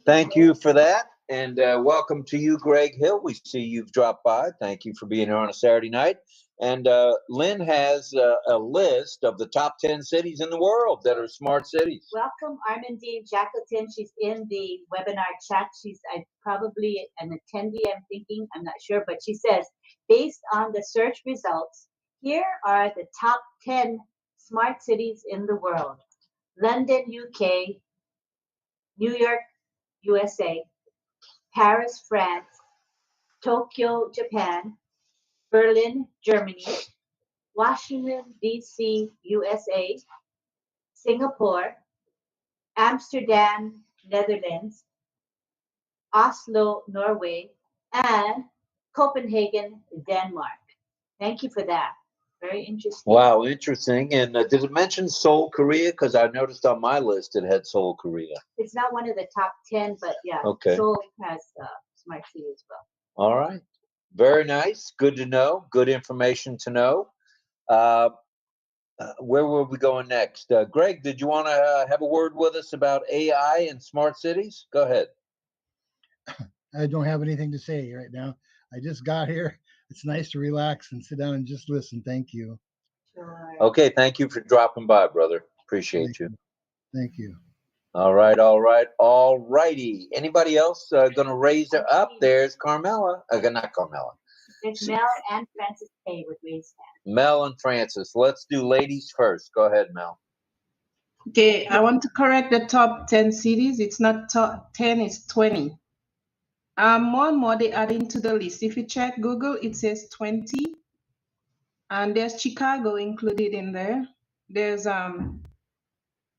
Thank you for that. And welcome to you, Greg Hill. We see you've dropped by. Thank you for being here on a Saturday night. And Lynn has a list of the top 10 cities in the world that are smart cities. Welcome, Armandine Jackleton. She's in the webinar chat. She's probably an attendee, I'm thinking. I'm not sure. But she says, based on the search results, here are the top 10 smart cities in the world. London, UK. New York, USA. Paris, France. Tokyo, Japan. Berlin, Germany. Washington, D.C., USA. Singapore. Amsterdam, Netherlands. Oslo, Norway. And Copenhagen, Denmark. Thank you for that. Very interesting. Wow, interesting. And did it mention Seoul, Korea? Because I noticed on my list it had Seoul, Korea. It's not one of the top 10, but yeah, okay. Seoul has smart city as well. All right. Very nice. Good to know. Good information to know. Where were we going next? Greg, did you want to have a word with us about AI and smart cities? Go ahead. I don't have anything to say right now. I just got here. It's nice to relax and sit down and just listen. Thank you. Sure. Okay, thank you for dropping by, brother. Appreciate you. Thank you. All right, all right, all righty. Anybody else going to raise her up? There's Carmela. Not Carmela. There's Mel and Francis K with raised hand. Mel and Francis. Let's do ladies first. Go ahead, Mel. Okay, I want to correct the top 10 cities. It's not top 10, it's 20. More and more they add into the list. If you check Google, it says 20, and there's Chicago included in there. There's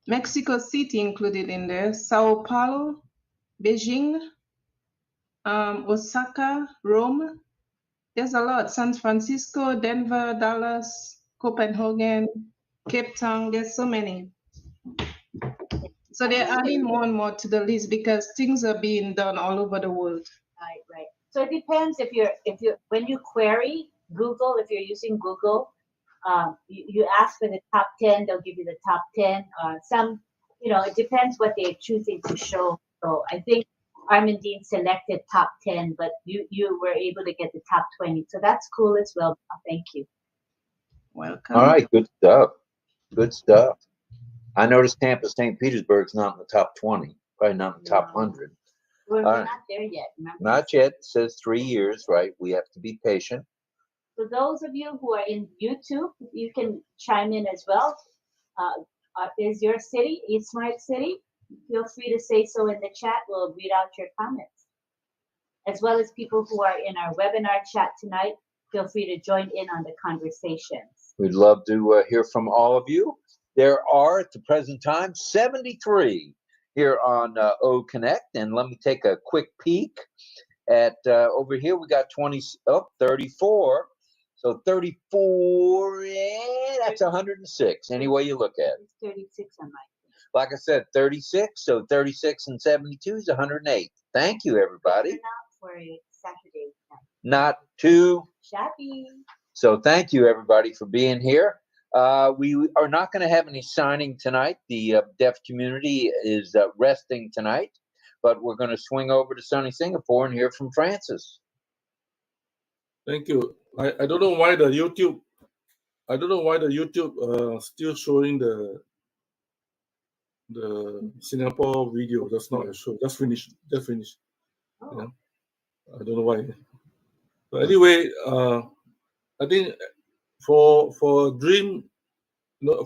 Mexico City included in there, Sao Paulo, Beijing, Osaka, Rome. There's a lot. San Francisco, Denver, Dallas, Copenhagen, Cape Town. There's so many. So they're adding more and more to the list because things are being done all over the world. Right. So it depends if you're when you query Google, if you're using Google, you ask for the top 10, they'll give you the top 10. Some, it depends what they're choosing to show. So I think Armandine selected top 10, but you were able to get the top 20. So that's cool as well. Thank you. Welcome. All right, good stuff. Good stuff. I noticed Tampa St. Petersburg's not in the top 20, probably not in the top 100. We're All right. not there yet. Remember? Not yet. It says 3 years, right? We have to be patient. For those of you who are in YouTube, you can chime in as well. Is your city a smart city? Feel free to say so in the chat. We'll read out your comments. As well as people who are in our webinar chat tonight, feel free to join in on the conversations. We'd love to hear from all of you. There are, at the present time, 73 here on OConnect. And let me take a quick peek at over here. We got 34. So 34, that's 106, any way you look at it. It's 36 on my thing. Like I said, 36, so 36 and 72 is 108. Thank you, everybody. Not for a Saturday night. Not too shabby. So thank you, everybody, for being here. We are not going to have any signing tonight. The deaf community is resting tonight, but we're going to swing over to sunny Singapore and hear from Francis. Thank you. I don't know why the YouTube still showing the Singapore video. That's not a show. Just finished. Oh. Yeah. I don't know why. But anyway, I think for dream,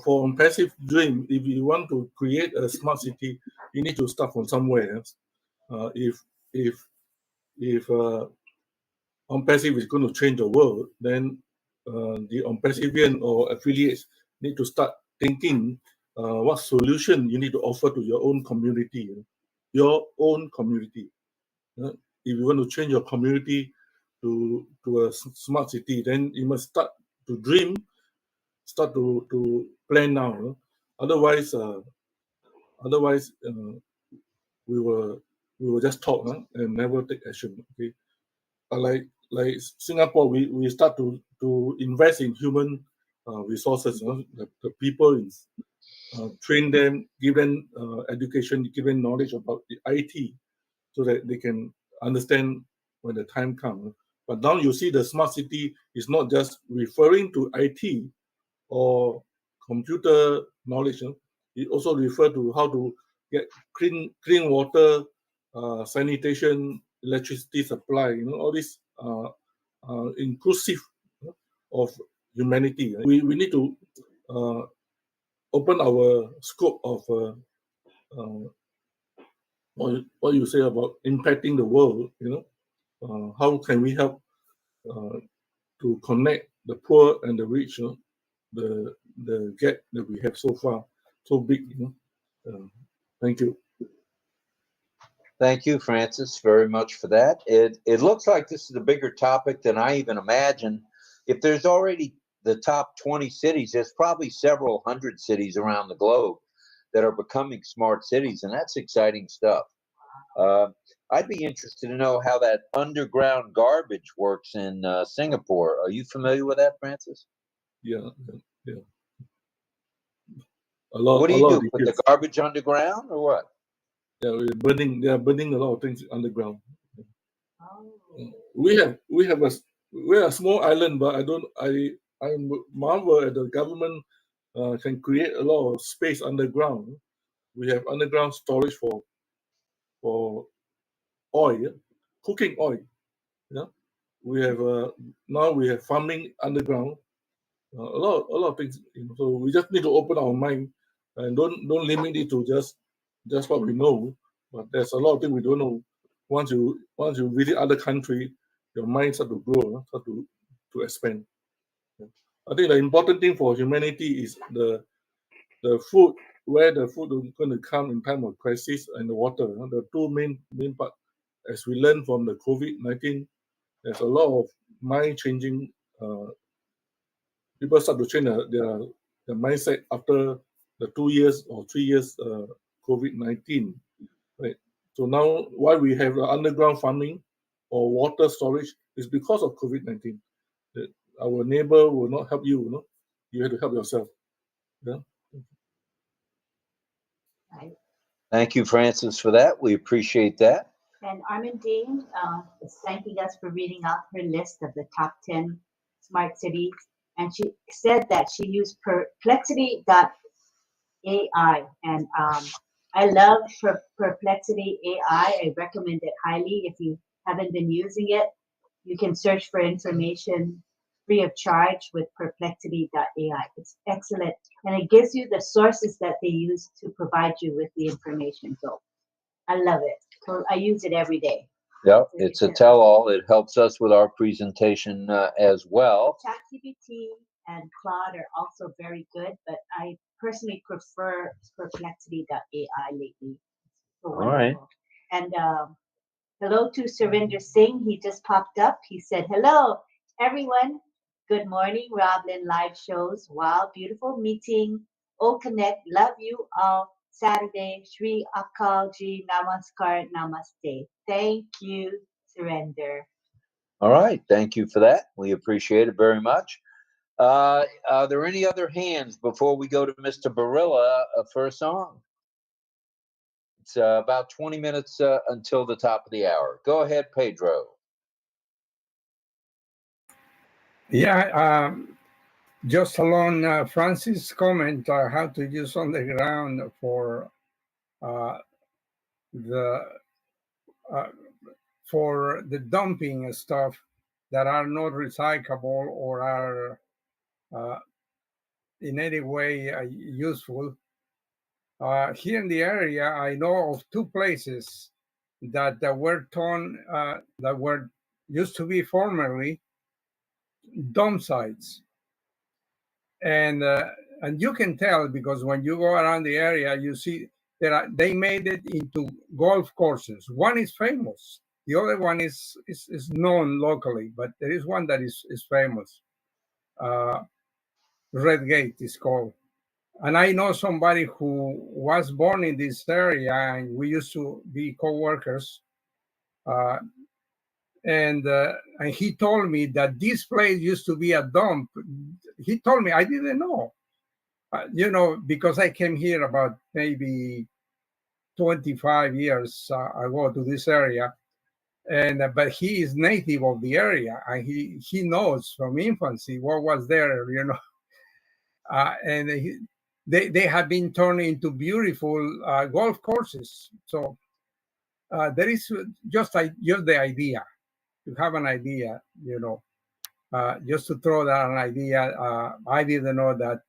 for ONPASSIVE dream, if you want to create a smart city, you need to start from somewhere else. If ONPASSIVE is going to change the world, then the ONPASSIVian or affiliates need to start thinking what solution you need to offer to your own community. Your own community. If you want to change your community to a smart city, then you must start to dream, start to plan now. Otherwise, we will just talk and never take action. Okay, like Singapore, we start to invest in human resources. The people, train them, give them education, give them knowledge about the IT, so that they can understand when the time comes. But now you see the smart city is not just referring to IT or computer knowledge. It also refers to how to get clean water, sanitation, electricity supply. All this inclusive of humanity. We need to open our scope of what you say about impacting the world. How can we help to connect the poor and the rich? The gap that we have so far so big. Thank you. Thank you, Francis, very much for that. It looks like this is a bigger topic than I even imagined. If there's already the top 20 cities, there's probably several hundred cities around the globe that are becoming smart cities, and that's exciting stuff. I'd be interested to know how that underground garbage works in Singapore. Are you familiar with that, Francis? Yeah. What do you do? Put the garbage underground or what? Yeah, they are burning a lot of things underground. We're a small island, but I'm marvel at the government can create a lot of space underground. We have underground storage for oil, cooking oil. We have now we have farming underground. A lot of things. So we just need to open our mind and don't limit it to just what we know. But there's a lot of things we don't know. once you visit other country, your mind start to grow, start to expand. I think the important thing for humanity is the food, where the food is going to come in time of crisis, and the water. The two main part. As we learn from the COVID-19, there's a lot of mind changing. People start to change their mindset after the 2 years or 3 years COVID-19. Right. So now why we have underground farming or water storage is because of COVID-19. Our neighbor will not help you. You have to help yourself. Yeah. Right. Thank you, Francis, for that. We appreciate that. And Armandine is thanking us for reading out her list of the top 10 smart cities. And she said that she used perplexity.ai. And I love Perplexity AI. I recommend it highly. If you haven't been using it, you can search for information free of charge with perplexity.ai. It's excellent. And it gives you the sources that they use to provide you with the information. So I love it. So I use it every day. Yep, it's a tell-all. It helps us with our presentation as well. ChatGPT and Claude are also very good, but I personally prefer perplexity.ai lately. So all right. And hello to Surinder Singh. He just popped up. He said, hello, everyone. Good morning, RobLynn live shows. Wow, beautiful meeting. OConnect, love you all. Saturday, 𝗖𝗶𝘁𝗶𝘀, Namaskar, Namaste. Thank you, Surinder. All right, thank you for that. We appreciate it very much. Are there any other hands before we go to Mr. Barilla for a song? It's about 20 minutes until the top of the hour. Go ahead, Pedro. Yeah, just along Francis' comment, how to use on the ground for the dumping stuff that are not recyclable or are in any way useful. Here in the area, I know of 2 places that were torn, that were used to be formerly dump sites. And you can tell because when you go around the area, you see they made it into golf courses. One is famous. The other one is known locally, but there is one that is famous. Red Gate is called. And I know somebody who was born in this area, and we used to be co-workers. And he told me that this place used to be a dump. He told me, I didn't know. Because I came here about maybe 25 years ago to this area. But he is native of the area, and he knows from infancy what was there, and they have been turned into beautiful golf courses. So there is just the idea to have an idea, just to throw down an idea. I didn't know that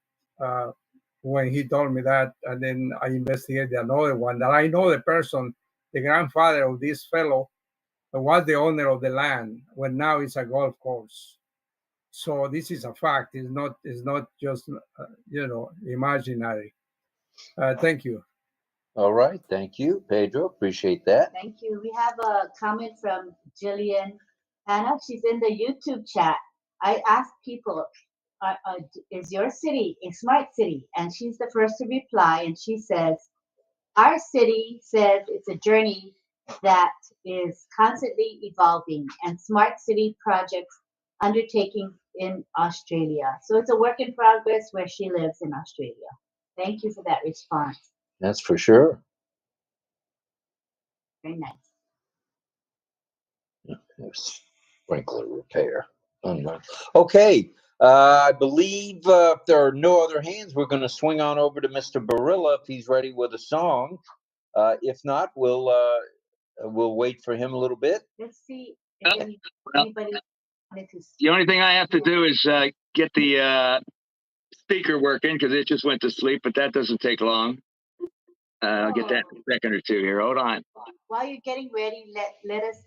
when he told me that, and then I investigated another one that I know the person, the grandfather of this fellow, was the owner of the land when now it's a golf course. So this is a fact. It's not just imaginary. Thank you. All right, thank you, Pedro. Appreciate that. Thank you. We have a comment from Jillian Hannah. She's in the YouTube chat. I asked people, is your city a smart city? And she's the first to reply. And she says, our city says it's a journey that is constantly evolving, and smart city projects undertaking in Australia. So it's a work in progress where she lives in Australia. Thank you for that response. That's for sure. Very nice. Sprinkler repair. Okay. I believe if there are no other hands, we're going to swing on over to Mr. Barilla if he's ready with a song. If not, we'll wait for him a little bit. Let's see if anybody wanted to. The only thing I have to do is get the speaker working because it just went to sleep, but that doesn't take long. I'll get that in a second or two here. Hold on. While you're getting ready, let us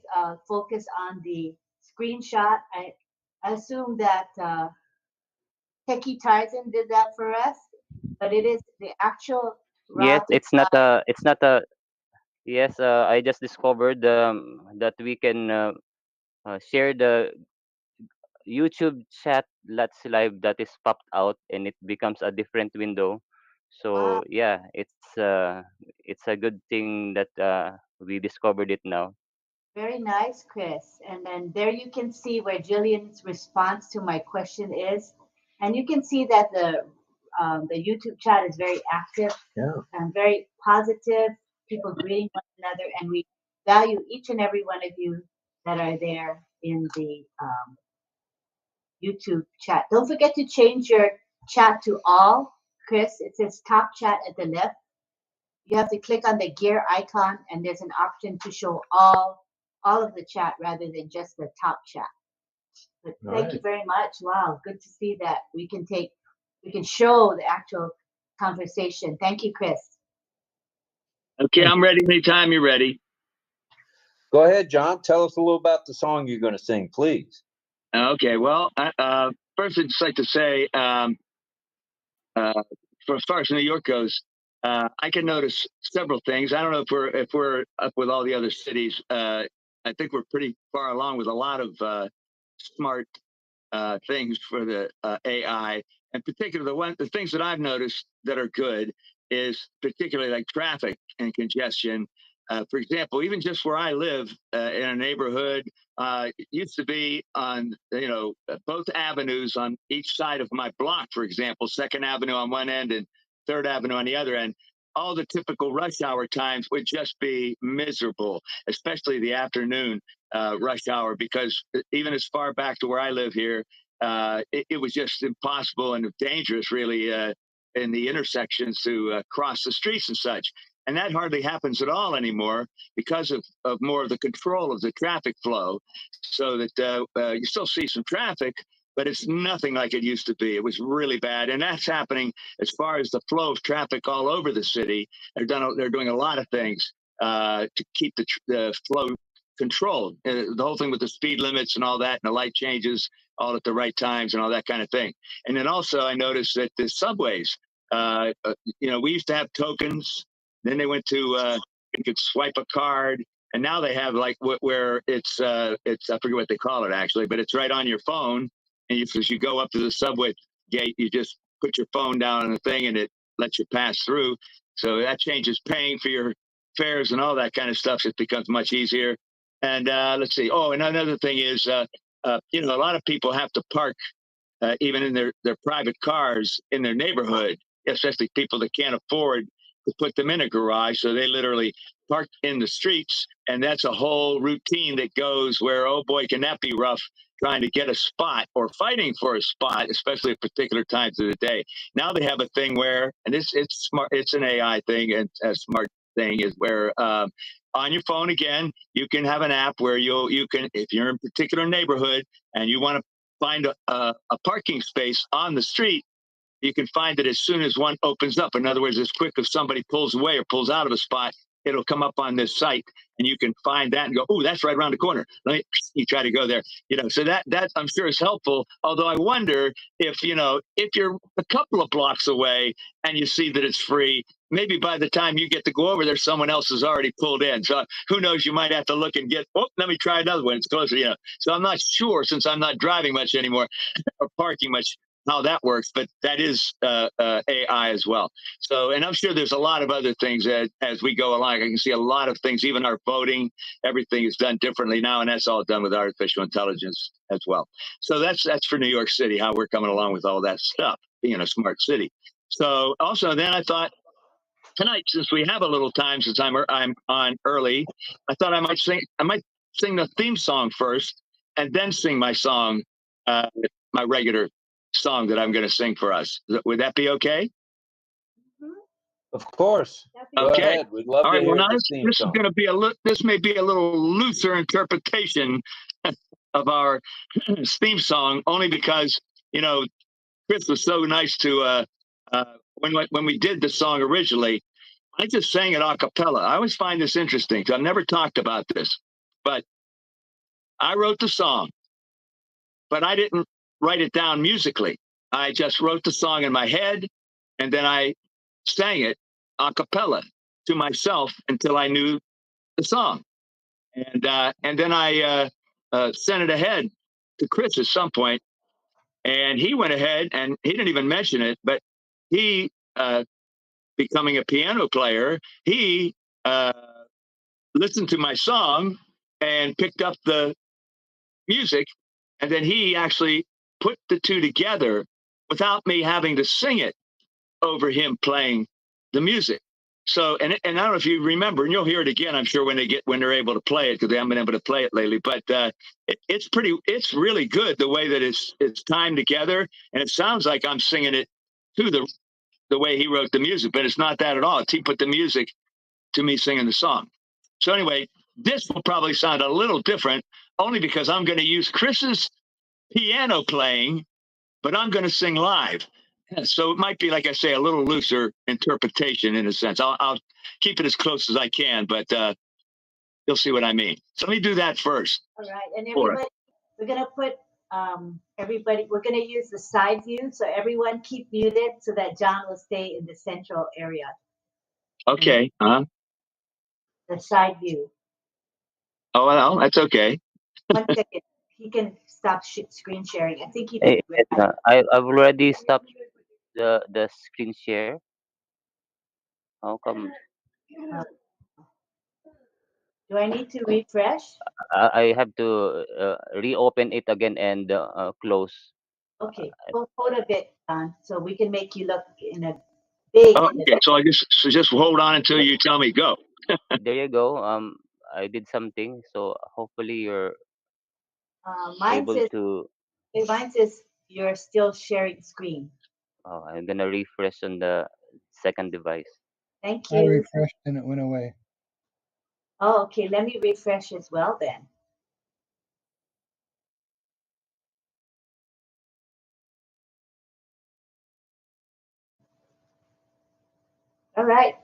focus on the screenshot. I assume that Techie Tarzan did that for us, but it is the actual Yes, route. it's not a. Yes, I just discovered that we can share the YouTube chat Let's Live that is popped out, and it becomes a different window. So yeah, it's a good thing that we discovered it now. Very nice, Chris. And then there you can see where Jillian's response to my question is. And you can see that the YouTube chat is very active and very positive, people greeting one another. And we value each and every one of you that are there in the YouTube chat. Don't forget to change your chat to all, Chris. It says top chat at the left. You have to click on the gear icon, and there's an option to show all of the chat rather than just the top chat. But thank you very much. Wow, good to see that we can show the actual conversation. Thank you, Chris. Okay, I'm ready anytime you're ready. Go ahead, John. Tell us a little about the song you're going to sing, please. Okay, well, first I'd just like to say, for as far as New York goes, I can notice several things. I don't know if we're up with all the other cities. I think we're pretty far along with a lot of smart things for the AI. In particular, the things that I've noticed that are good is particularly like traffic and congestion. For example, even just where I live in a neighborhood, it used to be on both avenues on each side of my block. For example, 2nd Avenue on one end and 3rd Avenue on the other end. All the typical rush hour times would just be miserable, especially the afternoon rush hour, because even as far back to where I live here, it was just impossible and dangerous, really, in the intersections to cross the streets and such. And that hardly happens at all anymore because of more of the control of the traffic flow, so that you still see some traffic, but it's nothing like it used to be. It was really bad. And that's happening as far as the flow of traffic all over the city. They're doing a lot of things to keep the flow controlled. The whole thing with the speed limits and all that, and the light changes all at the right times and all that kind of thing. And then also I noticed that the subways, we used to have tokens. Then they went to you could swipe a card, and now they have like where it's I forget what they call it actually, but it's right on your phone. And as you go up to the subway gate, you just put your phone down on the thing, and it lets you pass through. So that changes paying for your fares and all that kind of stuff. It becomes much easier. And let's see. Oh, and another thing is, a lot of people have to park even in their private cars in their neighborhood, especially people that can't afford to put them in a garage. So they literally park in the streets, and that's a whole routine that goes where, oh boy, can that be rough trying to get a spot or fighting for a spot, especially at particular times of the day. Now they have a thing where, and it's smart, it's an AI thing, and a smart thing is where on your phone, again, you can have an app where you can, if you're in a particular neighborhood and you want to find a parking space on the street, you can find it as soon as one opens up. In other words, as quick as somebody pulls away or pulls out of a spot, it'll come up on this site, and you can find that and go, oh, that's right around the corner. You try to go there. So that I'm sure is helpful. Although I wonder if you're a couple of blocks away and you see that it's free, maybe by the time you get to go over there, someone else has already pulled in. So who knows? You might have to look and let me try another one. It's closer. So I'm not sure, since I'm not driving much anymore or parking much, how that works, but that is AI as well. So, and I'm sure there's a lot of other things that as we go along, I can see a lot of things, even our voting, everything is done differently now, and that's all done with artificial intelligence as well. So that's for New York City, how we're coming along with all that stuff, being a smart city. So also then I thought, tonight, since we have a little time, since I'm on early, I thought I might sing the theme song first, and then sing my song, my regular song that I'm going to sing for us. Would that be okay? Of course. Okay. Go ahead. We'd love to hear the theme this song. is going to be this may be a little looser interpretation of our theme song, only because Chris was so nice to when we did the song originally. I just sang it a cappella. I always find this interesting because I've never talked about this, but I wrote the song, but I didn't write it down musically. I just wrote the song in my head, and then I sang it a cappella to myself until I knew the song. And then I sent it ahead to Chris at some point, and he went ahead and he didn't even mention it, but he, becoming a piano player, he listened to my song and picked up the music, and then he actually put the two together without me having to sing it over him playing the music. So, and I don't know if you remember, and you'll hear it again, I'm sure, when they're able to play it, because they haven't been able to play it lately. But it's really good the way that it's timed together, and it sounds like I'm singing it to the way he wrote the music, but it's not that at all. He put the music to me singing the song. So anyway, this will probably sound a little different, only because I'm going to use Chris's piano playing, but I'm going to sing live. So it might be, like I say, a little looser interpretation in a sense. I'll keep it as close as I can, but you'll see what I mean. So let me do that first. All right, and everybody, we're going to put everybody, we're going to use the side view, so everyone keep muted so that John will stay in the central area. Okay. The side view. Oh, well, that's okay. 1 second. He can stop screen sharing. I think he Hey, did. I've already stopped the screen share. How come? Do I need to refresh? I have to reopen it again and close. Okay, hold a bit, so we can make you look in a big. Oh, okay, so I just hold on until you tell me go. There you go. I did something, so hopefully you're Mine able says, to. mine says you're still sharing screen. Oh, I'm gonna refresh on the second device. Thank I you. refreshed and it went away. Oh, okay. Let me refresh as well then. All right.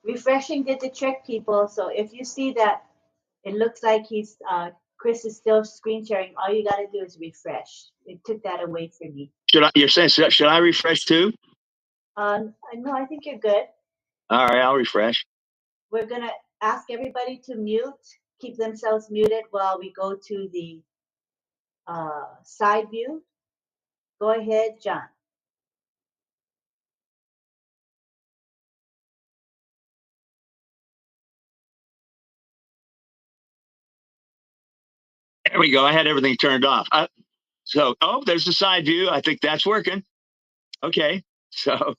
Refreshing did the trick, people. So if you see that it looks like Chris is still screen sharing, all you got to do is refresh. It took that away from me. You're saying, should I refresh too? No, I think you're good. All right, I'll refresh. We're going to ask everybody to mute, keep themselves muted while we go to the side view. Go ahead, John. There we go. I had everything turned off. There's the side view. I think that's working. Okay. So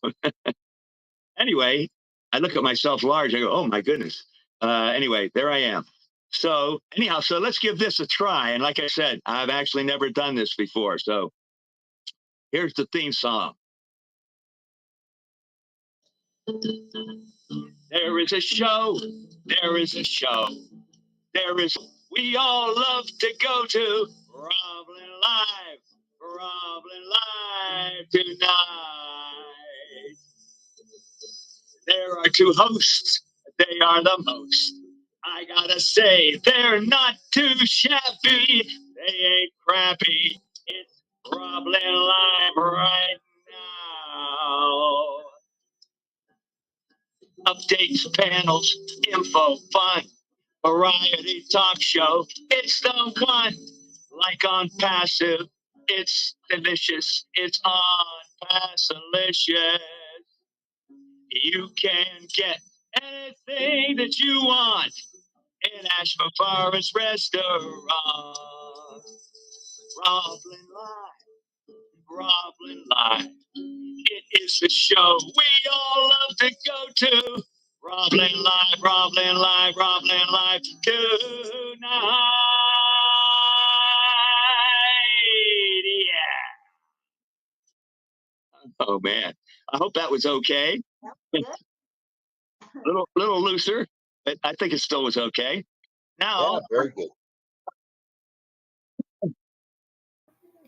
anyway, I look at myself large. I go, oh my goodness. Anyway, there I am. So anyhow, so let's give this a try. And like I said, I've actually never done this before. So here's the theme song. There is a show. There is a show. There is, we all love to go to RobLynn Live. RobLynn Live tonight. There are two hosts. They are the most. I gotta say, they're not too shabby. They ain't crappy. It's RobLynn Live right now. Updates, panels, info, fun, variety talk show. It's the one. Like on Passive, it's delicious. It's on Passalicious. You can get anything that you want in Asheville Forest Restaurant. RobLynn Live. RobLynn Live. It is the show we all love to go to. RobLynn Live, RobLynn Live, RobLynn Live tonight. Yeah. Oh man, I hope that was okay. little looser, but I think it still was okay. Now, yeah, very good.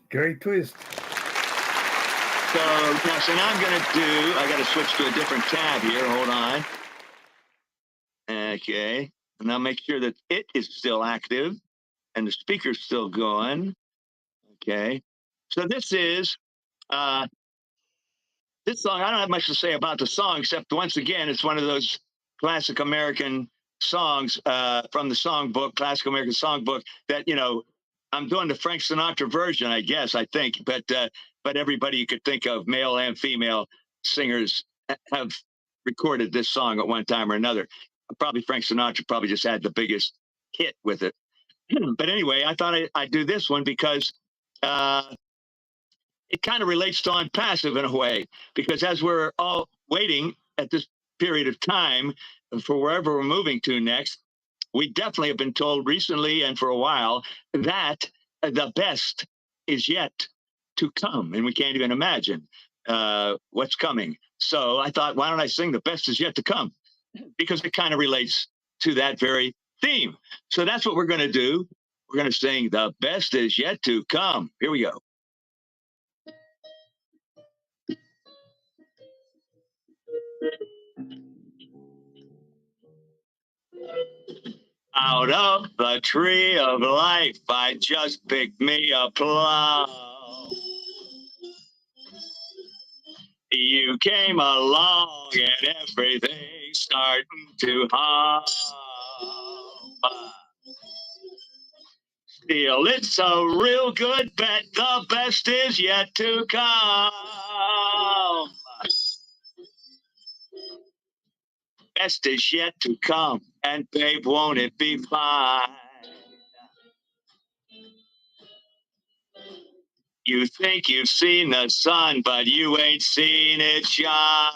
Great twist. So now I'm going to I got to switch to a different tab here. Hold on. Okay. And I'll make sure that it is still active and the speaker's still going. Okay. So this is this song. I don't have much to say about the song, except once again, it's one of those classic American songs from the songbook, classic American songbook that, you know, I'm doing the Frank Sinatra version, I guess, I think, but everybody you could think of, male and female singers, have recorded this song at one time or another. Probably Frank Sinatra probably just had the biggest hit with it. But anyway, I thought I'd do this one because it kind of relates to ONPASSIVE in a way, because as we're all waiting at this period of time for wherever we're moving to next, we definitely have been told recently and for a while that the best is yet to come, and we can't even imagine what's coming. So I thought, why don't I sing The Best Is Yet to Come? Because it kind of relates to that very theme. So that's what we're going to do. We're going to sing The Best Is Yet to Come. Here we go. Out of the tree of life, I just picked me a plum. You came along and everything's starting to hum. Still, it's a real good bet. The best is yet to come. Best is yet to come, and babe, won't it be fine? You think you've seen the sun, but you ain't seen it shine.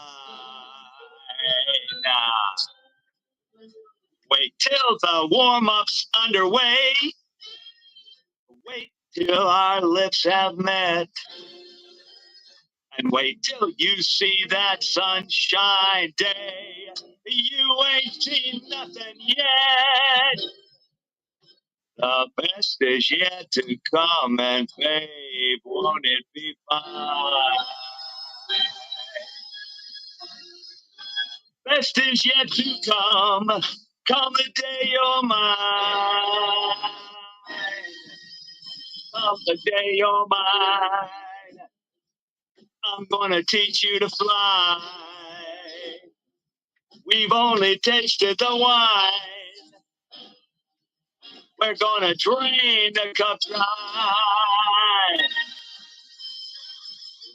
Nah. Wait till the warm-up's underway. Wait till our lips have met. And wait till you see that sunshine day. You ain't seen nothing yet. The best is yet to come, and babe, won't it be fine? Best is yet to come the day you're mine. Come the day you're mine. I'm gonna teach you to fly. We've only tasted the wine. We're gonna drain the cup dry.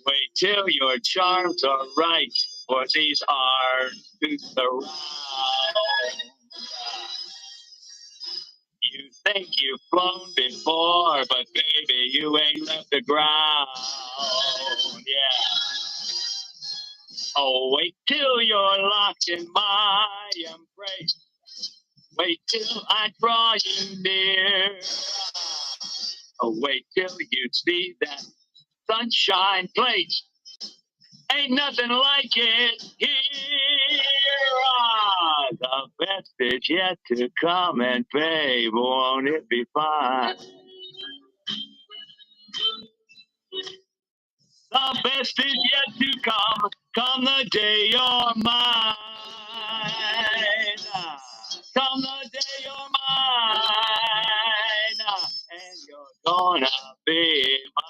Wait till your charms are right, for these are to surround. You think you've flown before, but baby, you ain't left the ground. Yeah. Oh, wait till you're locked in my embrace. Wait till I draw you near. Oh, wait till you see that sunshine place. Ain't nothing like it here. Ah, the best is yet to come, and babe, won't it be fine? The best is yet to come the day you're mine. Come the day you're mine, and you're gonna be mine.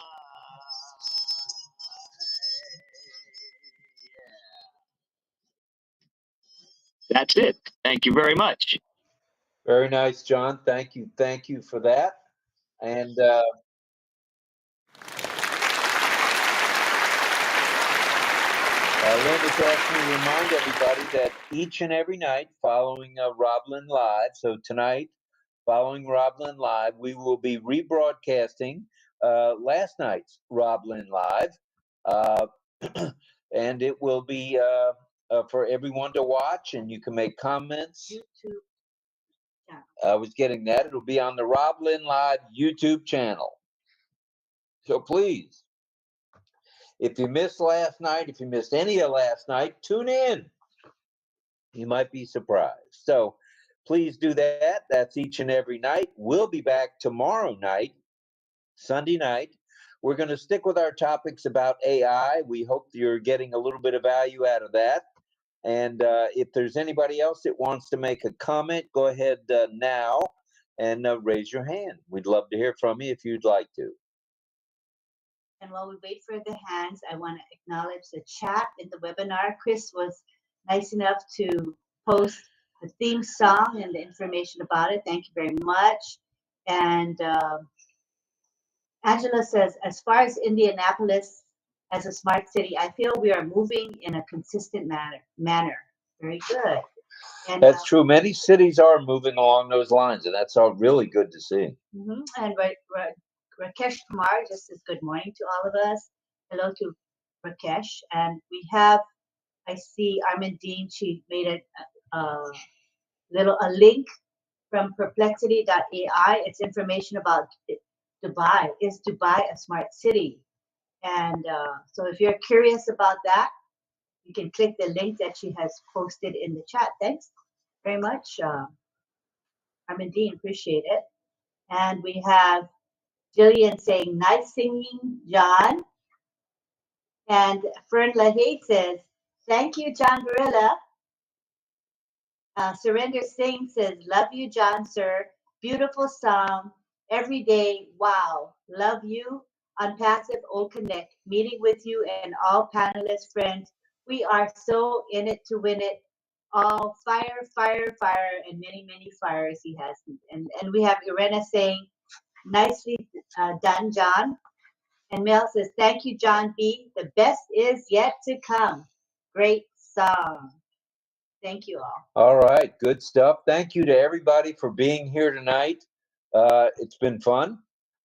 That's it. Thank you very much. Very nice, John. Thank you. Thank you for that. And Lynn has asked me to remind everybody that each and every night following RobLynn Live, so tonight, following RobLynn Live, we will be rebroadcasting last night's RobLynn Live, and it will be for everyone to watch, and you can make comments. YouTube. Yeah. I was getting that. It'll be on the RobLynn Live YouTube channel. So please, if you missed last night, if you missed any of last night, tune in. You might be surprised. So please do that. That's each and every night. We'll be back tomorrow night, Sunday night. We're going to stick with our topics about AI. We hope you're getting a little bit of value out of that. And if there's anybody else that wants to make a comment, go ahead now and raise your hand. We'd love to hear from you if you'd like to. And while we wait for the hands, I want to acknowledge the chat in the webinar. Chris was nice enough to post the theme song and the information about it. Thank you very much. And Angela says, as far as Indianapolis as a smart city, I feel we are moving in a consistent manner. Very good. And, that's true. Many cities are moving along those lines, and that's all really good to see. And Rakesh Kumar just says good morning to all of us. Hello to Rakesh. And we have, I see Armandine, she made a link from perplexity.ai. It's information about Dubai. Is Dubai a smart city? And so if you're curious about that, you can click the link that she has posted in the chat. Thanks very much, Armandine, appreciate it. And we have Jillian saying, nice singing, John. And Fern LaHaye says, thank you, John Barilla. Surrender Singh says, love you, John, sir. Beautiful song. Every day, wow. Love you. ONPASSIVE OConnect. Meeting with you and all panelist friends. We are so in it to win it. All fire, fire, fire, and many, many fires he has. And we have Irena saying, nicely done, John. And Mel says, thank you, John B. The best is yet to come. Great song. Thank you all. All right, good stuff. Thank you to everybody for being here tonight. It's been fun.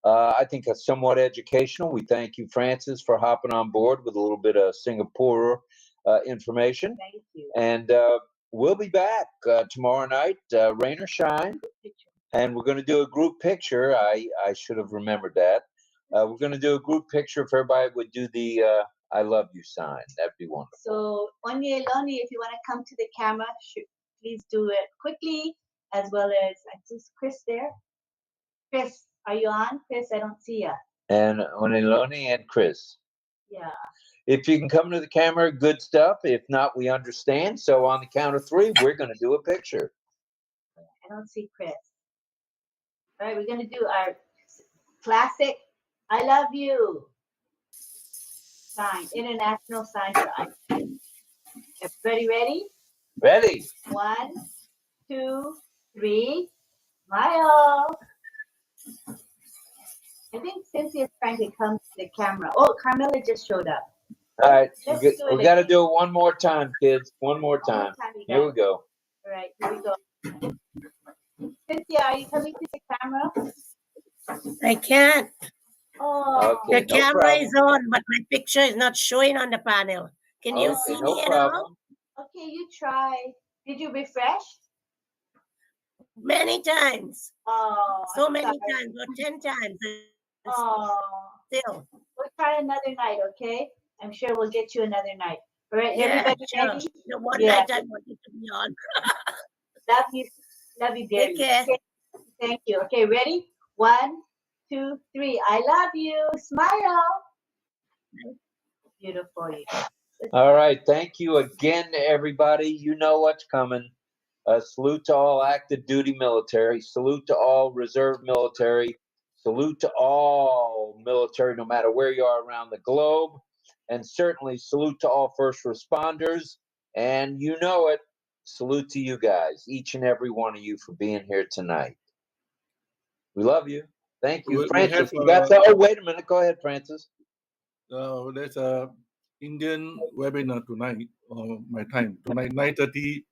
I think it's somewhat educational. We thank you, Francis, for hopping on board with a little bit of Singapore information. Thank you. And we'll be back tomorrow night, rain or shine. And we're going to do a group picture. I should have remembered that. We're going to do a group picture if everybody would do the I love you sign. That'd be wonderful. So, Lonnie, if you want to come to the camera, please do it quickly, as well as, is Chris there? Chris, are you on? Chris, I don't see you. And Oneloni and Chris. Yeah. If you can come to the camera, good stuff. If not, we understand. So on the count of 3, we're going to do a picture. I don't see Chris. All right, we're going to do our classic I love you sign, international sign for I love you. Everybody ready? Ready. 1, 2, 3, smile. I think Cynthia's trying to come to the camera. Oh, Carmela just showed up. All right, we got to do it one more time, kids. One more time. Here we go. All right, here we go. Cynthia, are you coming to the camera? I can't. Oh, okay, the camera is on, but my picture is not showing on the panel. Can you see me at all? Okay, you try. Did you refresh? Many times. Oh, so many times, or 10 times. Oh, still. We'll try another night, okay? I'm sure we'll get you another night. All right, yeah, everybody sure. ready? The one night I wanted to be on. Love you, dear. Take care. Okay. Thank you. Okay, ready? 1, 2, 3. I love you. Smile. Beautiful. All right. Thank you again to everybody. You know what's coming. Salute to all active duty military. Salute to all reserve military. Salute to all military, no matter where you are around the globe. And certainly salute to all first responders. And you know it. Salute to you guys, each and every one of you, for being here tonight. We love you. Thank you. Francis, oh, wait a minute. Go ahead, Francis. There's a Indian webinar tonight, my time, tonight, 9:30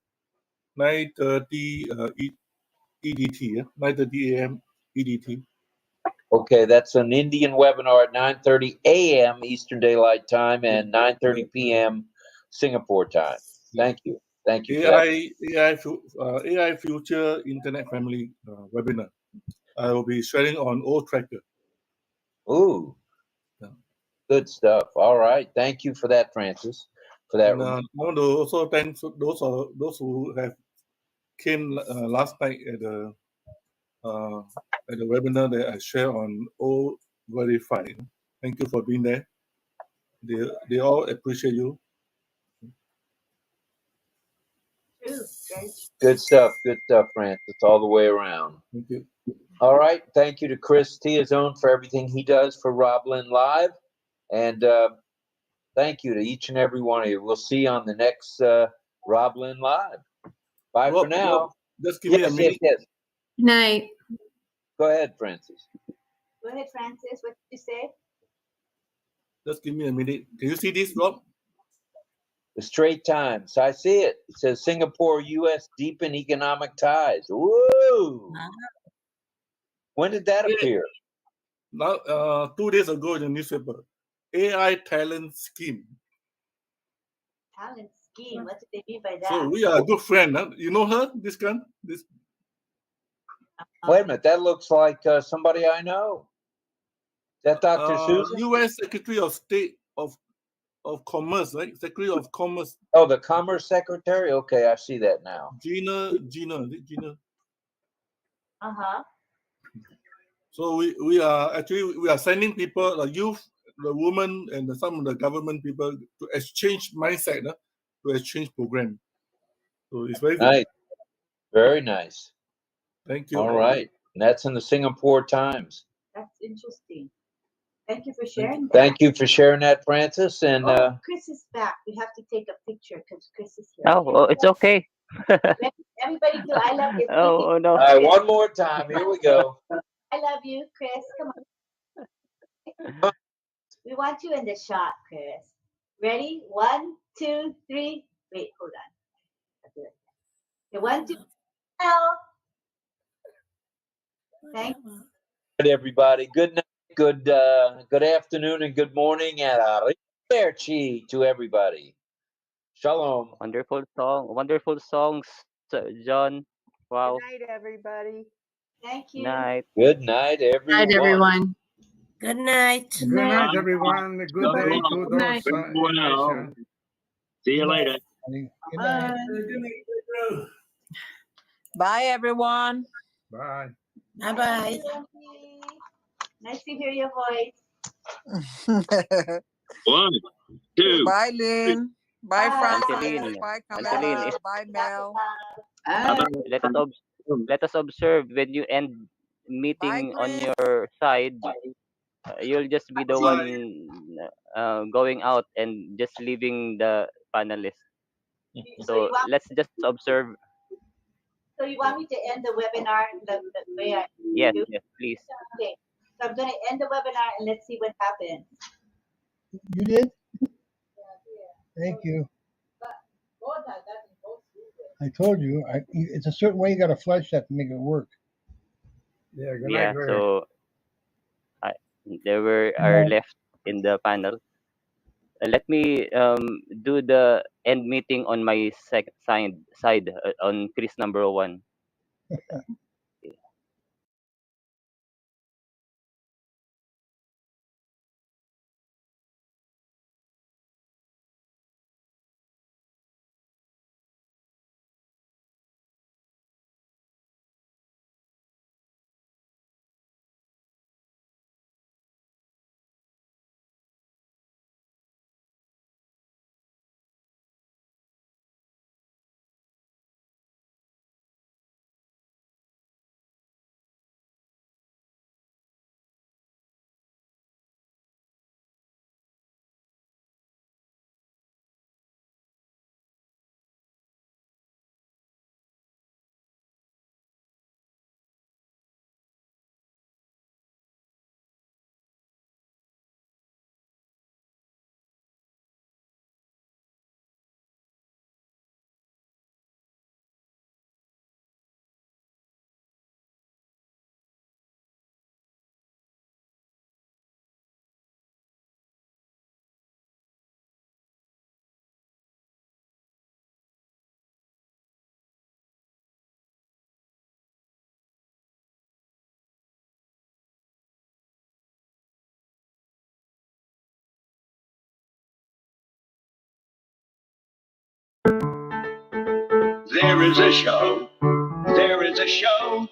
EDT, 9:30 a.m. EDT. Okay, that's an Indian webinar at 9:30 a.m. Eastern Daylight Time and 9:30 p.m. Singapore time. Thank you. Thank you. AI Future Internet Family webinar. I will be sharing on O-Tracker. Ooh, good stuff. All right. Thank you for that, Francis. For that. And, I want to also thank those who have came last night at the webinar that I share on O-Verify. Thank you for being there. They all appreciate you. Good stuff, Francis, all the way around. Thank you. All right, thank you to Chris Tiazone for everything he does for RobLynn Live, and thank you to each and every one of you. We'll see you on the next RobLynn Live. Bye for now. Rob, just give me a minute. Yes. Night. Go ahead, Francis. Go ahead, Francis. What did you say? Just give me a minute. Can you see this, Rob? The Straits Times. I see it. It says Singapore-U.S. deepen economic ties. Woo! When did that appear? Now, 2 days ago in the newspaper. AI talent scheme. Talent scheme. What do they mean by that? So we are a good friend. Huh? You know her? This gun? This. Wait a minute. That looks like somebody I know. Is that Dr. Susan? U.S. Secretary of State of Commerce, right? Secretary of Commerce. Oh, the Commerce Secretary? Okay, I see that now. Gina. Uh-huh. So we are sending people, the youth, the women, and some of the government people to exchange mindset, to exchange program. So it's very good. Nice. Very nice. Thank you. All right. And that's in the Singapore Times. That's interesting. Thank you for sharing that. Thank you for sharing that, Francis. And Chris is back. We have to take a picture because Chris is here. Oh, it's okay. Everybody do I love you. Oh no. all right, one more time. Here we go. I love you, Chris. Come on. We want you in the shot, Chris. Ready? 1, 2, 3. Wait, hold on. Okay, 1, 2. Thank you. Good, everybody. Good night, good afternoon, and good morning, and 𝗬𝗁𝗁 to everybody. Shalom. Wonderful songs, John. Wow. Good night, everybody. Thank you. Night. Good night, everyone. Night, everyone. Good night. Good night, everyone. Good day to those in Asia. See you later. Good night. Bye, everyone. Bye. Bye-bye. Nice to hear your voice. 1, 2. Bye, Lynn. Bye, Francis. Antolin. Bye, Antolin, Camilla. Bye, Mel. let us observe when you end meeting on your side. You'll just be the one going out and just leaving the panelist. So let's just observe. So you want me to end the webinar the way I Yes, do? yes, please. Okay. So I'm going to end the webinar and let's see what happens. You did? Thank you. I told you, it's a certain way you got to flesh that to make it work. Yeah, good Yeah, night, so there are left in the panel. Let me do the end meeting on my side on Chris number 1. There is a show. There is a show.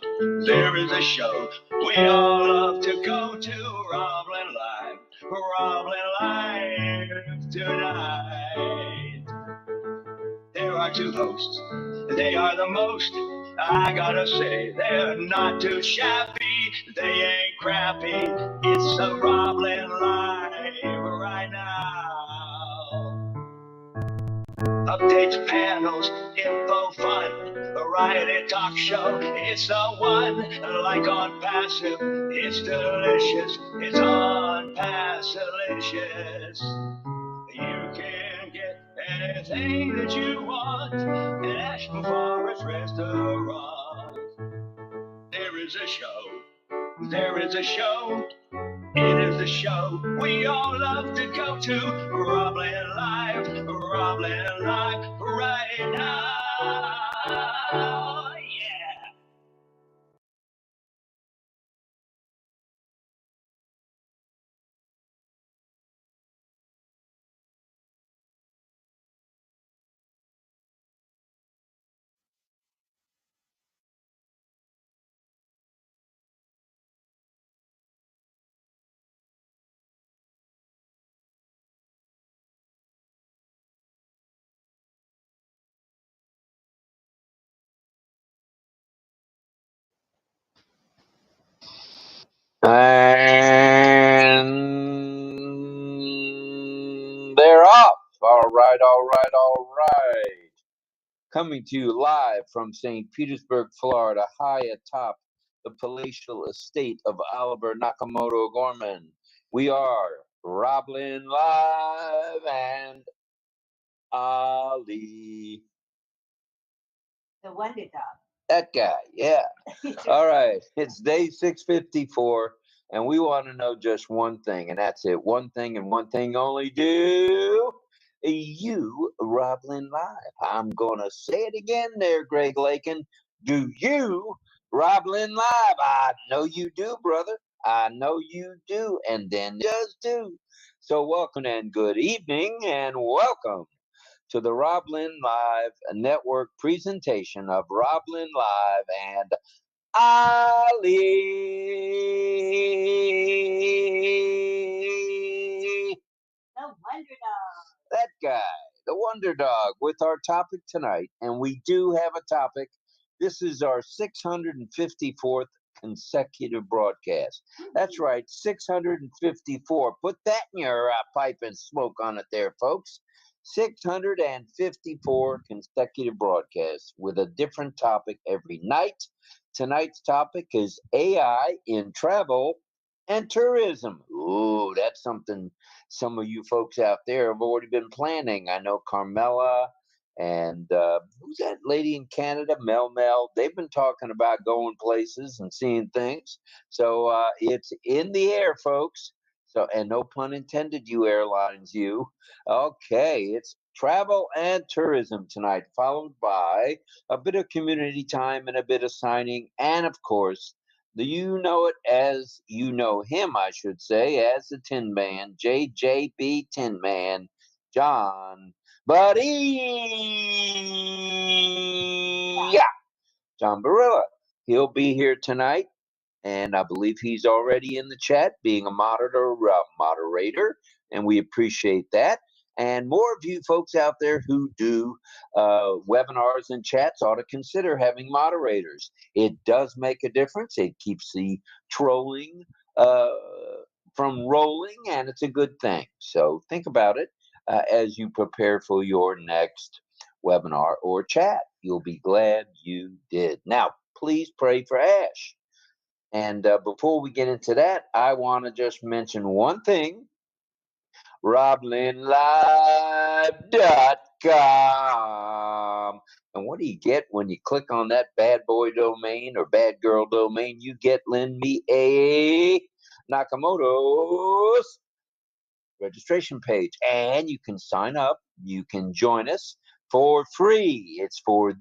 There is a show. We all love to go to RobLynn Live. RobLynn Live tonight. There are 2 hosts. They are the most, I gotta say, they're not too shabby. They ain't crappy. It's a RobLynn Live right now. Updates, panels, info, fun, variety talk show. It's the one, like ONPASSIVE. It's delicious. It's ONPASSIVE-licious. You can get anything that you want at Ashton Forest Restaurant. There is a show. There is a show. It is the show we all love to go to. RobLynn Live right now. Yeah. And they're off. All right. Coming to you live from St. Petersburg, Florida, high atop the palatial estate of Oliver Nakamoto Gorman. We are RobLynn Live and Ali. The Wonder Dog. That guy, yeah. All right, it's day 654, and we want to know just one thing, and that's it. One thing and one thing only. Do you RobLynn Live? I'm going to say it again there, Greg Lakin. Do you RobLynn Live? I know you do, brother. I know you do, and then just do. So welcome and good evening, and welcome to the RobLynn Live network presentation of RobLynn Live and Ali. The Wonder Dog. That guy, the Wonder Dog, with our topic tonight. And we do have a topic. This is our 654th consecutive broadcast. That's right, 654. Put that in your pipe and smoke on it there, folks. 654 consecutive broadcasts with a different topic every night. Tonight's topic is AI in travel and tourism. Ooh, that's something some of you folks out there have already been planning. I know Carmela and who's that lady in Canada, Mel? They've been talking about going places and seeing things. So it's in the air, folks. So, and no pun intended, you airlines, you. Okay, it's travel and tourism tonight, followed by a bit of community time and a bit of signing, and of course, the you know it as you know him, I should say, as the Tin Man, JJB Tin Man, John yeah, John Barilla. He'll be here tonight. And I believe he's already in the chat, being a moderator, and we appreciate that. And more of you folks out there who do webinars and chats ought to consider having moderators. It does make a difference. It keeps the trolling from rolling, and it's a good thing. So think about it as you prepare for your next webinar or chat. You'll be glad you did. Now, please pray for Ash. And before we get into that, I want to just mention one thing. RobLynnLive.com. And what do you get when you click on that bad boy domain or bad girl domain? You get Lynn me a Nakamoto's registration page. And you can sign up. You can join us for free. It's for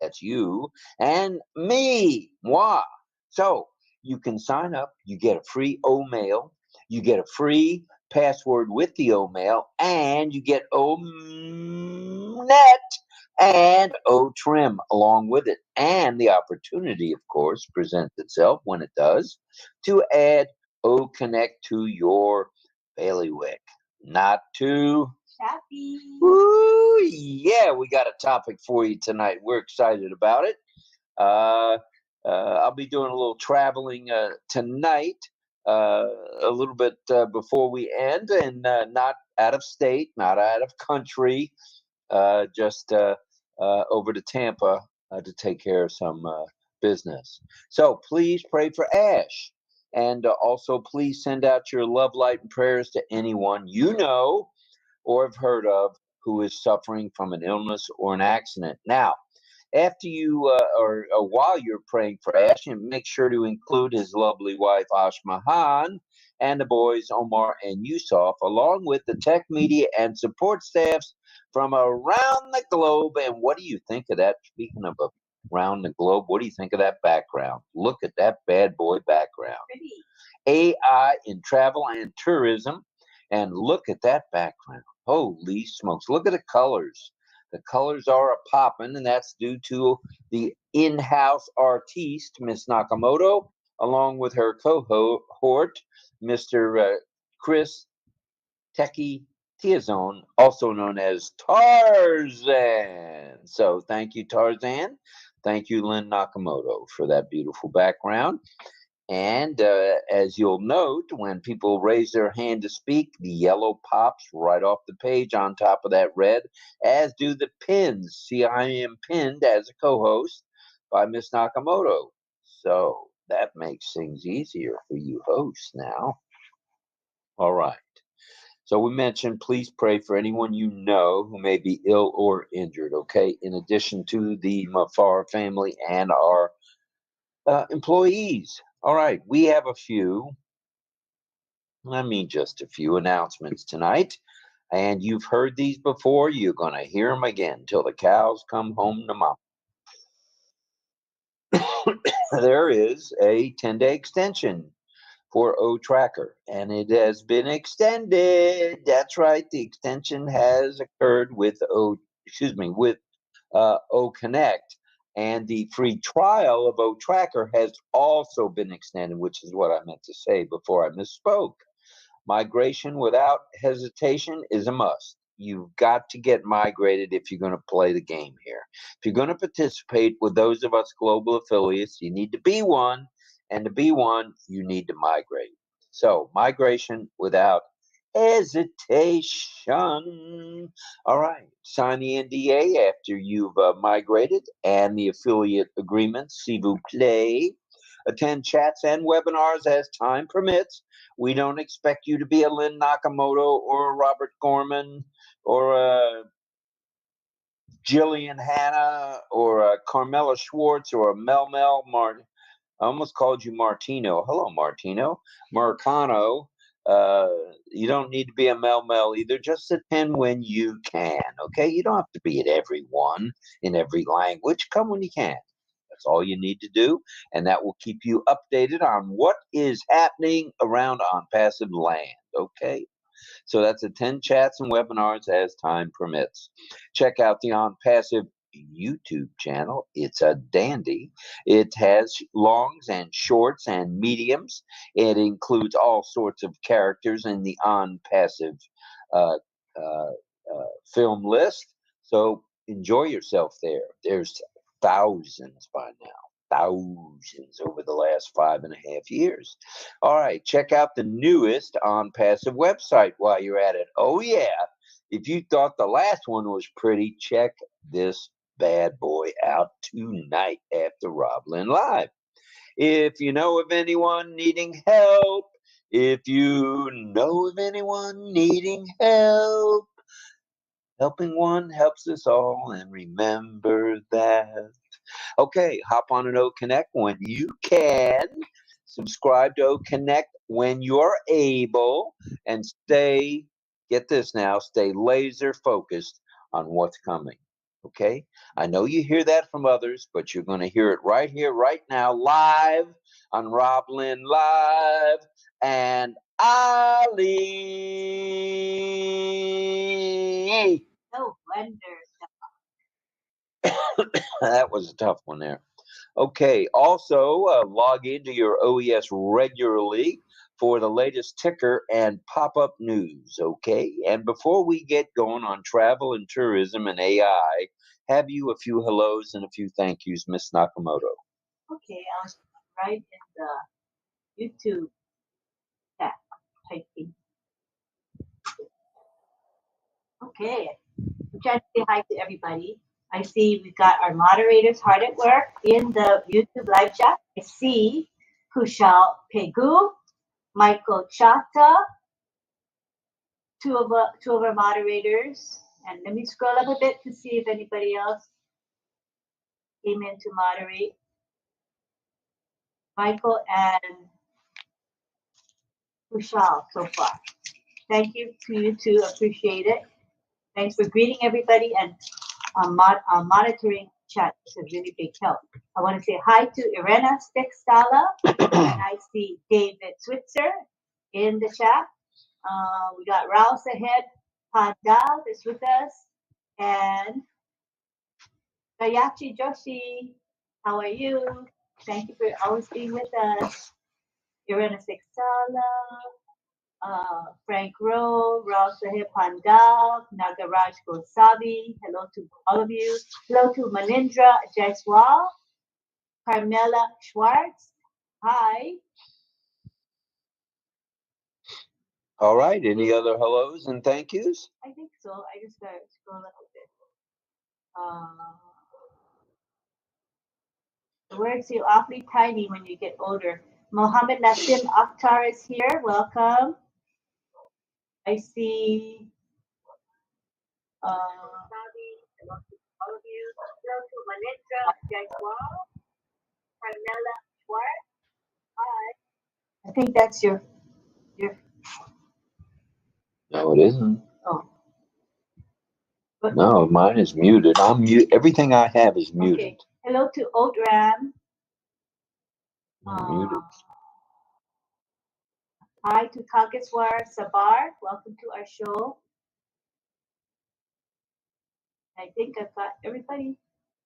that's you, and me, moi. So you can sign up, you get a free O-mail, you get a free password with the O-mail, and you get O-net and O-trim along with it. And the opportunity, of course, presents itself when it does to add OConnect to your bailiwick. Not to Chappie. Woo, yeah, we got a topic for you tonight. We're excited about it. I'll be doing a little traveling tonight, a little bit before we end, and not out of state, not out of country, just over to Tampa to take care of some business. So please pray for Ash. And also please send out your love, light, and prayers to anyone you know or have heard of who is suffering from an illness or an accident. Now, after you or while you're praying for Ash, and make sure to include his lovely wife Ashmahan and the boys Omar and Yusuf, along with the tech, media, and support staffs from around the globe. And what do you think of that? Speaking of around the globe, what do you think of that background? Look at that bad boy background. Pretty. AI in travel and tourism, and look at that background. Holy smokes! Look at the colors. The colors are a poppin', and that's due to the in-house artiste, Miss Nakamoto, along with her cohort, Mr. Chris Techie Tiazone, also known as Tarzan. So thank you, Tarzan. Thank you, Lynn Nakamoto, for that beautiful background. And as you'll note, when people raise their hand to speak, the yellow pops right off the page on top of that red, as do the pins. See, I am pinned as a co-host by Miss Nakamoto. So that makes things easier for you hosts now. All right. So we mentioned, please pray for anyone you know who may be ill or injured, okay? In addition to the Mafar family and our employees. All right, we have a few, I mean just a few announcements tonight. And you've heard these before. You're going to hear them again till the cows come home to mama. There is a 10-day extension for O-Tracker, and it has been extended. That's right. The extension has occurred with OConnect. And the free trial of O-Tracker has also been extended, which is what I meant to say before I misspoke. Migration without hesitation is a must. You've got to get migrated if you're going to play the game here. If you're going to participate with those of us global affiliates, you need to be one. And to be one, you need to migrate. So, migration without hesitation. All right. Sign the NDA after you've migrated and the affiliate agreement, s'il vous plaît. Attend chats and webinars as time permits. We don't expect you to be a Lynn Nakamoto or a Robert Gorman or a Jillian Hanna or a Carmela Schwartz or a Mel Martin. I almost called you Martino. Hello, Martino. Marcano. You don't need to be a Mel either. Just attend when you can, okay? You don't have to be at every one in every language. Come when you can. That's all you need to do, and that will keep you updated on what is happening around ONPASSIVE land, okay? So that's attend chats and webinars as time permits. Check out the ONPASSIVE YouTube channel. It's a dandy. It has longs and shorts and mediums. It includes all sorts of characters in the ONPASSIVE film list. So enjoy yourself there. There's thousands by now. Thousands over the last 5.5 years. All right, check out the newest ONPASSIVE website while you're at it. Oh yeah, if you thought the last one was pretty, check this bad boy out tonight after RobLynn Live. If you know of anyone needing help, helping one helps us all, and remember that. Okay, hop on an OConnect when you can. Subscribe to OConnect when you're able, and get this now, stay laser focused on what's coming. Okay? I know you hear that from others, but you're going to hear it right here, right now, live on RobLynn Live. And Ali. No wonder. That was a tough one there. Okay, also log into your OES regularly for the latest ticker and pop-up news, okay? And before we get going on travel and tourism and AI, have you a few hellos and a few thank yous, Miss Nakamoto? Okay, I was right in the YouTube chat typing. Okay, I'm trying to say hi to everybody. I see we've got our moderators hard at work in the YouTube live chat. I see 𝗬𝗁𝗶𝗃𝗀, Michael Chata, two of our moderators. And let me scroll up a bit to see if anybody else came in to moderate. Michael and Kushal so far. Thank you to you too. Appreciate it. Thanks for greeting everybody and monitoring chat. It's a really big help. I want to say hi to Irena Stextala, and I see David Switzer in the chat. We got Raul Sahed Pandal is with us, and Gayachi Joshi. How are you? Thank you for always being with us. Irena Stextala. Frank Rowe, Raul Sahed Pandal, Nagaraj Gosavi, hello to all of you. Hello to Manindra Jaiswal, Carmela Schwartz, hi. All right, any other hellos and thank yous? I think so. I just gotta scroll up a bit. The words feel awfully tiny when you get older. Mohammed Nassim Akhtar is here, welcome. I see all of you. Hello to Manindra Jaiswal, Carmela Schwartz. Hi. I think that's your. No, it isn't. Oh. No, mine is muted. I'm mute. Everything I have is muted. Okay. Hello to Odram. Muted. Hi to Kagiswar Sabar. Welcome to our show. I think I've got everybody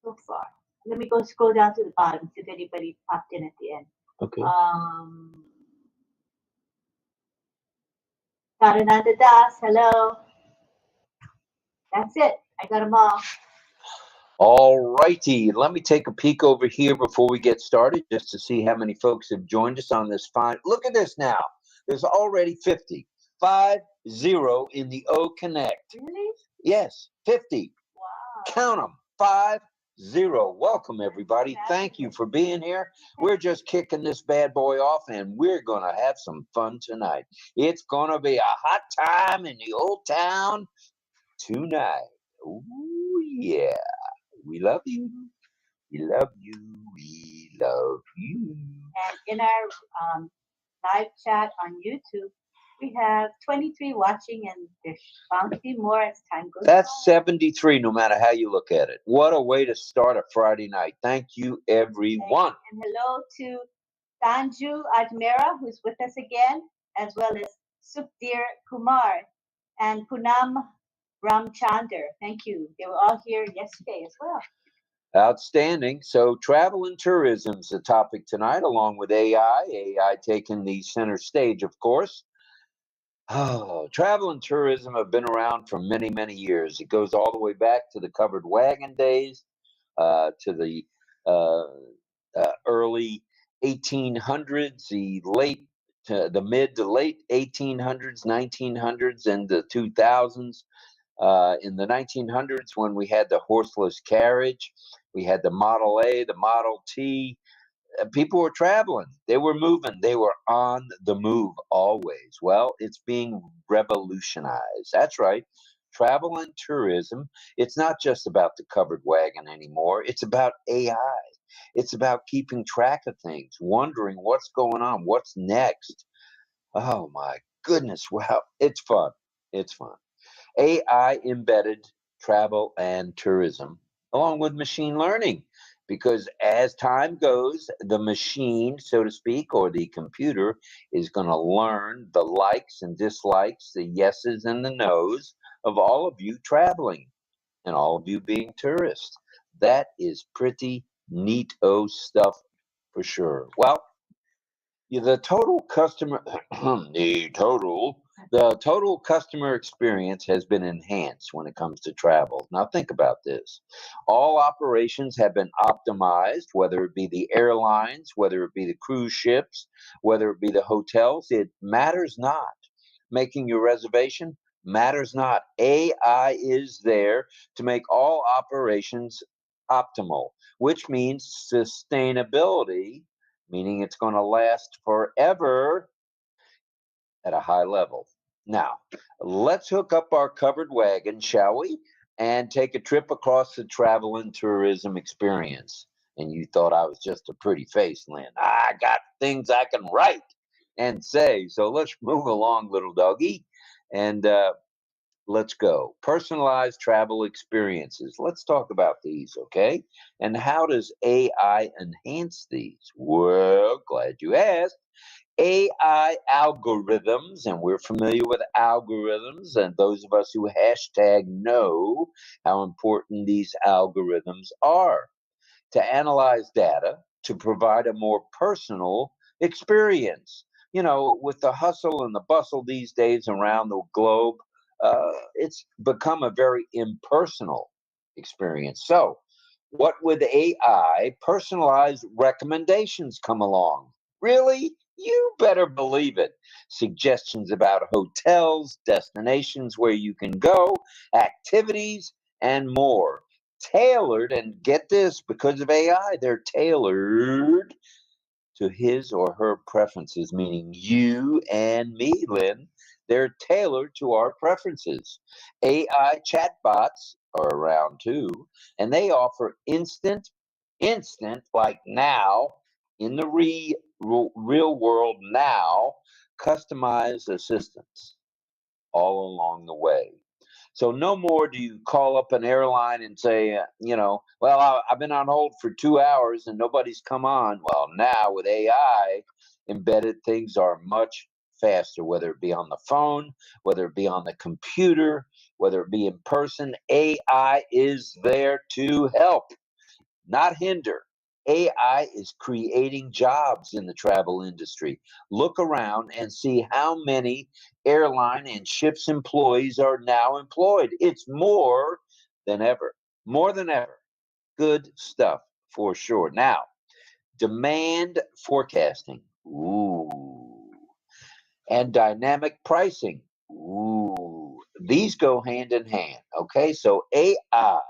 so far. Let me go scroll down to the bottom, see if anybody popped in at the end. Okay. Tarananda Das, hello. That's it. I got them all. All righty. Let me take a peek over here before we get started just to see how many folks have joined us on this fine. Look at this now. There's already 50. 50 in the OConnect. Really? Yes, 50. Wow. Count them. 50. Welcome, everybody. Thank you for being here. We're just kicking this bad boy off, and we're going to have some fun tonight. It's going to be a hot time in the old town tonight. Ooh, yeah. We love you. We love you. We love you. And in our live chat on YouTube, we have 23 watching, and there's bound to be more as time goes on. That's 73, no matter how you look at it. What a way to start a Friday night. Thank you, everyone. And hello to Sanju Ajmera, who's with us again, as well as Sukhdir Kumar and Punam Ramchander. Thank you. They were all here yesterday as well. Outstanding. So travel and tourism is the topic tonight, along with AI. AI taking the center stage, of course. Oh, travel and tourism have been around for many, many years. It goes all the way back to the covered wagon days, to the early 1800s, the mid to late 1800s, 1900s, and the 2000s. In the 1900s, when we had the horseless carriage, we had the Model A, the Model T. People were traveling. They were moving. They were on the move always. Well, it's being revolutionized. That's right. Travel and tourism, it's not just about the covered wagon anymore. It's about AI. It's about keeping track of things, wondering what's going on, what's next. Oh, my goodness. Wow. It's fun. It's fun. AI embedded travel and tourism, along with machine learning, because as time goes, the machine, so to speak, or the computer is going to learn the likes and dislikes, the yeses and the nos of all of you traveling and all of you being tourists. That is pretty Neato stuff for sure. Well, the total customer the total customer experience has been enhanced when it comes to travel. Now think about this. All operations have been optimized, whether it be the airlines, whether it be the cruise ships, whether it be the hotels. It matters not. Making your reservation matters not. AI is there to make all operations optimal, which means sustainability, meaning it's going to last forever at a high level. Now, let's hook up our covered wagon, shall we? And take a trip across the travel and tourism experience. And you thought I was just a pretty face, Lynn. I got things I can write and say. So let's move along, little doggy. And let's go. Personalized travel experiences. Let's talk about these, okay? And how does AI enhance these? Well, glad you asked. AI algorithms, and we're familiar with algorithms, and those of us who hashtag know how important these algorithms are to analyze data to provide a more personal experience. You know, with the hustle and the bustle these days around the globe, it's become a very impersonal experience. So, what with AI, personalized recommendations come along. Really? You better believe it. Suggestions about hotels, destinations where you can go, activities, and more. Tailored, and get this, because of AI, they're tailored to his or her preferences, meaning you and me, Lynn. They're tailored to our preferences. AI chatbots are around too, and they offer instant, like now, in the real world now, customized assistance all along the way. So no more do you call up an airline and say, well, I've been on hold for 2 hours and nobody's come on. Well, now with AI embedded, things are much faster, whether it be on the phone, whether it be on the computer, whether it be in person. AI is there to help, not hinder. AI is creating jobs in the travel industry. Look around and see how many airline and ships employees are now employed. It's more than ever. More than ever. Good stuff for sure. Now, demand forecasting. Ooh. And dynamic pricing. Ooh. These go hand in hand. Okay, so AI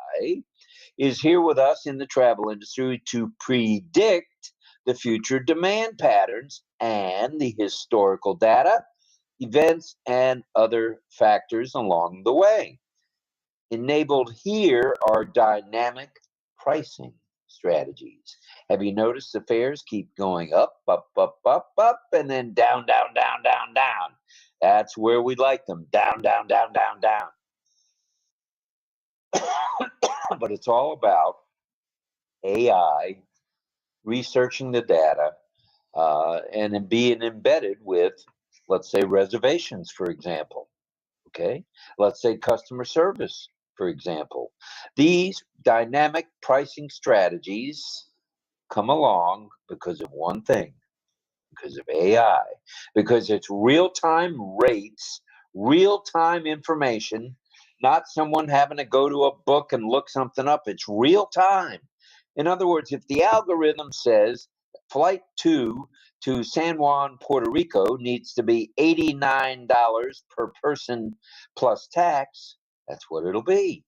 is here with us in the travel industry to predict the future demand patterns and the historical data, events, and other factors along the way. Enabled here are dynamic pricing strategies. Have you noticed the fares keep going up, up, up, up, up, and then down, down, down, down, down? That's where we like them. Down, down, down, down, down. But it's all about AI researching the data and being embedded with, let's say, reservations, for example. Okay, let's say customer service, for example. These dynamic pricing strategies come along because of one thing, because of AI, because it's real-time rates, real-time information, not someone having to go to a book and look something up. It's real time. In other words, if the algorithm says flight 2 to San Juan, Puerto Rico needs to be $89 per person plus tax, that's what it'll be.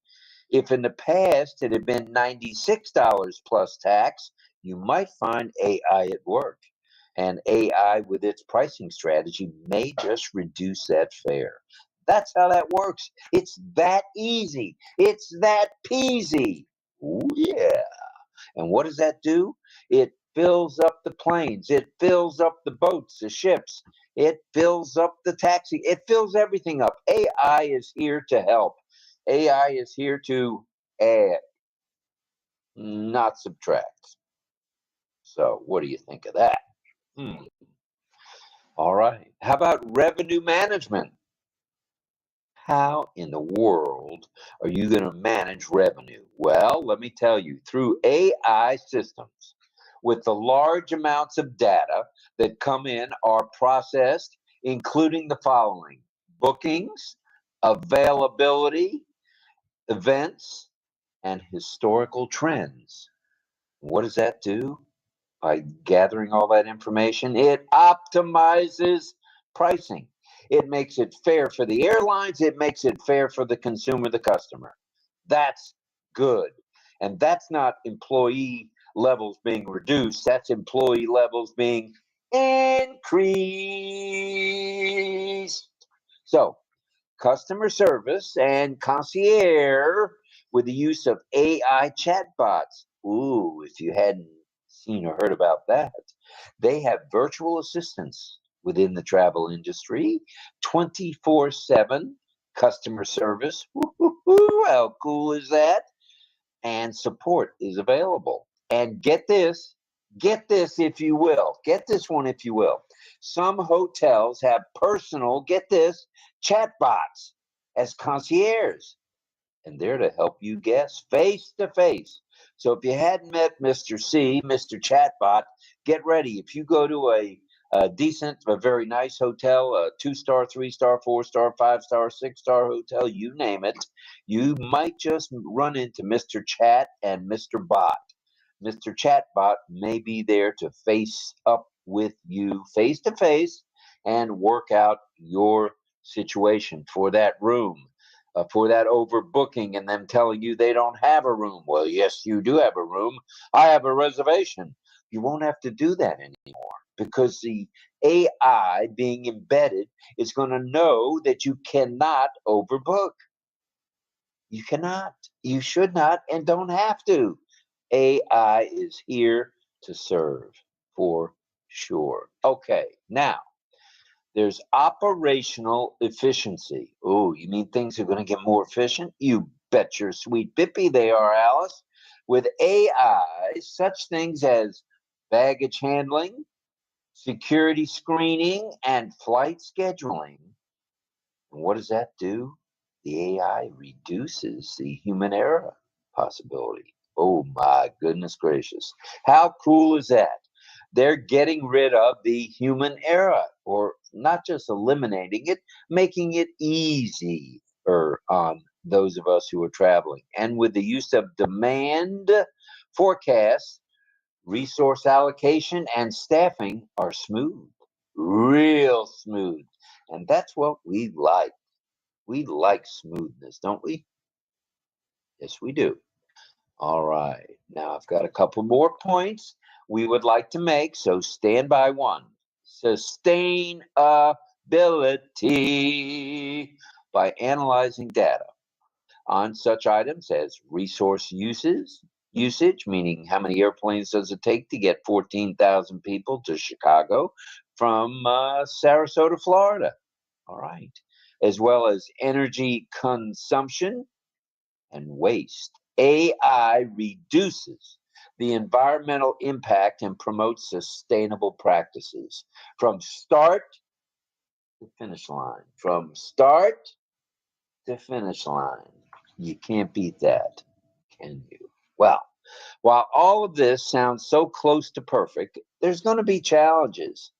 If in the past it had been $96 plus tax, you might find AI at work. And AI with its pricing strategy may just reduce that fare. That's how that works. It's that easy. It's that peasy. Ooh, yeah. And what does that do? It fills up the planes. It fills up the boats, the ships. It fills up the taxi. It fills everything up. AI is here to help. AI is here to add, not subtract. So what do you think of that? All right. How about revenue management? How in the world are you going to manage revenue? Well, let me tell you, through AI systems, with the large amounts of data that come in are processed, including the following: bookings, availability, events, and historical trends. What does that do? By gathering all that information, it optimizes pricing. It makes it fair for the airlines. It makes it fair for the consumer, the customer. That's good. And that's not employee levels being reduced. That's employee levels being increased. So, customer service and concierge with the use of AI chatbots. Ooh, if you hadn't seen or heard about that, they have virtual assistants within the travel industry, 24/7 customer service. Woo-hoo-hoo, how cool is that? And support is available. And get this if you will, get this one if you will. Some hotels have personal, get this, chatbots as concierge, and they're to help you guests face to face. So if you hadn't met Mr. C, Mr. Chatbot, get ready. If you go to a decent, a very nice hotel, a 2-star, 3-star, 4-star, 5-star, 6-star hotel, you name it, you might just run into Mr. Chat and Mr. Bot. Mr. Chatbot may be there to face up with you face to face and work out your situation for that room, for that overbooking and them telling you they don't have a room. Well, yes, you do have a room. I have a reservation. You won't have to do that anymore because the AI being embedded is going to know that you cannot overbook. You cannot, you should not, and don't have to. AI is here to serve for sure. Okay, now there's operational efficiency. Oh, you mean things are going to get more efficient? You bet your sweet bippy they are, Alice. With AI, such things as baggage handling, security screening, and flight scheduling. And what does that do? The AI reduces the human error possibility. Oh my goodness gracious. How cool is that? They're getting rid of the human error, or not just eliminating it, making it easier on those of us who are traveling. And with the use of demand forecasts, resource allocation and staffing are smooth, real smooth. And that's what we like. We like smoothness, don't we? Yes, we do. All right. Now I've got a couple more points we would like to make, so stand by. One, sustainability by analyzing data on such items as resource usage, meaning how many airplanes does it take to get 14,000 people to Chicago from Sarasota, Florida. All right. As well as energy consumption and waste. AI reduces the environmental impact and promotes sustainable practices from start to finish line. From start to finish line. You can't beat that, can you? Well, while all of this sounds so close to perfect, there's going to be challenges.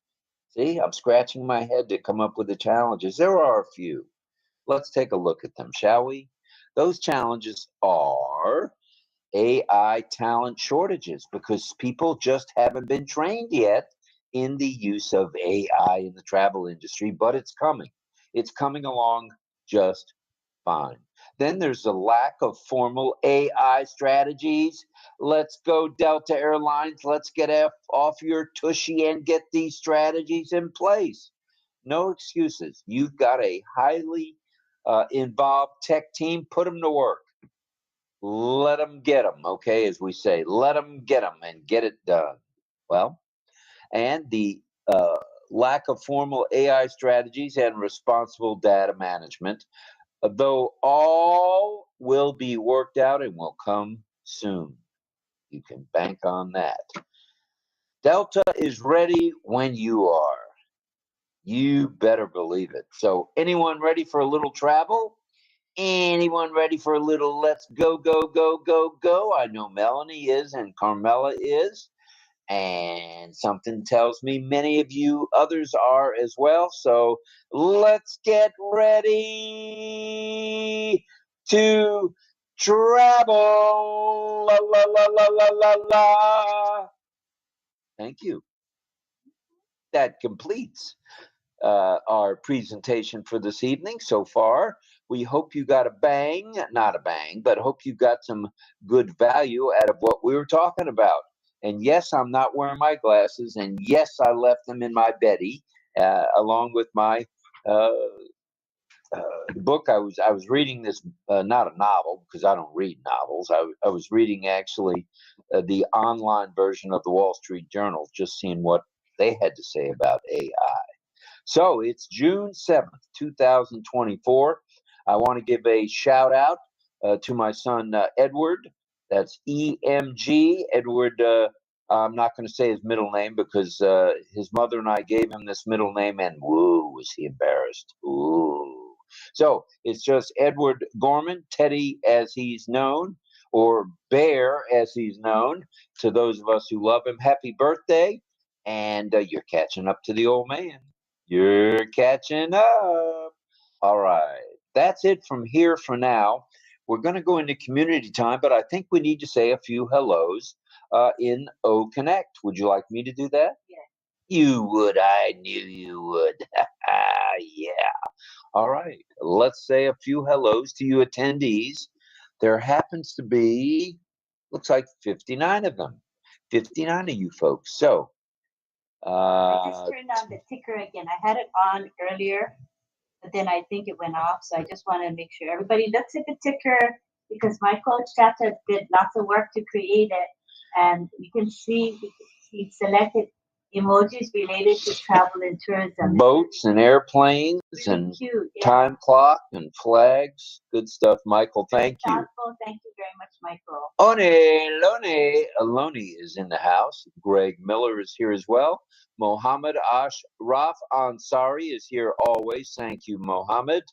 See, I'm scratching my head to come up with the challenges. There are a few. Let's take a look at them, shall we? Those challenges are AI talent shortages because people just haven't been trained yet in the use of AI in the travel industry, but it's coming. It's coming along just fine. Then there's a lack of formal AI strategies. Let's go, Delta Airlines. Let's get off your tushy and get these strategies in place. No excuses. You've got a highly involved tech team. Put them to work. Let them get them, okay, as we say. Let them get them and get it done. Well, and the lack of formal AI strategies and responsible data management, though all will be worked out and will come soon. You can bank on that. Delta is ready when you are. You better believe it. So anyone ready for a little travel? Anyone ready for a little let's go, go, go, go, go? I know Melanie is and Carmela is. And something tells me many of you others are as well. So let's get ready to travel. La, la, la, la, la, la, la. Thank you. That completes our presentation for this evening so far. We hope you got a bang, not a bang, but hope you got some good value out of what we were talking about. And yes, I'm not wearing my glasses, and yes, I left them in my beddy, along with my book. I was reading this, not a novel, because I don't read novels. I was reading actually the online version of the Wall Street Journal, just seeing what they had to say about AI. So it's June 7th, 2024. I want to give a shout out to my son, Edward. That's EMG. Edward, I'm not going to say his middle name because his mother and I gave him this middle name, and woo, was he embarrassed. Ooh. So it's just Edward Gorman, Teddy as he's known, or Bear as he's known, to those of us who love him. Happy birthday. And you're catching up to the old man. You're catching up. All right. That's it from here for now. We're going to go into community time, but I think we need to say a few hellos in OConnect. Would you like me to do that? Yes. You would. I knew you would. Yeah. All right. Let's say a few hellos to you attendees. There happens to be, looks like 59 of them. 59 of you folks. So, I just turned on the ticker again. I had it on earlier, but then I think it went off. So I just want to make sure everybody looks at the ticker, because Michael Chata did lots of work to create it. And you can see he selected emojis related to travel and tourism. Boats and airplanes and cute, yeah. time clock and flags. Good stuff, Michael. Thank you. Thoughtful. Thank you very much, Michael. Aloni is in the house. Greg Miller is here as well. Mohammed Ashraf Ansari is here always. Thank you, Mohammed.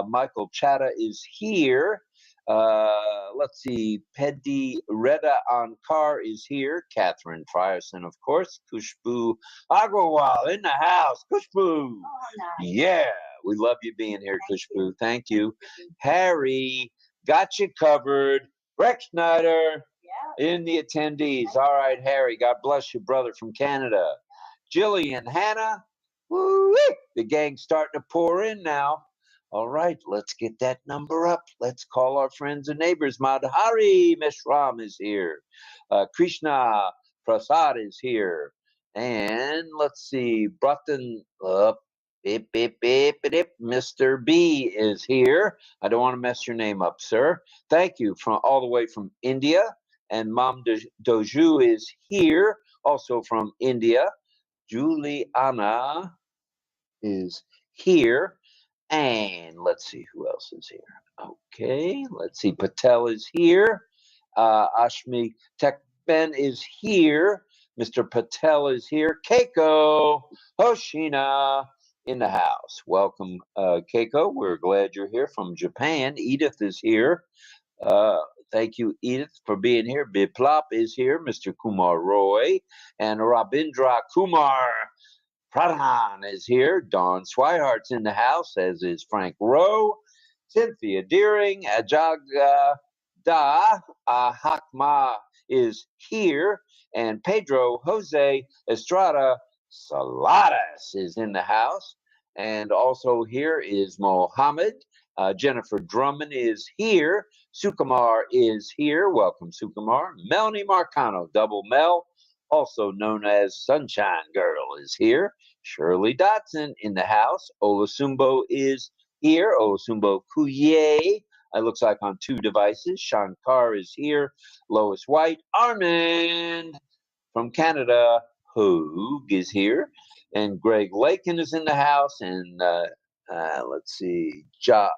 Michael Chata is here. Let's see. Pedi Reda Ankar is here. Catherine Frierson, of course. Kushbu Agrawal in the house. Kushbu. Oh, nice. Yeah, we love you being here, Kushbu. Thank you. Harry, got you covered. Rex Snyder in the attendees. All right, Harry, God bless you, brother from Canada. Jillian, Hannah, woo-wee. The gang's starting to pour in now. All right, let's get that number up. Let's call our friends and neighbors. Madhari Mishram is here. Krishna Prasad is here. And let's see, Bratan Mr. B is here. I don't want to mess your name up, sir. Thank you from all the way from India. And Mam Doju is here, also from India. Juliana is here. And let's see who else is here. Okay, let's see. Patel is here. Ashmi Tekben is here. Mr. Patel is here. Keiko Hoshina in the house. Welcome, Keiko. We're glad you're here from Japan. Edith is here. Thank you, Edith, for being here. Biplop is here. Mr. Kumar Roy. And Rabindra Kumar Pradhan is here. Dawn Swihart's in the house, as is Frank Rowe. Cynthia Deering. Ajaga Da Hakma is here. And Pedro Jose Estrada Saladas is in the house. And also here is Mohammed. Jennifer Drummond is here. Sukumar is here. Welcome, Sukumar. Melanie Marcano, Double Mel, also known as Sunshine Girl, is here. Shirley Dotson in the house. Olasumbo is here. Olasumbo Kuye. It looks like on 2 devices. Shankar is here. Lois White. Armand from Canada. Hoog is here. And Greg Lakin is in the house. And let's see. J.C.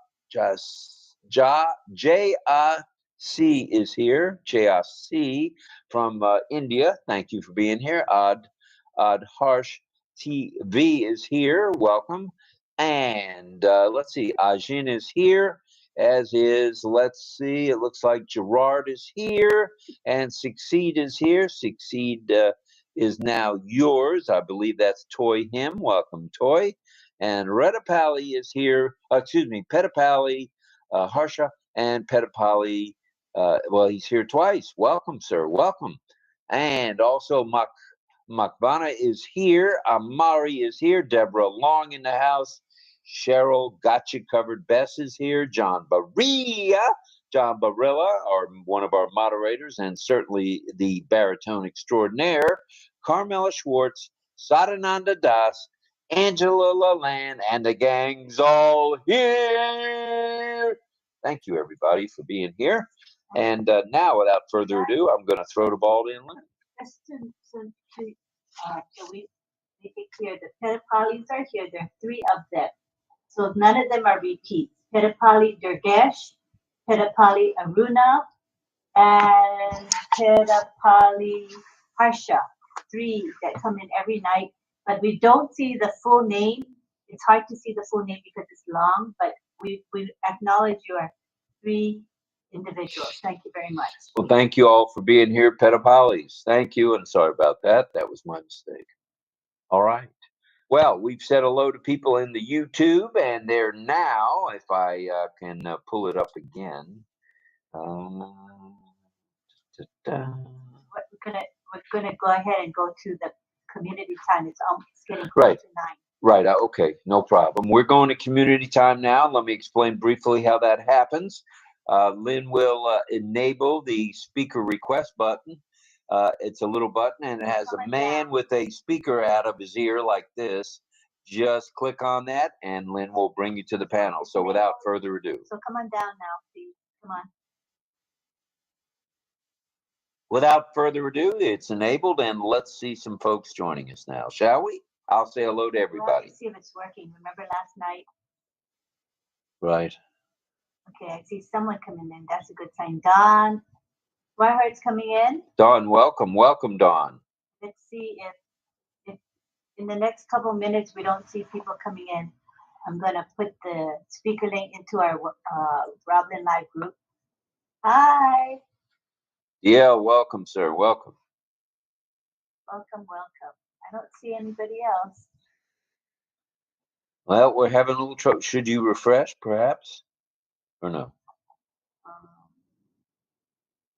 is here. J.C. from India. Thank you for being here. Harsh TV is here. Welcome. And let's see, Ajin is here, as is, let's see, it looks like Gerard is here, and Succeed is here. Succeed is now yours. I believe that's Toy Him. Welcome, Toy. And Redapali is here, Petapali, Harsha, and Petapali. Well, he's here twice. Welcome, sir. Welcome. And also Makvana is here. Amari is here. Deborah Long in the house. Cheryl Gotcha Covered. Bess is here. John Barilla, or one of our moderators, and certainly the baritone extraordinaire, Carmela Schwartz, Sadananda Das, Angela Laland, and the gang's all here. Thank you, everybody, for being here. And now, without further ado, I'm going to throw the ball to Lynn. Just so we make it clear, the Petapalis are here. There are 3 of them. So none of them are repeats. Petapali Durgesh, Petapali Aruna, and Petapali Harsha. 3 that come in every night. But we don't see the full name. It's hard to see the full name because it's long, but we acknowledge you are 3 individuals. Thank you very much. Well, thank you all for being here, Petapalis. Thank you, and sorry about that. That was my mistake. All right. Well, we've said hello to people in the YouTube, and they're now, if I can pull it up again. We're gonna go ahead and go to the community time. It's getting close to 9. Right. Okay. No problem. We're going to community time now. Let me explain briefly how that happens. Lynn will enable the speaker request button. It's a little button, and it has a man with a speaker out of his ear like this. Just click on that, and Lynn will bring you to the panel. So without further ado. So come on down now, please. Come on. Without further ado, it's enabled, and let's see some folks joining us now, shall we? I'll say hello to everybody. Let's see if it's working. Remember last night? Right. Okay, I see someone coming in. That's a good sign. Don Wirehart's coming in. Don, welcome. Welcome, Don. Let's see if in the next couple minutes we don't see people coming in. I'm going to put the speaker link into our RobLynn Live group. Hi. Yeah, welcome, sir. Welcome. Welcome, welcome. I don't see anybody else. Well, we're having a little trouble. Should you refresh, perhaps? Or no?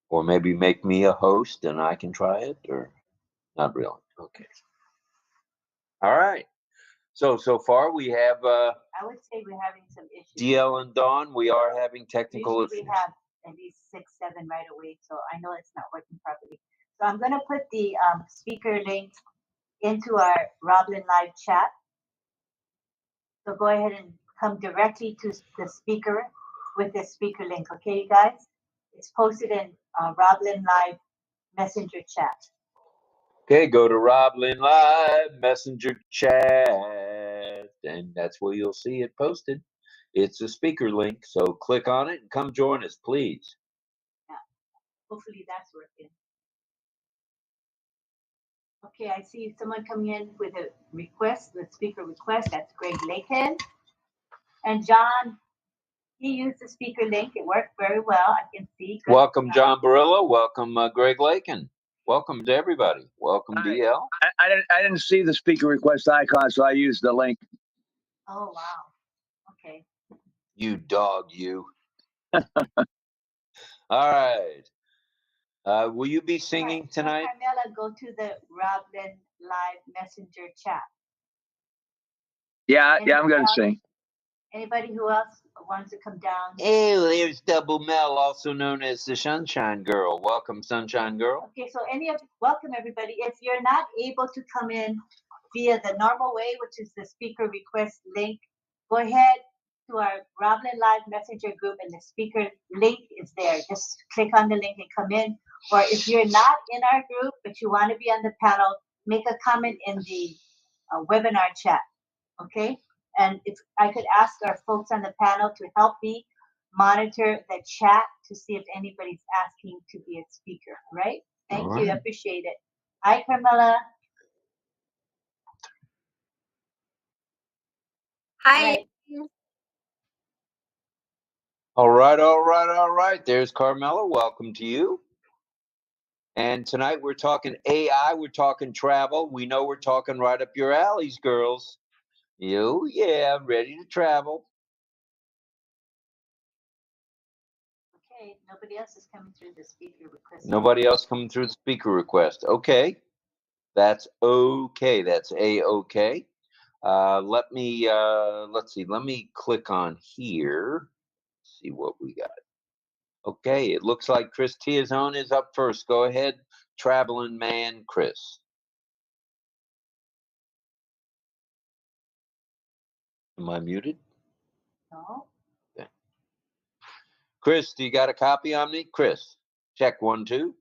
Or maybe make me a host and I can try it, or not really? Okay. All right. So far we have I would say we're having some issues. DL and Dawn, we are having technical issues. We have at least 6, 7 right away, so I know it's not working properly. So I'm going to put the speaker link into our RobLynn Live chat. So go ahead and come directly to the speaker with the speaker link, okay, you guys? It's posted in RobLynn Live Messenger chat. Okay, go to RobLynn Live Messenger chat, and that's where you'll see it posted. It's a speaker link, so click on it and come join us, please. Yeah, hopefully that's working. Okay, I see someone coming in with a request, the speaker request. That's Greg Lakin. And John, he used the speaker link. It worked very well. I can see. Good. Welcome, John Barilla. Welcome, Greg Lakin. Welcome to everybody. Welcome, DL. I didn't see the speaker request icon, so I used the link. Oh, wow. Okay. You dog, you. All right. Will you be singing tonight? Carmela, go to the RobLynn Live Messenger chat. Yeah, I'm going to sing. Anybody who else wants to come down? Hey, there's Double Mel, also known as the Sunshine Girl. Welcome, Sunshine Girl. Okay, so welcome everybody. If you're not able to come in via the normal way, which is the speaker request link, go ahead to our RobLynn Live Messenger group, and the speaker link is there. Just click on the link and come in. Or if you're not in our group but you want to be on the panel, make a comment in the webinar chat. Okay. And if I could ask our folks on the panel to help me monitor the chat to see if anybody's asking to be a speaker, right? Thank you, appreciate it. Hi, Carmela. Hi. All right, all right, all right. There's Carmela. Welcome to you. And tonight we're talking AI. We're talking travel. We know we're talking right up your alleys, girls. You, yeah, ready to travel. Okay, nobody else is coming through the speaker request. Nobody else coming through the speaker request. Okay, that's okay. That's A-okay. Let's see. Let me click on here. See what we got. Okay, it looks like Chris Tiazone is up first. Go ahead, traveling man, Chris. Am I muted? No. Okay. Chris, do you got a copy on me? Chris, check 1, 2.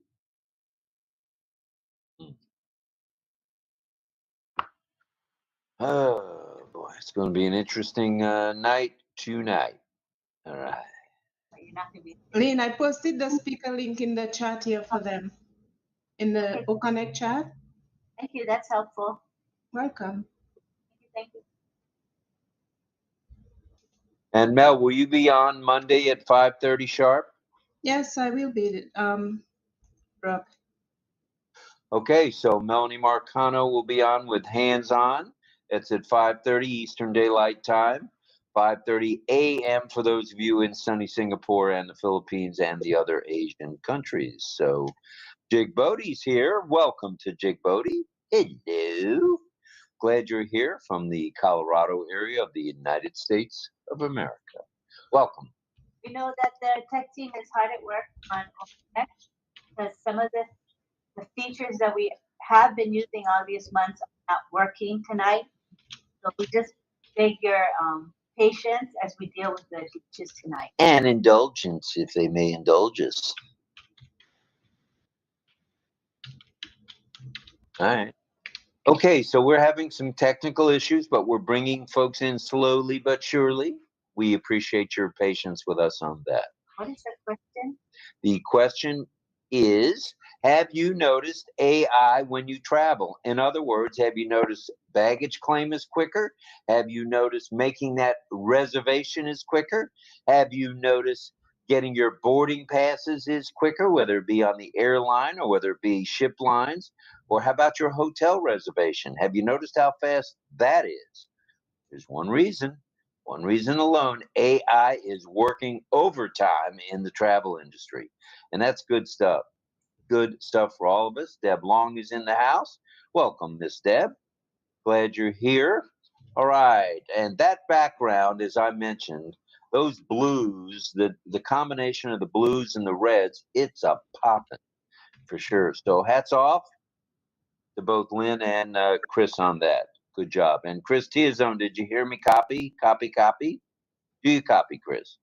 Oh boy, it's going to be an interesting night tonight. All right. Lynn, I posted the speaker link in the chat here for them, in the OConnect chat. Thank you. That's helpful. Welcome. Thank you. And Mel, will you be on Monday at 5:30 sharp? Yes, I will be, Rob. Okay, so Melanie Marcano will be on with Hands On. It's at 5:30 Eastern Daylight Time, 5:30 a.m. for those of you in sunny Singapore and the Philippines and the other Asian countries. So 𝗬𝗫𝘁𝗶𝗲's here. Welcome to 𝗬𝗫𝘁𝗶𝗲. Hello. Glad you're here from the Colorado area of the United States of America. Welcome. We know that the tech team is hard at work on OConnect because some of the features that we have been using all these months are not working tonight. So we just beg your patience as we deal with the glitches tonight. And indulgence, if they may indulge us. All right. Okay, so we're having some technical issues, but we're bringing folks in slowly but surely. We appreciate your patience with us on that. What is the question? The question is, have you noticed AI when you travel? In other words, have you noticed baggage claim is quicker? Have you noticed making that reservation is quicker? Have you noticed getting your boarding passes is quicker, whether it be on the airline or whether it be ship lines? Or how about your hotel reservation? Have you noticed how fast that is? There's one reason alone. AI is working overtime in the travel industry. And that's good stuff. Good stuff for all of us. Deb Long is in the house. Welcome, Miss Deb. Glad you're here. All right. And that background, as I mentioned, those blues, the combination of the blues and the reds, it's a poppin' for sure. So hats off to both Lynn and Chris on that. Good job. And Chris Tiazone, did you hear me? Copy, copy, copy. Do you copy, Chris?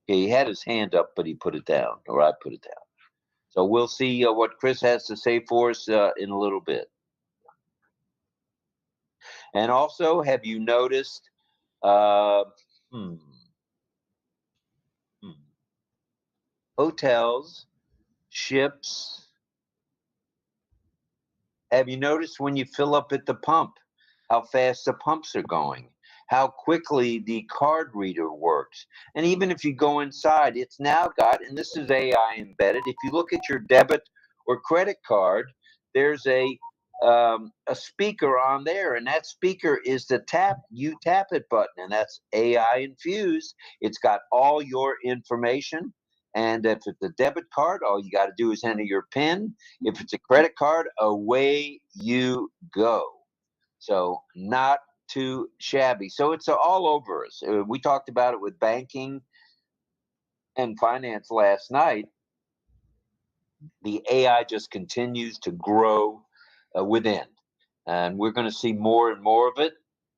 Okay, he had his hand up, but he put it down, or I put it down. So we'll see what Chris has to say for us in a little bit. And also, have you noticed hotels, ships? Have you noticed when you fill up at the pump, how fast the pumps are going? How quickly the card reader works? And even if you go inside, it's now got, and this is AI embedded, if you look at your debit or credit card, there's a speaker on there, and that speaker is the tap it button, and that's AI infused. It's got all your information. And if it's a debit card, all you got to do is enter your PIN. If it's a credit card, away you go. So not too shabby. So it's all over us. We talked about it with banking and finance last night. The AI just continues to grow within. And we're going to see more and more of it,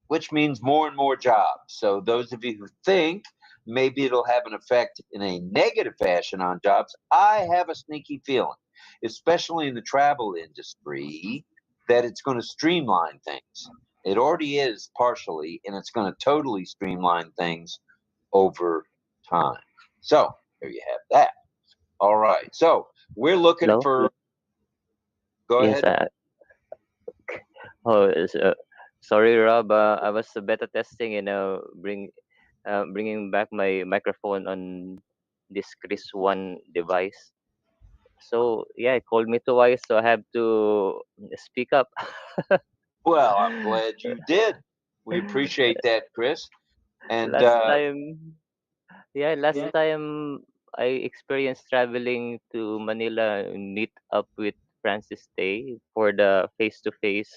which means more and more jobs. So those of you who think maybe it'll have an effect in a negative fashion on jobs, I have a sneaky feeling, especially in the travel industry, that it's going to streamline things. It already is partially, and it's going to totally streamline things over time. So there you have that. All right. So we're looking for. Go Yes, ahead. Sorry, Rob. I was beta testing, bringing back my microphone on this Chris One device. So yeah, it called me twice, so I have to speak up. Well, I'm glad you did. We appreciate that, Chris. And Last time I experienced traveling to Manila and meet up with Francis Day for the face-to-face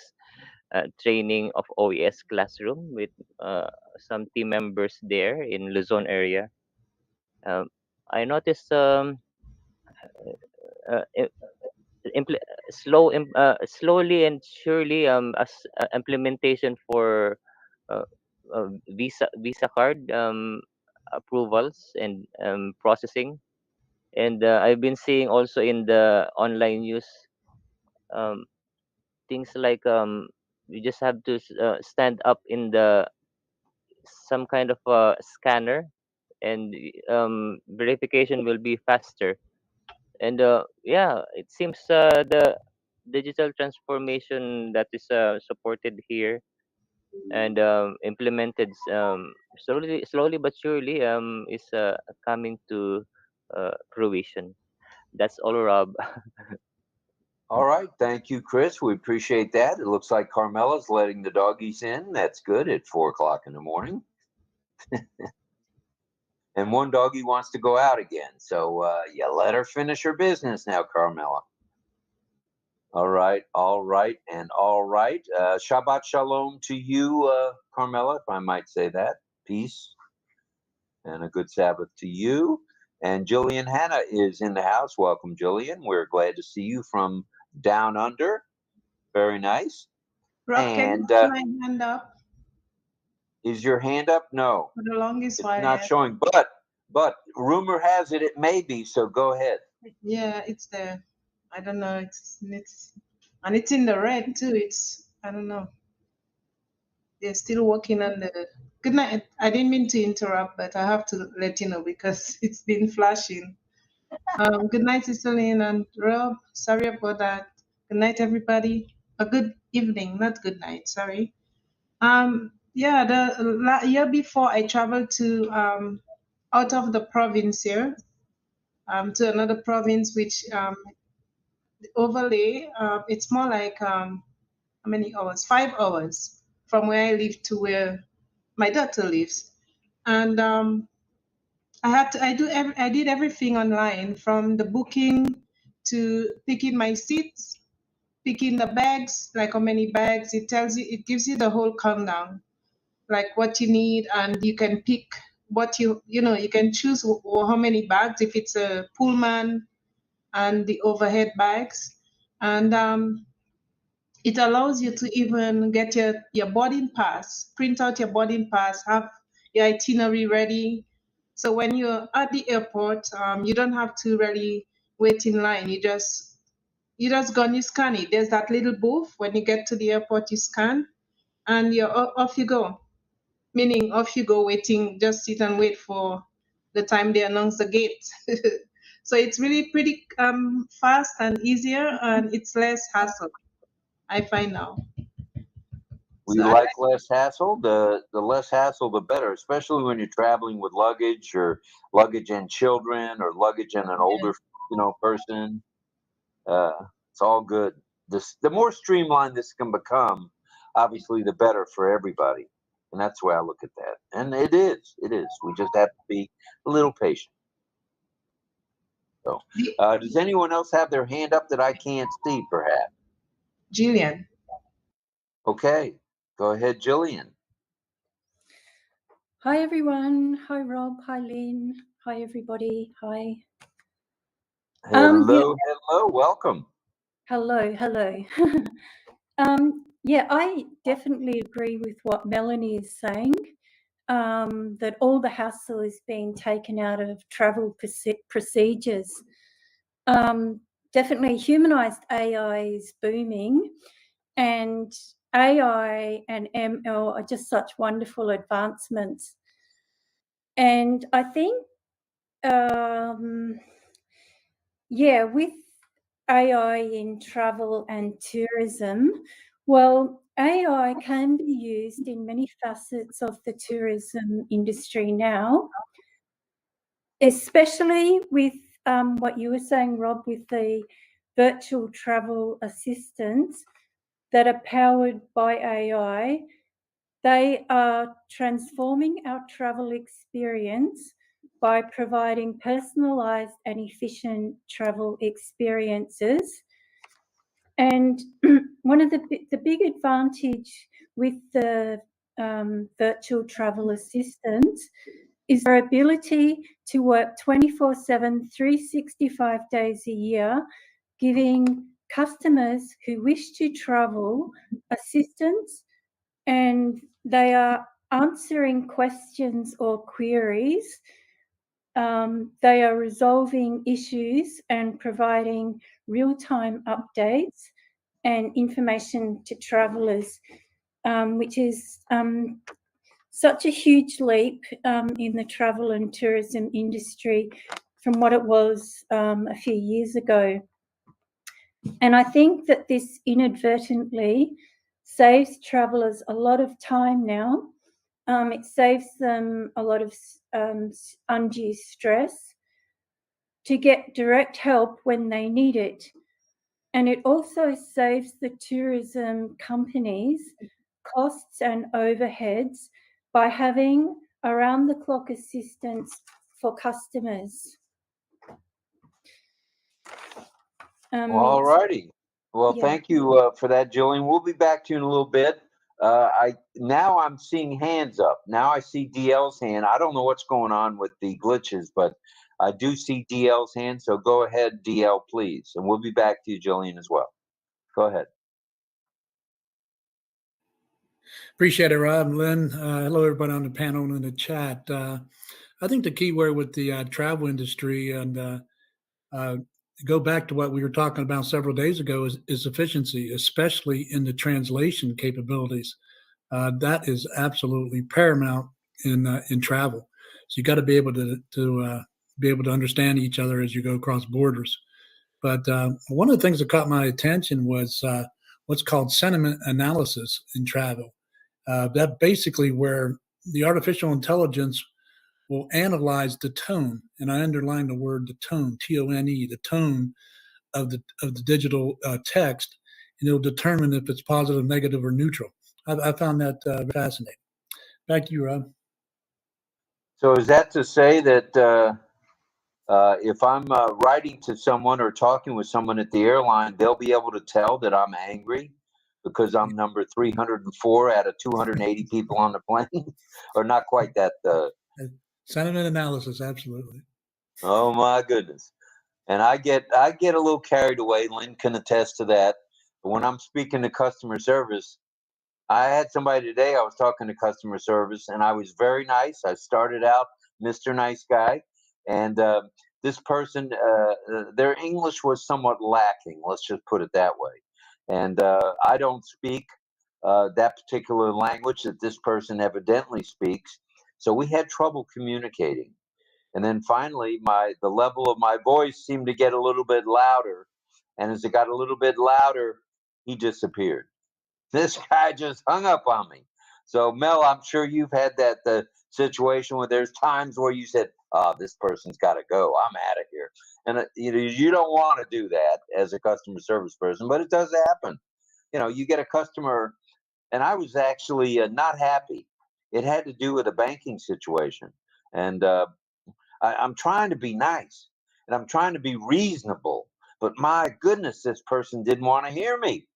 training of OES classroom with some team members there in Luzon area. I noticed uh, i- slowly and surely as implementation for uh, visa card approvals and processing. And I've been seeing also in the online news um, things like you just have to stand up in the some kind of scanner, and verification will be faster. And yeah, it seems the digital transformation that is supported here and implemented slowly but surely is coming to fruition. That's all, Rob. all right, thank you, Chris. We appreciate that. It looks like Carmela's letting the doggies in. That's good at 4 o'clock in the morning. And one doggie wants to go out again. So you let her finish her business now, Carmela. All right, all right, and all right. Shabbat shalom to you, Carmela, if I might say that. Peace and a good Sabbath to you. And Jillian Hanna is in the house. Welcome, Jillian. We're glad to see you from down under. Very nice. Rob, can you And see my hand up is your hand up? No, for the longest it's while? not showing. But rumor has it may be. So go ahead. Yeah, it's there. I don't know. It's and it's in the red too. I don't know. They're still working on the. Good night. I didn't mean to interrupt, but I have to let you know because it's been flashing. Good night, Sister Lynn and Rob. Sorry about that. Good night, everybody. A good evening, not good night. Sorry. Yeah, the year before I traveled to out of the province here, to another province, which overlay. It's more like how many hours? 5 hours from where I live to where my daughter lives, and I did everything online from the booking to picking my seats, picking the bags, like how many bags. It gives you the whole countdown, like what you need, and you can pick what you can choose how many bags if it's a Pullman and the overhead bags, and it allows you to even get your boarding pass, print out your boarding pass, have your itinerary ready. So when you're at the airport, you don't have to really wait in line. You just go and you scan it. There's that little booth. When you get to the airport, you scan and off you go. Meaning off you go, waiting, just sit and wait for the time they announce the gate. So it's really pretty fast and easier, and it's less hassle, I find now. We So like less hassle. The less hassle, the better, especially when you're traveling with luggage or luggage and children or luggage and an older, person. It's all good. The more streamlined this can become, obviously, the better for everybody. And that's the way I look at that. And it is. It is. We just have to be a little patient. So, does anyone else have their hand up that I can't see, perhaps? Jillian. Okay. Go ahead, Jillian. Hi, everyone. Hi, Rob. Hi, Lynn. Hi, everybody. Hi. Hello, hello. Welcome. Hello. Yeah, I definitely agree with what Melanie is saying, that all the hassle is being taken out of travel procedures. Definitely humanized AI is booming, and AI and ML are just such wonderful advancements. And I think, with AI in travel and tourism, Well, AI can be used in many facets of the tourism industry now, especially with what you were saying, Rob, with the virtual travel assistants that are powered by AI. They are transforming our travel experience by providing personalized and efficient travel experiences. And one of the big advantage with the virtual travel assistants is their ability to work 24/7, 365 days a year, giving customers who wish to travel assistance, and they are answering questions or queries. They are resolving issues and providing real-time updates and information to travellers, which is such a huge leap in the travel and tourism industry from what it was a few years ago. And I think that this inadvertently saves travellers a lot of time now. It saves them a lot of undue stress to get direct help when they need it. And it also saves the tourism companies costs and overheads by having around-the-clock assistance for customers. All righty. Well, yeah. thank you for that, Jillian. We'll be back to you in a little bit. Now I'm seeing hands up. Now I see DL's hand. I don't know what's going on with the glitches, but I do see DL's hand. So go ahead, DL, please. And we'll be back to you, Jillian, as well. Go ahead. Appreciate it, Rob, Lynn. Hello, everybody on the panel and in the chat. I think the key word with the travel industry, and go back to what we were talking about several days ago, is efficiency, especially in the translation capabilities. That is absolutely paramount in travel. So you got to be able to understand each other as you go across borders. But one of the things that caught my attention was what's called sentiment analysis in travel. That basically where the artificial intelligence will analyze the tone, and I underline the word the tone, T-O-N-E, the tone of the digital text, and it'll determine if it's positive, negative, or neutral. I found that fascinating. Back to you, Rob. So is that to say that if I'm writing to someone or talking with someone at the airline, they'll be able to tell that I'm angry because I'm number 304 out of 280 people on the plane? Or not quite that? Sentiment analysis, absolutely. Oh my goodness. And I get a little carried away. Lynn can attest to that. But when I'm speaking to customer service, I had somebody today, I was talking to customer service, and I was very nice. I started out Mr. Nice Guy. And this person, their English was somewhat lacking. Let's just put it that way. And I don't speak that particular language that this person evidently speaks. So we had trouble communicating. And then finally, the level of my voice seemed to get a little bit louder. And as it got a little bit louder, he disappeared. This guy just hung up on me. So Mel, I'm sure you've had that the situation where there's times where you said, "Oh, this person's got to go. I'm out of here." And you don't want to do that as a customer service person, but it does happen. You get a customer, and I was actually not happy. It had to do with a banking situation, and I'm trying to be nice and I'm trying to be reasonable, but my goodness, this person didn't want to hear me.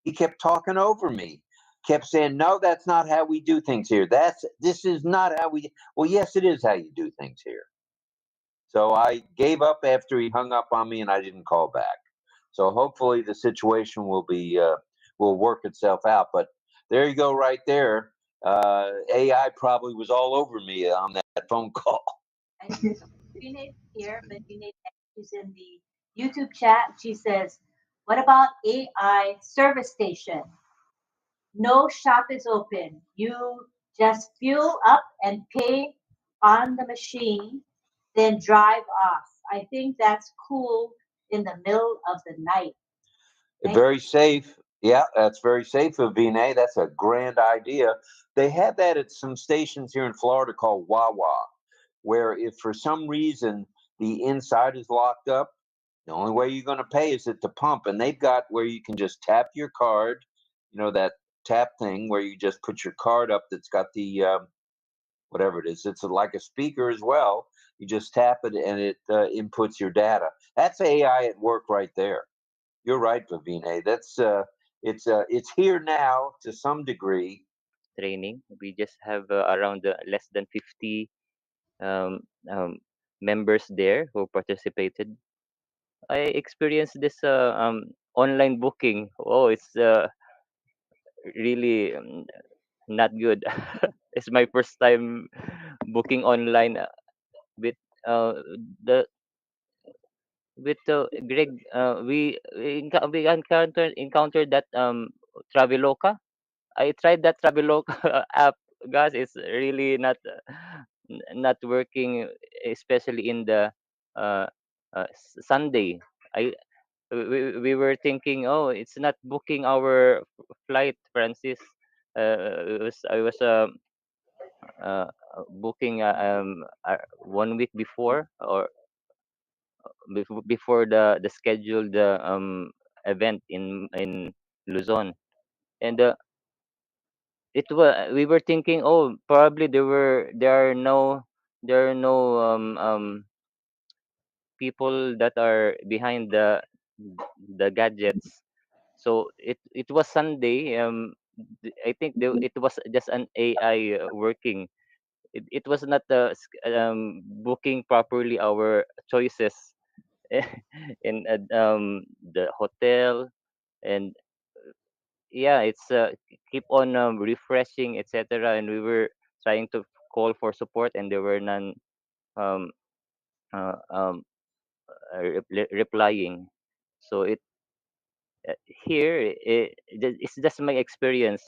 He kept talking over me, kept saying, "No, that's not how we do things here. This is not how we." Well, yes, it is how you do things here. So I gave up after he hung up on me, and I didn't call back. So hopefully the situation will work itself out. But there you go, right there. AI probably was all over me on that phone call. Vinay here, but Vinay, she's in the YouTube chat. She says, "What about AI service station? No shop is open. You just fuel up and pay on the machine, then drive off. I think that's cool in the middle of the night." Very safe. Yeah, that's very safe of VNA. That's a grand idea. They have that at some stations here in Florida called Wawa, where if for some reason the inside is locked up, the only way you're going to pay is at the pump. And they've got where you can just tap your card, that tap thing where you just put your card up that's got the whatever it is. It's like a speaker as well. You just tap it and it inputs your data. That's AI at work right there. You're right, Pavine. That's it's here now to some degree. Training. We just have around less than 50 um, members there who participated. I experienced this online booking. Oh, it's really not good. It's my first time booking online with uh, the Greg. We encountered that Traveloka. I tried that Traveloka app, guys. It's really not working, especially in the uh, Sunday. I we were thinking, oh, it's not booking our flight, Francis. I was booking 1 week before, or before the scheduled event in Luzon, and it was we were thinking, oh, probably there are no people that are behind the gadgets. So it was Sunday. I think it was just an AI working. It was not booking properly our choices in the hotel, and yeah, it's keep on refreshing, etc. And we were trying to call for support, and there were none um, uh, um, replying. So here it's just my experience.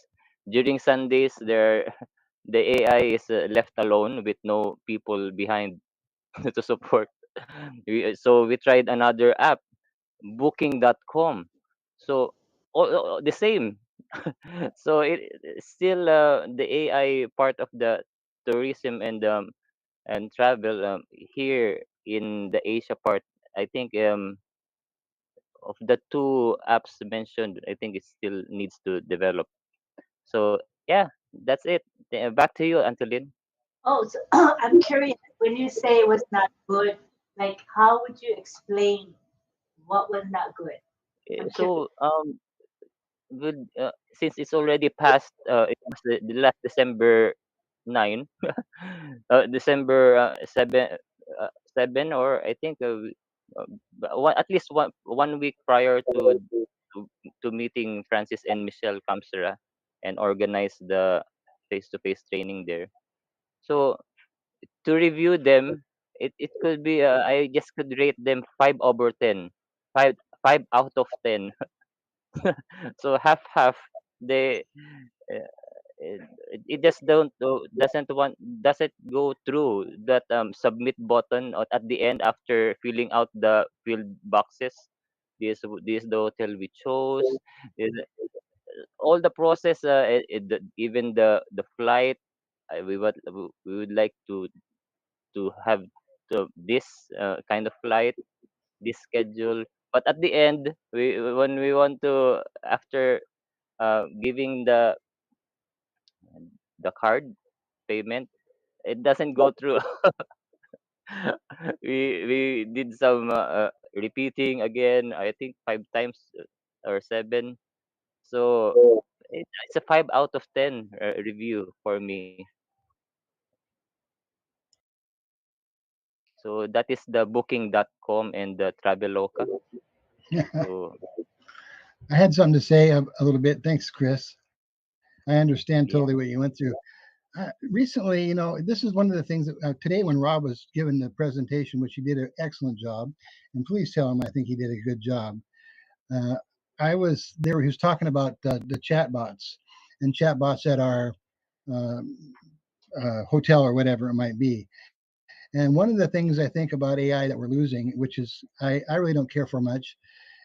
During Sundays, the AI is left alone with no people behind to support. So we tried another app, Booking.com. So the same. So it's still the AI part of the tourism and travel here in the Asia part. I think of the two apps mentioned, I think it still needs to develop. So yeah, that's it. Back to you, Antolin. Oh, so I'm curious. When you say it was not good, like how would you explain what was not good? I'm curious. So good since it's already past it was the last December 9, December 7, or I think at least one week prior to meeting Francis and Michelle Kamsera and organize the face-to-face training there. So to review them, it could be I just could rate them 5/10, 5 out of 10. So half half. They uh, it just doesn't go through that submit button at the end after filling out the field boxes. This the hotel we chose. Is- all the process, even the flight, we would like to have this kind of flight, this schedule. But at the end, when we want to, after giving the card payment, it doesn't go through. We did some repeating again. I think 5 times or 7. So it's a 5 out of 10 review for me. So that is the Booking.com and the Traveloka. So I had something to say a little bit. Thanks, Chris. I understand yeah. totally what you went through. Recently, this is one of the things that today when Rob was giving the presentation, which he did an excellent job, and please tell him I think he did a good job. Uh, I was there. He was talking about the chatbots and chatbots at our um, hotel or whatever it might be. And one of the things I think about AI that we're losing, which is I really don't care for much,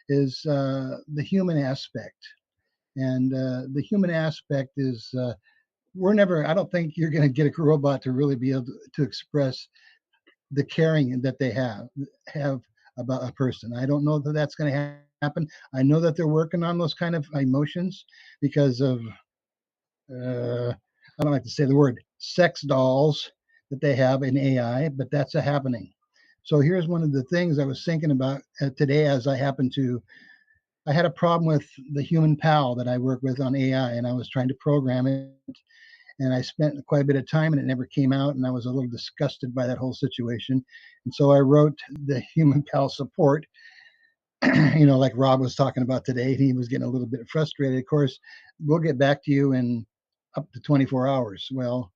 is the human aspect. And the human aspect is I don't think you're going to get a robot to really be able to express the caring that they have about a person. I don't know that that's going to happen. I know that they're working on those kind of emotions because of, I don't like to say the word, sex dolls that they have in AI, but that's happening. So here's one of the things I was thinking about today as I had a problem with the human pal that I work with on AI, and I was trying to program it. And I spent quite a bit of time and it never came out. And I was a little disgusted by that whole situation. And so I wrote the human pal support, like Rob was talking about today. He was getting a little bit frustrated. Of course, we'll get back to you in up to 24 hours. Well,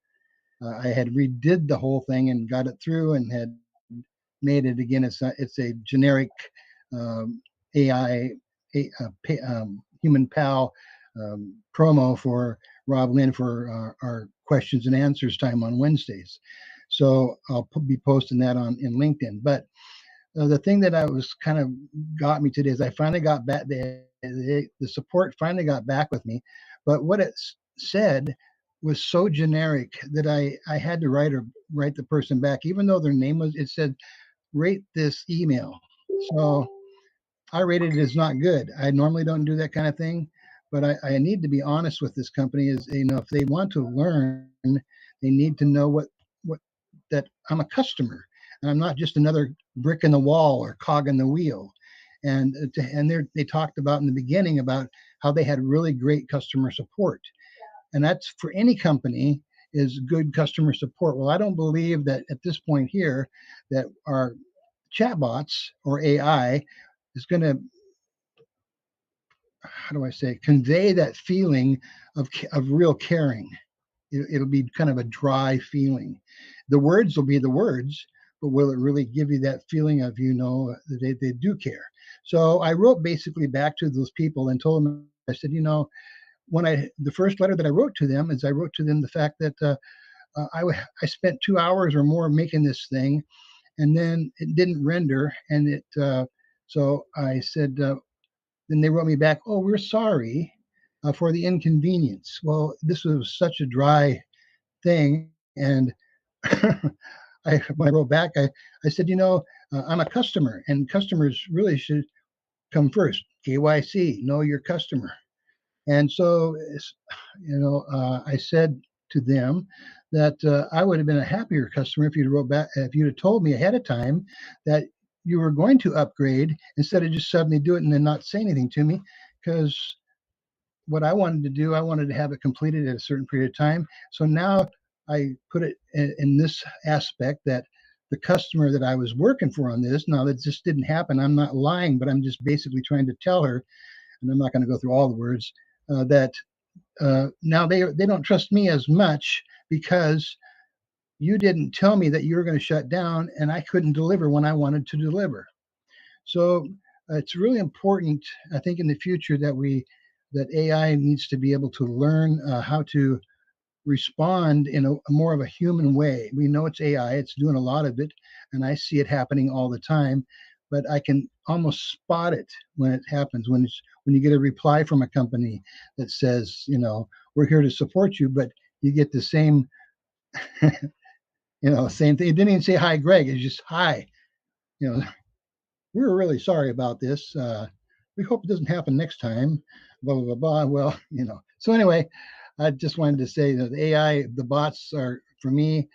I had redid the whole thing and got it through and had made it again. It's a generic AI human pal promo for RobLynn for our questions and answers time on Wednesdays. So I'll be posting that in LinkedIn. But the thing that I was kind of got me today is I finally got back, the support finally got back with me. But what it said was so generic that I had to write the person back, even though their name it said, rate this email. So I rated it as not good. I normally don't do that kind of thing, but I need to be honest with this company is, if they want to learn, they need to know what that I'm a customer and I'm not just another brick in the wall or cog in the wheel. And they talked about in the beginning about how they had really great customer support. And that's for any company is good customer support. Well, I don't believe that at this point here that our chatbots or AI is going to, how do I say, convey that feeling of real caring. It'll be kind of a dry feeling. The words will be the words, but will it really give you that feeling of, that they do care? So I wrote basically back to those people and told them, I said, the first letter that I wrote to them is I wrote to them the fact that I spent 2 hours or more making this thing, and then it didn't render, and so I said, then they wrote me back, oh, we're sorry for the inconvenience. Well, this was such a dry thing, and when I wrote back, I said, I'm a customer, and customers really should come first. KYC, know your customer. And so, I said to them that I would have been a happier customer if you'd have told me ahead of time that you were going to upgrade instead of just suddenly do it and then not say anything to me. Because what I wanted to do, I wanted to have it completed at a certain period of time. So now I put it in this aspect that the customer that I was working for on this, now that just didn't happen. I'm not lying, but I'm just basically trying to tell her, and I'm not going to go through all the words, that now they don't trust me as much because you didn't tell me that you were going to shut down and I couldn't deliver when I wanted to deliver. So it's really important, I think, in the future that AI needs to be able to learn how to respond in a more of a human way. We know it's AI, it's doing a lot of it, and I see it happening all the time, but I can almost spot it when it happens, when you get a reply from a company that says, we're here to support you, but you get the same, same thing. It didn't even say, hi, Greg. It's just, hi, we're really sorry about this. We hope it doesn't happen next time, blah, blah, blah, blah. Well, so anyway, I just wanted to say that the AI, the bots are, for me,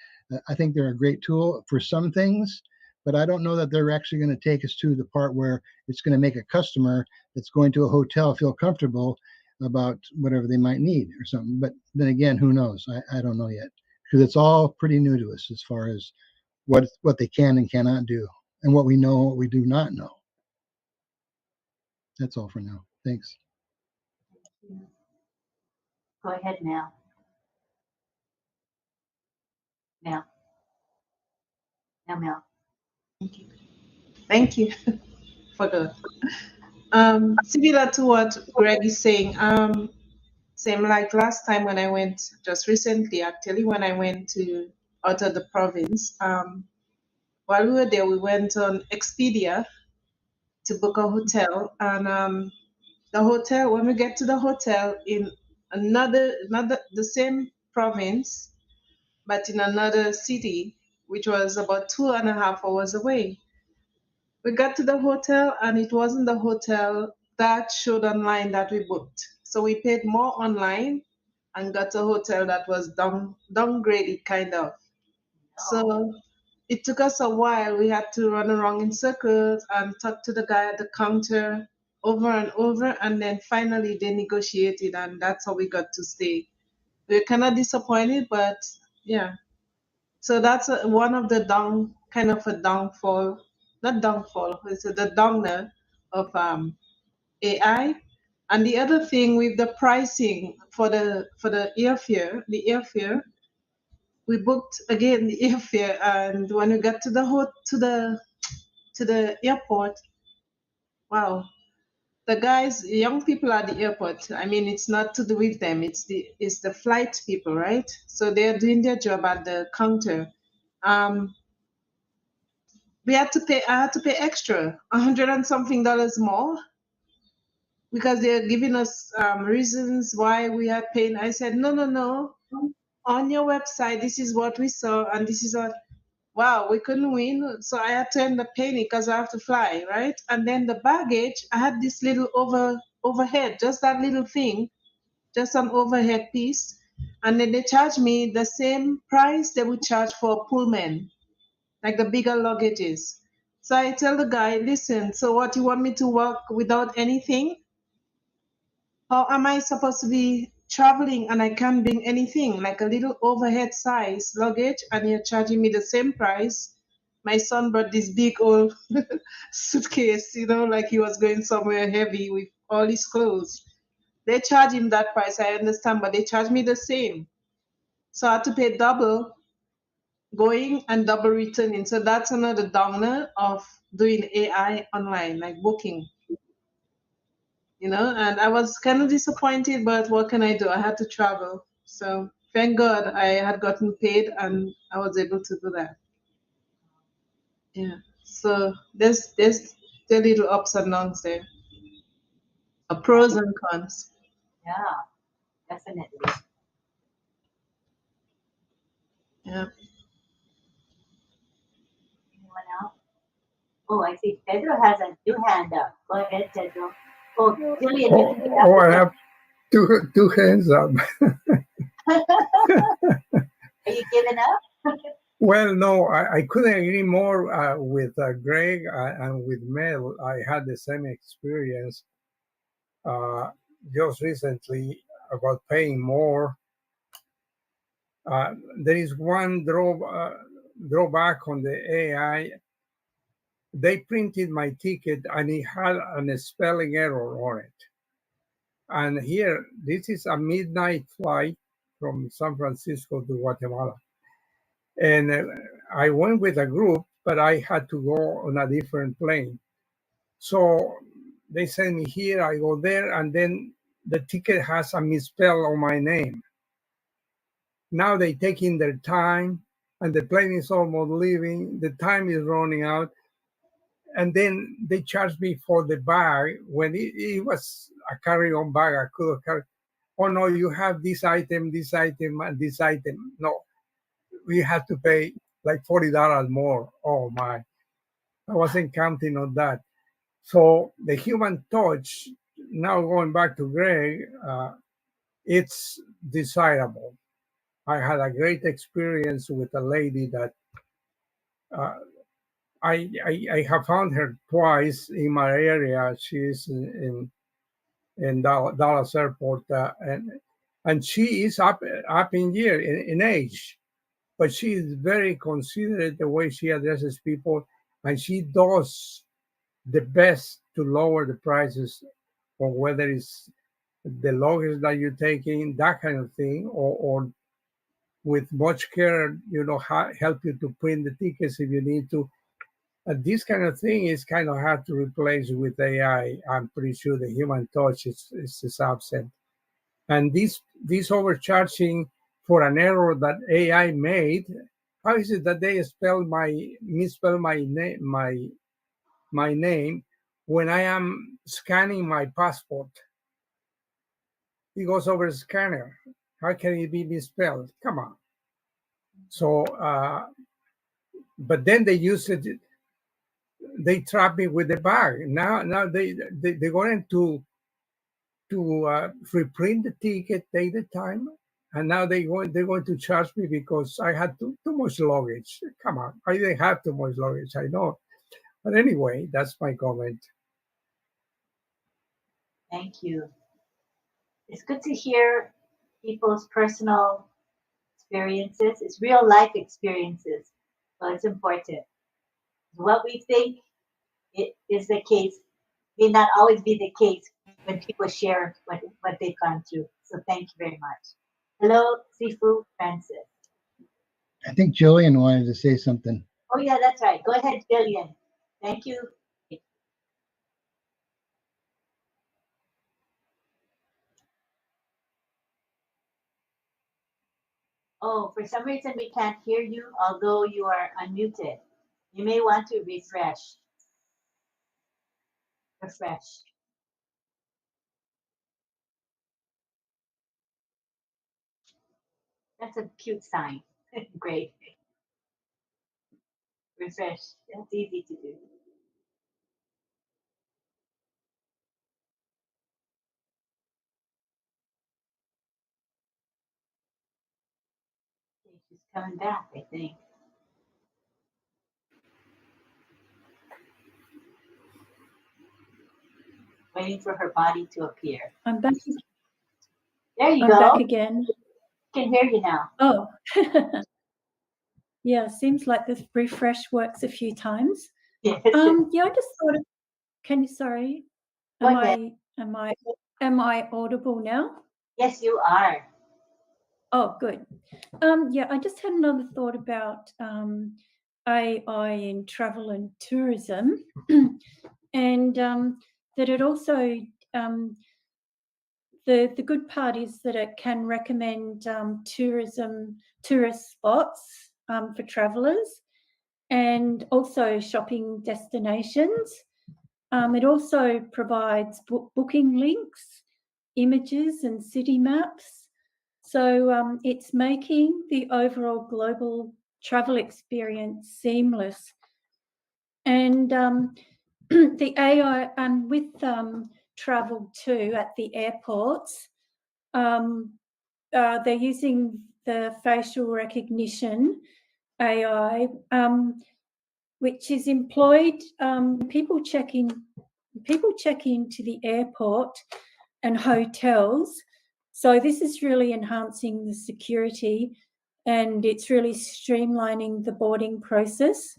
I think they're a great tool for some things, but I don't know that they're actually going to take us to the part where it's going to make a customer that's going to a hotel feel comfortable about whatever they might need or something. But then again, who knows? I don't know yet, because it's all pretty new to us as far as what they can and cannot do, and what we know and what we do not know. That's all for now. Thanks. Go ahead, Mel. Mel. Thank you for the similar to what Greg is saying. Same like last time when I went, just recently actually, when I went out of the province. While we were there, we went on Expedia to book a hotel, and The hotel, when we get to the hotel in another the same province, but in another city, which was about 2.5 hours away. We got to the hotel and it wasn't the hotel that showed online that we booked. So we paid more online and got a hotel that was downgraded kind of. So it took us a while. We had to run around in circles and talk to the guy at the counter over and over, and then finally they negotiated, and that's how we got to stay. We were kind of disappointed, but yeah. So that's one of the kind of a downfall, not downfall, it's the downer of AI. And the other thing with the pricing for the airfare, we booked again the airfare, and when we got to the airport, wow, the guys, young people at the airport. I mean, it's not to do with them. It's the flight people, right? So they're doing their job at the counter. I had to pay extra, $100 and something more, because they're giving us reasons why we are paying. I said, no. On your website, this is what we saw, and this is what. Wow, we couldn't win, so I had to end up paying it because I have to fly, right? And then the baggage, I had this little overhead, just that little thing, just an overhead piece, and then they charged me the same price they would charge for a Pullman, like the bigger luggages. So I tell the guy, listen, so what, you want me to work without anything? How am I supposed to be traveling and I can't bring anything, like a little overhead size luggage, and you're charging me the same price? My son brought this big old suitcase, like he was going somewhere heavy with all his clothes. They charge him that price, I understand, but they charge me the same. So I had to pay double going and double returning. So that's another downer of doing AI online, like booking. And I was kind of disappointed, but what can I do? I had to travel. So thank God I had gotten paid and I was able to do that. Yeah. So there's the little ups and downs there. Pros and cons. Yeah, definitely. Yeah. Anyone else? Oh, I see Pedro has a new hand up. Go ahead, Pedro. Oh, Julian, you can get I have two hands up. Are you giving up? Well, no, I couldn't agree more with Greg and with Mel. I had the same experience just recently about paying more. There is one drawback on the AI. They printed my ticket and it had a spelling error on it. And here, this is a midnight flight from San Francisco to Guatemala. And I went with a group, but I had to go on a different plane. So they send me here, I go there, and then the ticket has a misspell on my name. Now they taking their time, and the plane is almost leaving, the time is running out, and then they charge me for the bag when it was a carry-on bag. I could have carried. Oh no, you have this item, and this item. No, we have to pay like $40 more. Oh my, I wasn't counting on that. So the human touch, now going back to Greg, it's desirable. I had a great experience with a lady that I have found her twice in my area. She's in Dallas Airport, and she is up in year in age, but she is very considerate the way she addresses people, and she does the best to lower the prices, or whether it's the luggage that you're taking, that kind of thing, or with much care, help you to print the tickets if you need to. This kind of thing is kind of hard to replace with AI. I'm pretty sure the human touch is absent. And this overcharging for an error that AI made, how is it that they misspell my name when I am scanning my passport, it goes over the scanner. How can it be misspelled? Come on. So, but then they use it. They trap me with the bag. Now they're going to reprint the ticket, take the time, and now they're going to charge me because I had too much luggage. Come on, I didn't have too much luggage. I know, but anyway, that's my comment. Thank you. It's good to hear people's personal experiences. It's real life experiences, so it's important. What we think it is the case may not always be the case when people share what they've gone through. So thank you very much. Hello, Sifu Francis. I think Jillian wanted to say something. Oh yeah, that's right. Go ahead, Jillian. Thank you. Oh, for some reason we can't hear you, although you are unmuted. You may want to refresh. Refresh. That's a cute sign. Great. Refresh. That's easy to do. Okay, she's coming back, I think. Waiting for her body to appear. I'm back. There you I'm go. back again. Can hear you now. Oh, yeah. Seems like this refresh works a few times. Yes. Yeah. I just thought. Can you? Sorry. Go ahead. Am I audible now? Yes, you are. Oh, good. Yeah. I just had another thought about AI in travel and tourism, and that it also. The good part is that it can recommend tourist spots for travellers, and also shopping destinations. It also provides booking links, images, and city maps. So it's making the overall global travel experience seamless. And the AI with travel too at the airports, they're using the facial recognition AI, which is employed. People check into the airport and hotels. So this is really enhancing the security, and it's really streamlining the boarding process,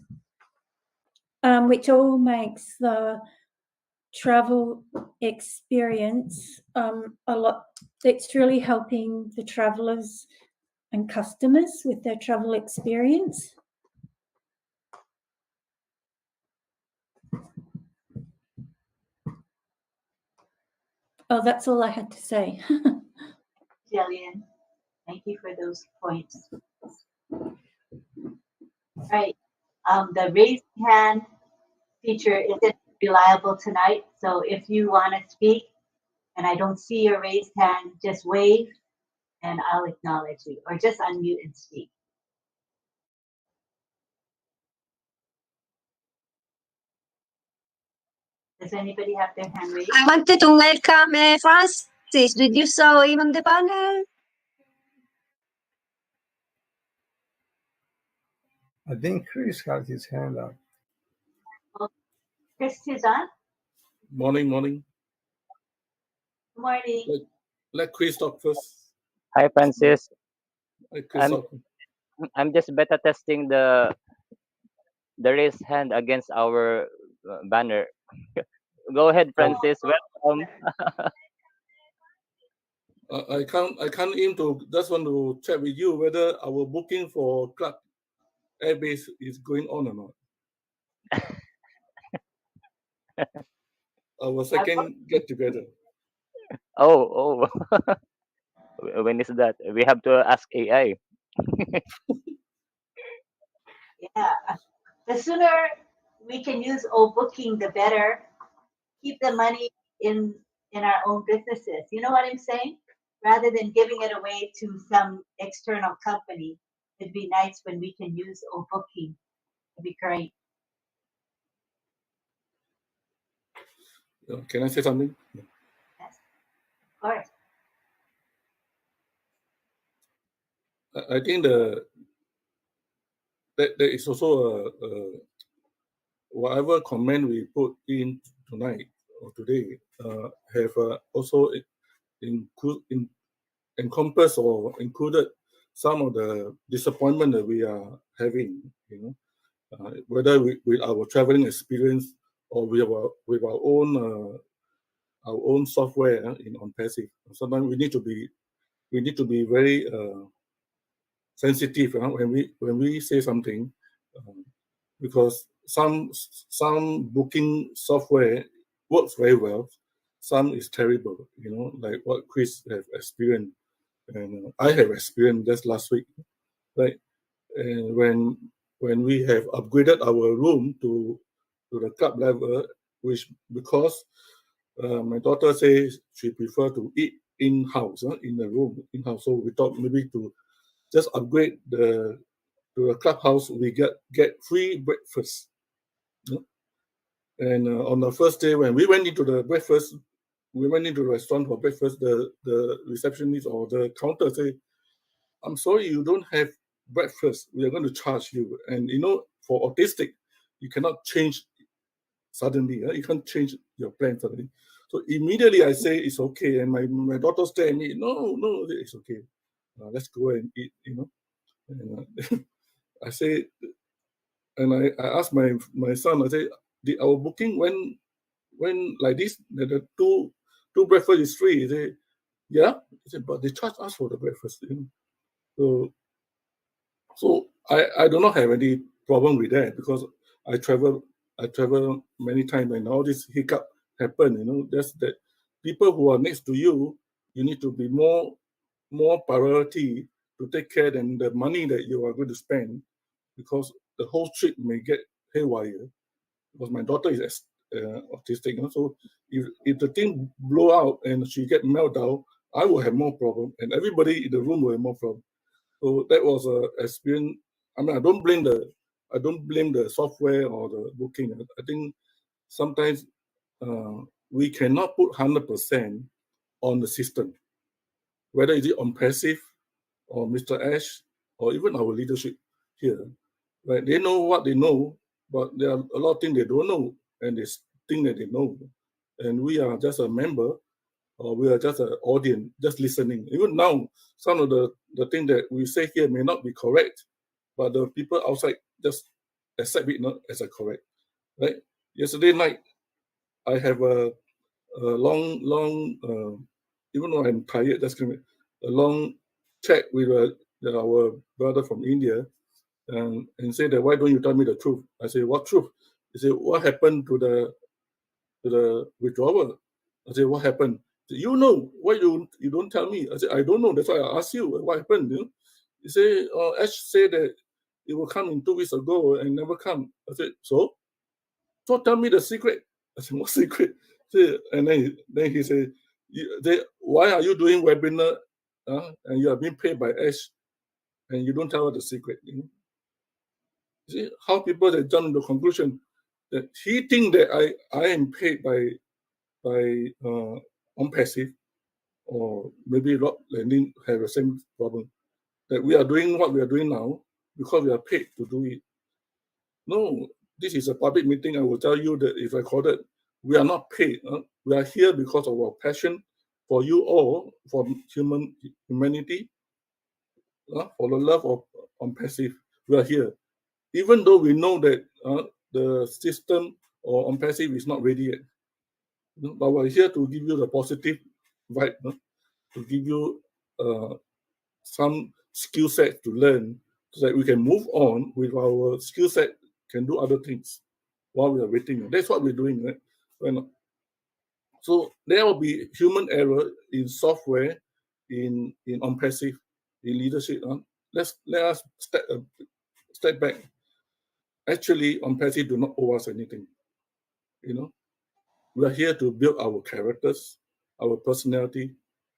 which all makes the travel experience a lot. It's really helping the travelers and customers with their travel experience. Oh, that's all I had to say. Jillian, thank you for those points. Right. The raised hand feature isn't reliable tonight. So if you want to speak and I don't see your raised hand, just wave and I'll acknowledge you, or just unmute and speak. Does anybody have their hand raised? I wanted to welcome Francis. Did you saw him on the panel? I think Chris has his hand up. Oh, Chris is on. Morning. Good morning. Let Chris talk first. Hi, Francis. Hi, Chris. I'm just beta testing the raised hand against our banner. Go ahead, Francis. Welcome. I can't aim to just want to check with you whether our booking for Clark Air Base is going on or not. Our second get together. Oh. When is that? We have to ask AI. Yeah. The sooner we can use booking, the better. keep the money in our own businesses. You know what I'm saying? Rather than giving it away to some external company, it'd be nice when we can use booking. It'd be great. Can I say something? Yes, of course. I think there is also whatever comment we put in tonight or today have also encompassed or included some of the disappointment that we are having, whether with our traveling experience or with our own software in ONPASSIVE. Sometimes we need to be very sensitive when we say something, because some booking software works very well, some is terrible, like what Chris have experienced, and I have experienced just last week, right? And when we have upgraded our room to the club level, which because my daughter says she prefer to eat in-house, in the room in-house, so we thought maybe to just upgrade to the clubhouse, we get free breakfast. And on the first day when we went into the breakfast, we went into the restaurant for breakfast, the receptionist or the counter say, "I'm sorry, you don't have breakfast. We are going to charge you." And for autistic, you cannot change suddenly. You can't change your plan suddenly. So immediately I say it's okay, and my daughter stared at me. No, it's okay. Let's go and eat. And I say, and I asked my son. I say, "Did our booking when like this? The two breakfast is free?" He say, "Yeah." He said, "But they charge us for the breakfast." So I do not have any problem with that, because I travel many times, and all this hiccup happen. That's that people who are next to you, you need to be more priority to take care than the money that you are going to spend, because the whole trip may get haywire. Because my daughter is autistic, so if the thing blow out and she get meltdown, I will have more problem, and everybody in the room will have more problem. So that was a experience. I mean, I don't blame the software or the booking. I think sometimes we cannot put 100% on the system, whether it is ONPASSIVE or Mr. Ash or even our leadership here. Right? They know what they know, but there are a lot of things they don't know, and they think that they know. And we are just a member, or we are just an audience, just listening. Even now, some of the things that we say here may not be correct, but the people outside just accept it not as a correct. Right? Yesterday night, I have a long, even though I'm tired, just give me a long chat with our brother from India, and say that, "Why don't you tell me the truth?" I say, "What truth?" He said, "What happened to the withdrawal?" I said, "What happened?" He said, "You know, why you don't tell me?" I said, "I don't know. That's why I asked you what happened." He said, "Ash said that it will come in 2 weeks ago and never come." I said, So tell me the secret." I said, "What secret?" And then he said, "Why are you doing webinar and you are being paid by Ash and you don't tell her the secret?" You see how people that jump to the conclusion that he think that I am paid by ONPASSIVE, or maybe Lynn have the same problem, that we are doing what we are doing now because we are paid to do it. No, this is a public meeting. I will tell you that if recorded, we are not paid. We are here because of our passion for you all, for humanity, for the love of ONPASSIVE. We are here. Even though we know that the system or ONPASSIVE is not ready yet. But we're here to give you the positive vibe, to give you some skill set to learn, so that we can move on with our skill set, can do other things while we are waiting. That's what we're doing, right? So there will be human error in software, in ONPASSIVE, in leadership. Let us step back. Actually, ONPASSIVE do not owe us anything. we are here to build our characters, our personality,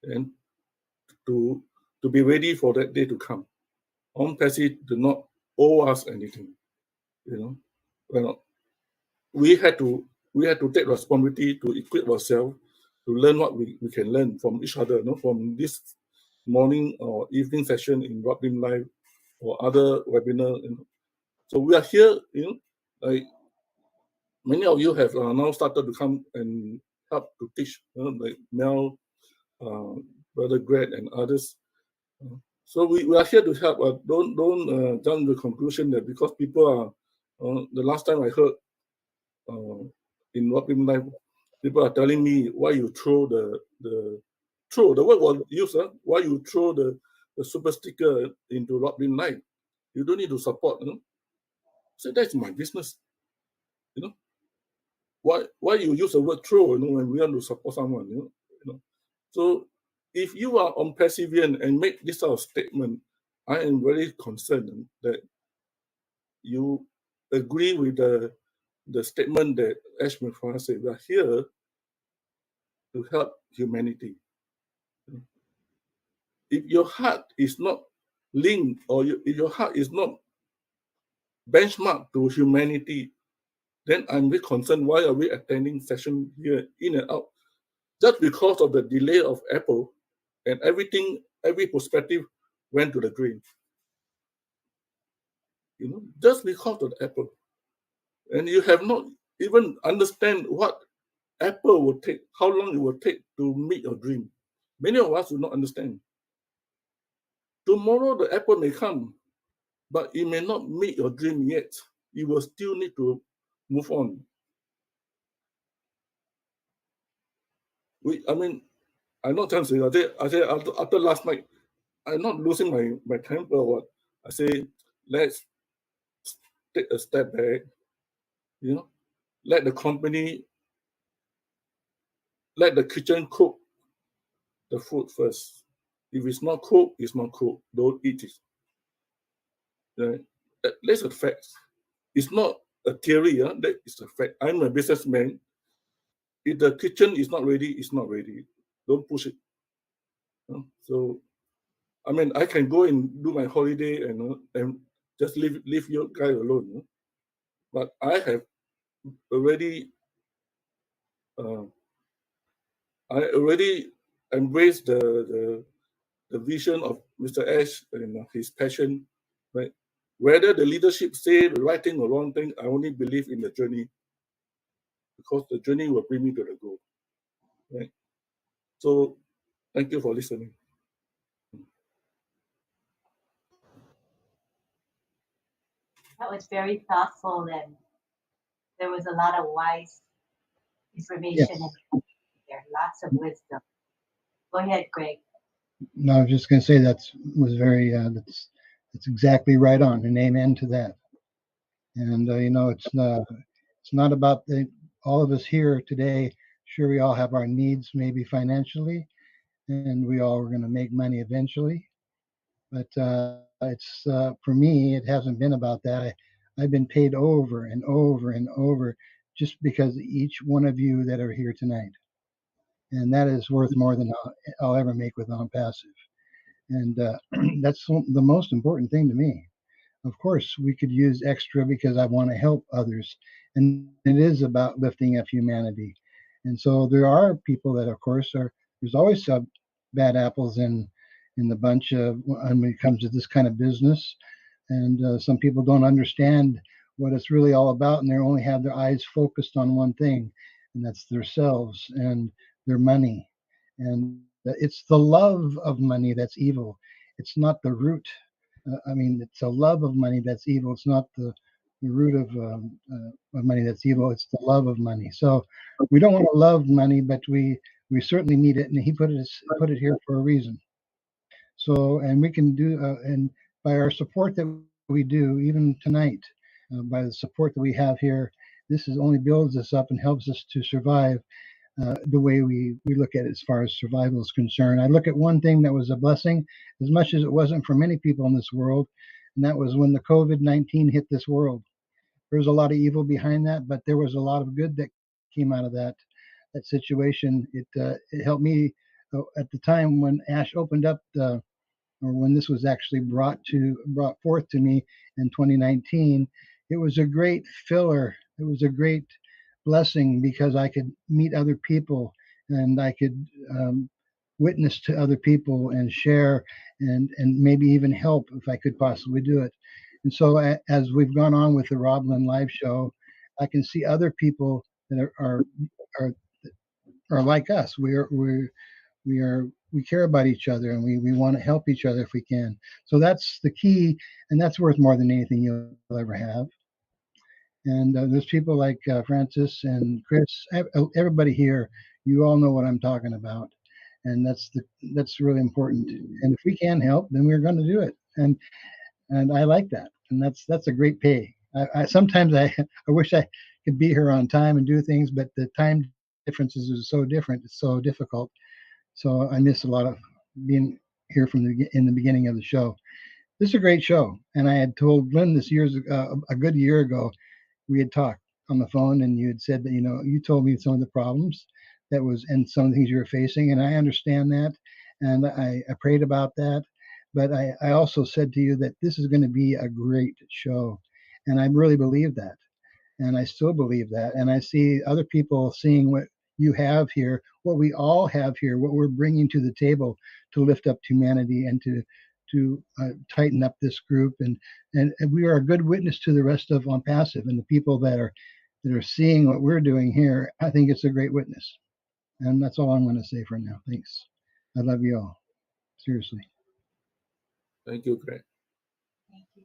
and to be ready for that day to come. ONPASSIVE do not owe us anything, you know. Well, we had to take responsibility to equip ourselves to learn what we can learn from each other, you know, from this morning or evening session in RobLynn Live or other webinar. You know. So we are here, you know, like many of you have now started to come and help to teach, you know, like Mel, Brother Greg, and others. So we are here to help. Don't jump to the conclusion that because people are. The last time I heard in RobLynn Live, people are telling me why you throw the word was used. Why you throw the super sticker into RobLynn Live? You don't need to support. You know? So that's my business. You know. Why you use the word throw? You know, when we want to support someone. You know. So if you are ONPASSIVE and make this sort of statement, I am very concerned that you agree with the statement that 𝗬𝗺𝘁𝗶𝗲𝘀 said. We are here to help humanity. If your heart is not linked, or if your heart is not benchmarked to humanity, then I'm very concerned. Why are we attending session here in and out? Just because of the delay of Apple, and every perspective went to the drain. You know, just because of Apple, and you have not even understand what Apple will take, how long it will take to meet your dream. Many of us will not understand. Tomorrow the Apple may come, but it may not meet your dream yet. You will still need to move on. I'm not trying to say, I say after last night, I'm not losing my temper or what. I say, let's take a step back, you know, let the company, let the kitchen cook the food first. If it's not cooked, it's not cooked. Don't eat it. Right? That's a fact. It's not a theory, that is a fact. I'm a businessman. If the kitchen is not ready, it's not ready. Don't push it. So, I mean, I can go and do my holiday and just leave your guy alone. But I have already, embraced the vision of Mr. Ash and his passion. Right? Whether the leadership say the right thing or wrong thing, I only believe in the journey, because the journey will bring me to the goal. Right? So, thank you for listening. That was very thoughtful, and there was a lot of wise information in there, lots of wisdom. Go ahead, Greg. No, I was just going to say that was very, that's exactly right on, and amen to that. And, you know, it's not about all of us here today. Sure, we all have our needs, maybe financially, and we all are going to make money eventually. But it's for me, it hasn't been about that. I've been paid over and over and over just because of each one of you that are here tonight. And that is worth more than I'll ever make with ONPASSIVE. And that's the most important thing to me. Of course, we could use extra because I want to help others. And it is about lifting up humanity. And so there are people that, of course, there's always some bad apples in the bunch when it comes to this kind of business. And some people don't understand what it's really all about, and they only have their eyes focused on one thing, and that's themselves and their money. And it's the love of money that's evil. It's not the root. It's a love of money that's evil. It's not the root of money that's evil. It's the love of money. So we don't want to love money, but we certainly need it. And he put it here for a reason. So, and we can do, and by our support that we do, even tonight, by the support that we have here, this only builds us up and helps us to survive the way we look at it as far as survival is concerned. I look at one thing that was a blessing, as much as it wasn't for many people in this world, and that was when the COVID-19 hit this world. There was a lot of evil behind that, but there was a lot of good that came out of that. that situation. It helped me at the time when Ash opened up or when this was actually brought forth to me in 2019. It was a great filler. It was a great blessing because I could meet other people and I could witness to other people and share and maybe even help if I could possibly do it. And so as we've gone on with the RobLynn live show, I can see other people that are like us. We care about each other and we want to help each other if we can. So that's the key, and that's worth more than anything you'll ever have. And there's people like Francis and Chris, everybody here. You all know what I'm talking about, and that's really important. And if we can help, then we're going to do it. And I like that, and that's a great pay. I sometimes I wish I could be here on time and do things, but the time differences are so different. It's so difficult. So I miss a lot of being here in the beginning of the show. This is a great show, and I had told Lynn this a good year ago. We had talked on the phone, and you had said that you told me some of the problems and some of the things you were facing, and I understand that, and I prayed about that. But I also said to you that this is going to be a great show, and I really believe that, and I still believe that, and I see other people seeing what you have here, what we all have here, what we're bringing to the table to lift up humanity and to tighten up this group, and we are a good witness to the rest of ONPASSIVE and the people that are seeing what we're doing here. I think it's a great witness, and that's all I'm going to say for now. Thanks. I love you all, seriously. Thank you, Greg. Thank you.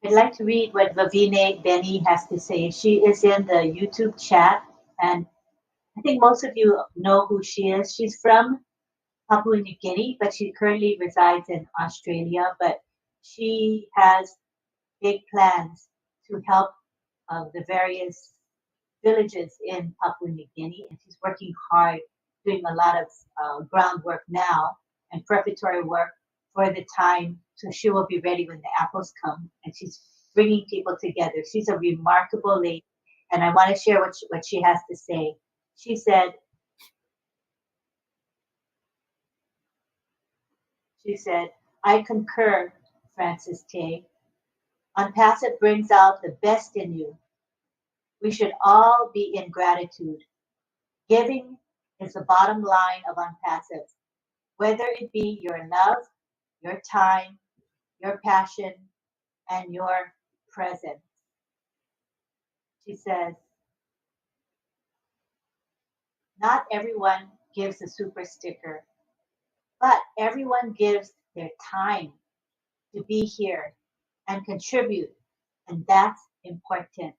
I'd like to read what 𝗦𝗺𝗶𝗁𝘁 has to say. She is in the YouTube chat, and I think most of you know who she is. She's from Papua New Guinea, but she currently resides in Australia. But she has big plans to help the various villages in Papua New Guinea, and she's working hard, doing a lot of groundwork now and preparatory work for the time, so she will be ready when the apples come. And she's bringing people together. She's a remarkable lady, and I want to share what she has to say. She said, I concur, Francis Tay. ONPASSIVE brings out the best in you. We should all be in gratitude. Giving is the bottom line of ONPASSIVE, whether it be your love, your time, your passion, and your presence. She says, not everyone gives a super sticker, but everyone gives their time to be here and contribute, and that's important.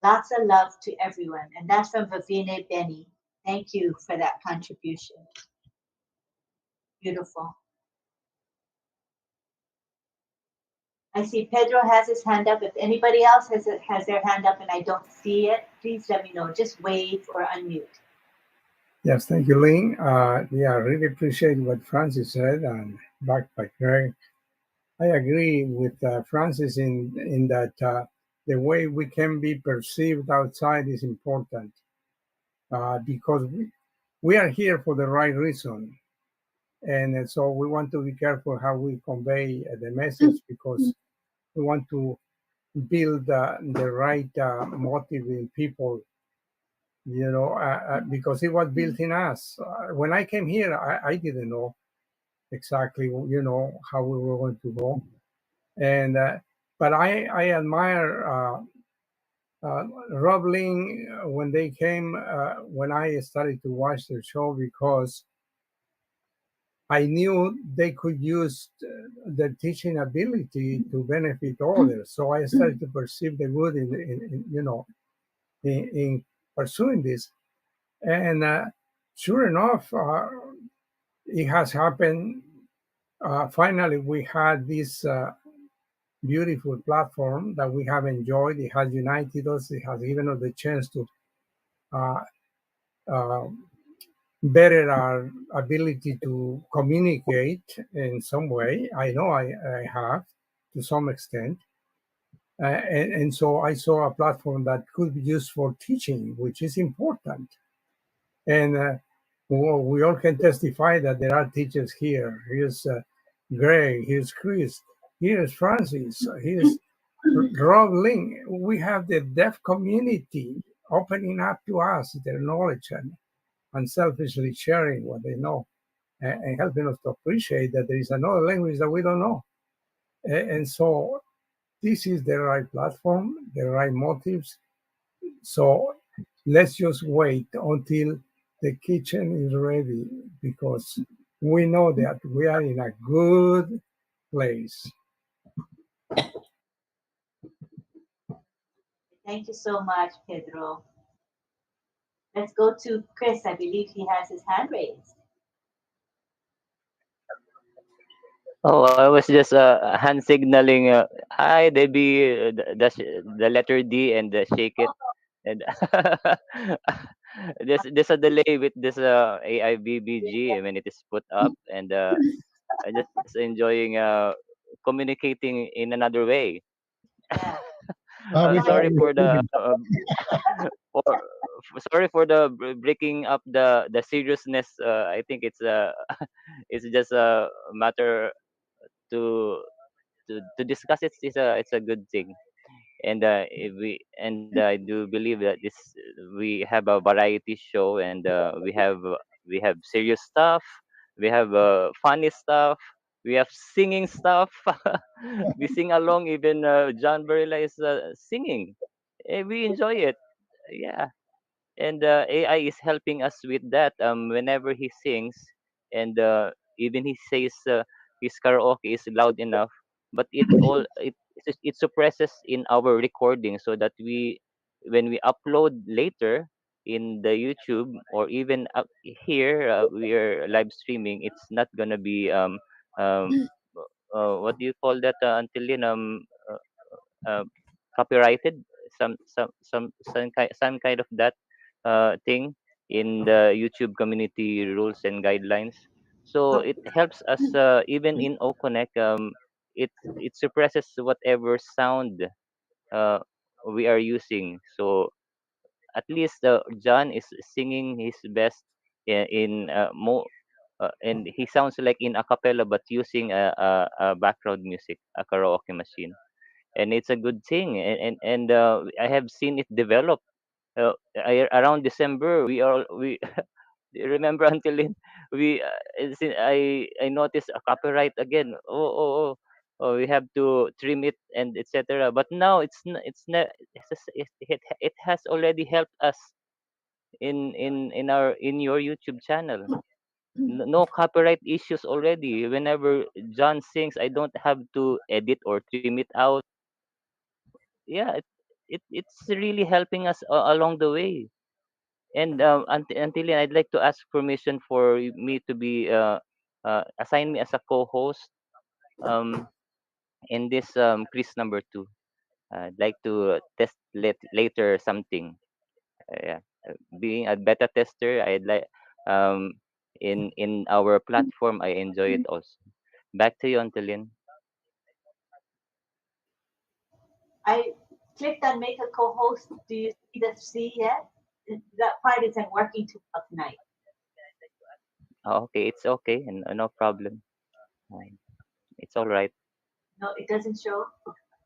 Lots of love to everyone, and that's from 𝗦𝗺𝗶𝗁𝘁. Thank you for that contribution. Beautiful. I see Pedro has his hand up. If anybody else has their hand up and I don't see it, please let me know. Just wave or unmute. Yes, thank you, Lynn. Yeah, I really appreciate what Francis said, and backed by Greg. I agree with Francis in that the way we can be perceived outside is important because we are here for the right reason. And so we want to be careful how we convey the message, because we want to build the right motive in people, because it was built in us. When I came here, I didn't know exactly, how we were going to go. And but I admire RobLynn when they came, when I started to watch their show, because I knew they could use their teaching ability to benefit others. So I started to perceive the good in pursuing this. And sure enough, it has happened. Finally, we had this beautiful platform that we have enjoyed. It has united us. It has given us the chance to better our ability to communicate in some way. I know I have to some extent. And so I saw a platform that could be used for teaching, which is important. And we all can testify that there are teachers here. Here's Greg, here's Chris, here's Francis, here's RobLynn. We have the deaf community opening up to us their knowledge and unselfishly sharing what they know and helping us to appreciate that there is another language that we don't know. And so this is the right platform, the right motives. So let's just wait until the kitchen is ready, because we know that we are in a good place. Thank you so much, Pedro. Let's go to Chris. I believe he has his hand raised. Oh, I was just hand signaling. Hi, Debbie. The letter D and shake it. And there's a delay with this AIBBG when it is put up, and I just enjoying communicating in another way. We Sorry for the for, sorry for the breaking up the seriousness. I think it's it's just a matter to to discuss it. It's a good thing. And I do believe that this we have a variety show, and we have serious stuff, we have funny stuff, we have singing stuff. We sing along, even John Barilla is singing. We enjoy it, yeah. And AI is helping us with that. Whenever he sings, and even he says his karaoke is loud enough, but it suppresses in our recording, so that when we upload later in the YouTube, or even up here, we are live streaming. It's not gonna be um what do you call that, until uh, copyrighted, some kind of that thing in the YouTube community rules and guidelines. So it helps us, even in OConnect. It suppresses whatever sound uh, we are using. So at least John is singing his best in and he sounds like in a cappella, but using a background music, a karaoke machine. And it's a good thing. And I have seen it develop. Around December, we remember, until I noticed a copyright again. Oh, we have to trim it and etc. But now it's not it has already helped us in your YouTube channel. No copyright issues already. Whenever John sings, I don't have to edit or trim it out. Yeah, it's really helping us along the way. And until I'd like to ask permission for me to be assign me as a co-host um in this quiz number 2. I'd like to test later something. Yeah, being a beta tester, I'd like in our platform, I enjoy it also. Back to you, Antolin. I clicked on make a co-host. Do you see the C yet? That part isn't working too well tonight. Okay, it's okay, and no problem. It's all right. No, it doesn't show.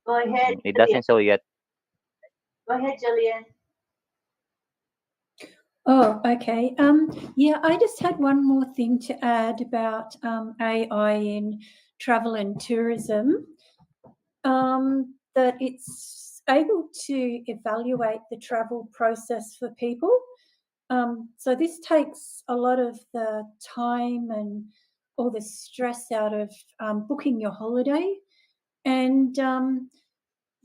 Go ahead. It Jillian. doesn't show yet. Go ahead, Jillian. Oh, okay. Yeah, I just had one more thing to add about AI in travel and tourism. That it's able to evaluate the travel process for people. So this takes a lot of the time and all the stress out of booking your holiday, and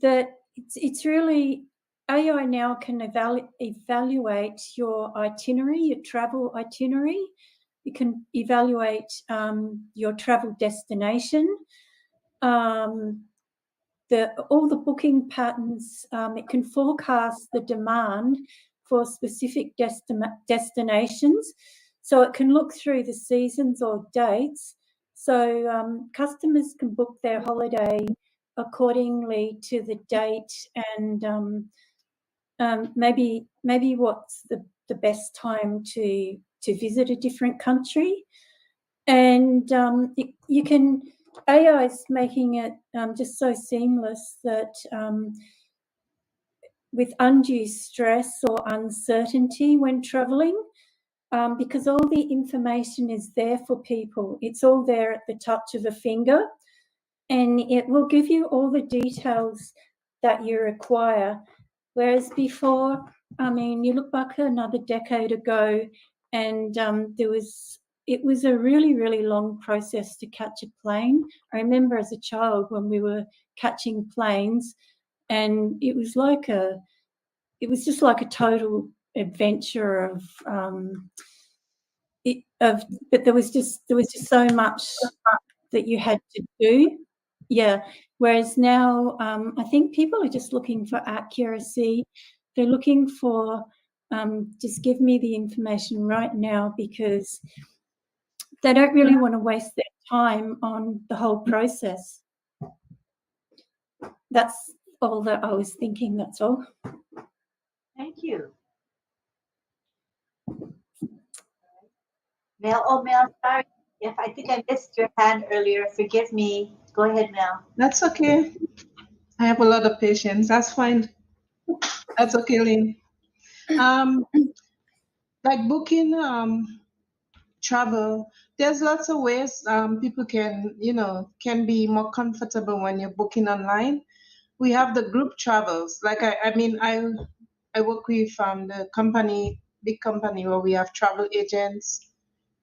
that it's really, AI now can evaluate your itinerary, your travel itinerary. You can evaluate your travel destination, all the booking patterns. It can forecast the demand for specific destinations. So it can look through the seasons or dates. So customers can book their holiday accordingly to the date and maybe what's the best time to visit a different country. And you can, AI is making it just so seamless that with undue stress or uncertainty when traveling, because all the information is there for people. It's all there at the touch of a finger, and it will give you all the details that you require. Whereas before, I mean, you look back another decade ago, and it was a really, really long process to catch a plane. I remember as a child when we were catching planes, and it was just like a total adventure but there was just so much that you had to do. Yeah. Whereas now, I think people are just looking for accuracy. They're looking for just give me the information right now, because they don't really want to waste their time on the whole process. That's all that I was thinking. That's all. Thank you. Mel, sorry. If I think I missed your hand earlier, forgive me. Go ahead, Mel. That's okay. I have a lot of patience. That's fine. That's okay, Lynn. Like booking travel, there's lots of ways people can be more comfortable when you're booking online. We have the group travels. Like I work with the big company where we have travel agents,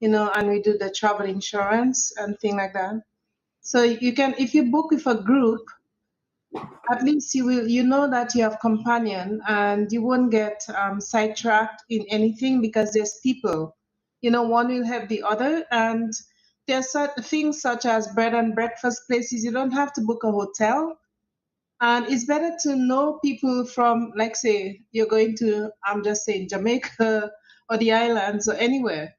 and we do the travel insurance and things like that. So you can, if you book with a group, at least you know that you have companion and you won't get sidetracked in anything, because there's people, one will help the other. And there's certain things such as bed and breakfast places. You don't have to book a hotel. And it's better to know people from, like, say, you're going to, I'm just saying, Jamaica or the islands or anywhere.